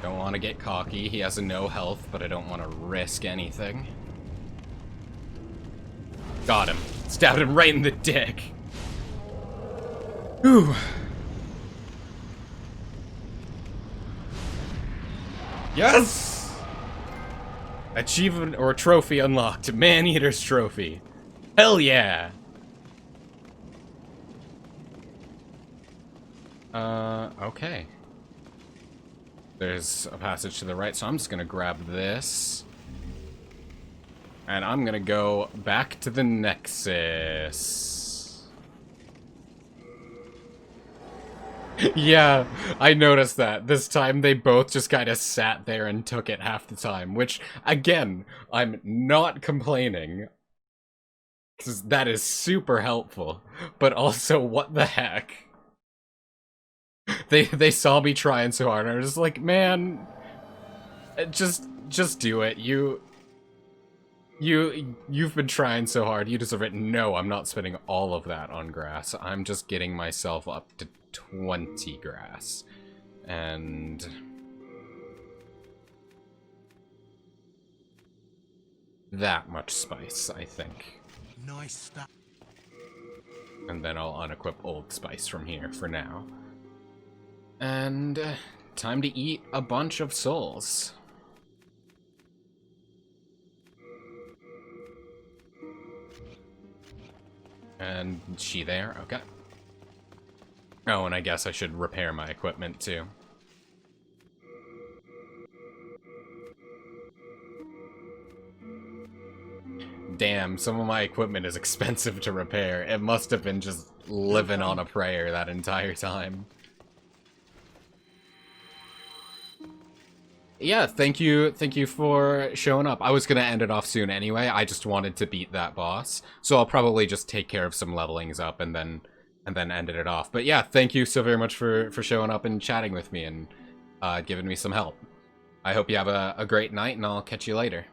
Don't want to get cocky. He has a no health, but I don't want to risk anything. Got him. Stabbed him right in the dick. Whew. Yes! Achievement or trophy unlocked. Maneaters trophy. Hell yeah! Okay. There's a passage to the right, so I'm just gonna grab this. And I'm gonna go back to the Nexus. Yeah, I noticed that. This time they both just kind of sat there and took it half the time, which, again, I'm not complaining. Because that is super helpful. But also, what the heck? They saw me trying so hard, and I was just like, man, just do it. You've been trying so hard. You deserve it. No, I'm not spending all of that on grass. I'm just getting myself up to 20 grass. And that much spice, I think. Nice stuff. And then I'll unequip old spice from here for now. And time to eat a bunch of souls. And she there? Okay. Oh, and I guess I should repair my equipment too. Damn, some of my equipment is expensive to repair. It must have been just living on a prayer that entire time. Yeah, thank you for showing up. I was gonna end it off soon anyway. I just wanted to beat that boss, so I'll probably just take care of some levelings up and then ended it off. But yeah, thank you so very much for showing up and chatting with me and giving me some help. I hope you have a great night, and I'll catch you later.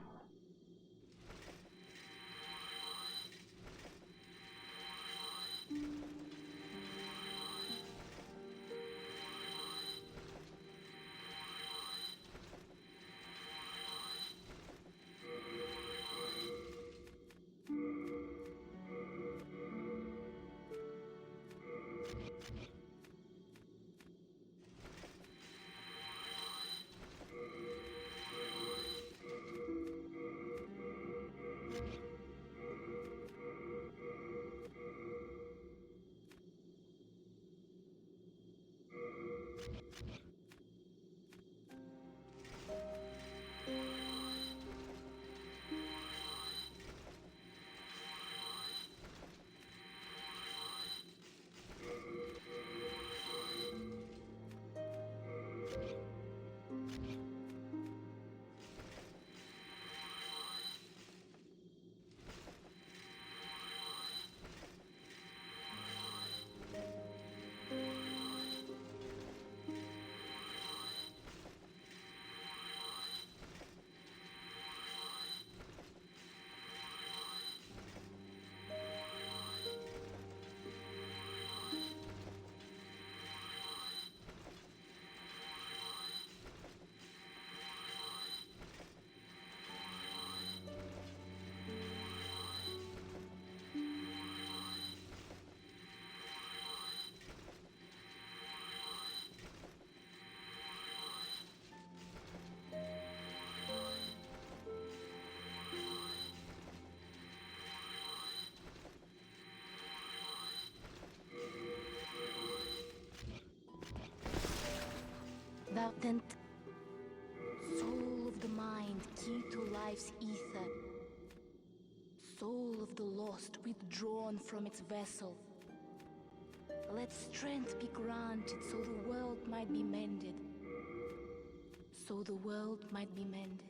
Thou then, soul of the mind, key to life's ether, soul of the lost, withdrawn from its vessel. Let strength be granted so the world might be mended. So the world might be mended.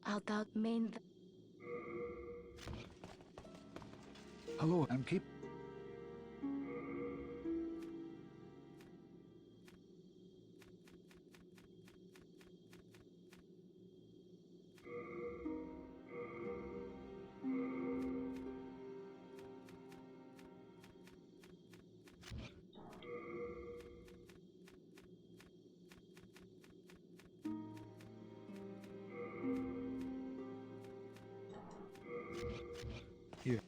Art thou mend? Hello, I'm keep. Here.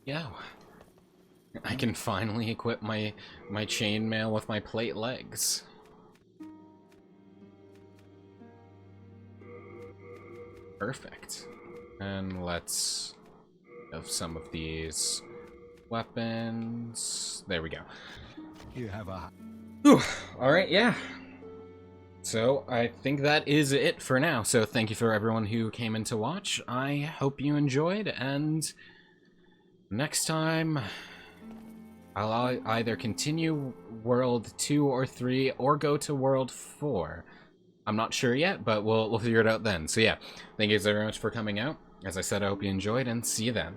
Yeah. I can finally equip my chainmail with my plate legs. Perfect. And let's have some of these weapons. There we go. You have a... Whew. Alright, yeah. So, I think that is it for now. So, thank you for everyone who came in to watch. I hope you enjoyed, and next time, I'll either continue World 2 or 3, or go to World 4. I'm not sure yet, but we'll figure it out then. So yeah, thank you so very much for coming out. As I said, I hope you enjoyed, and see you then.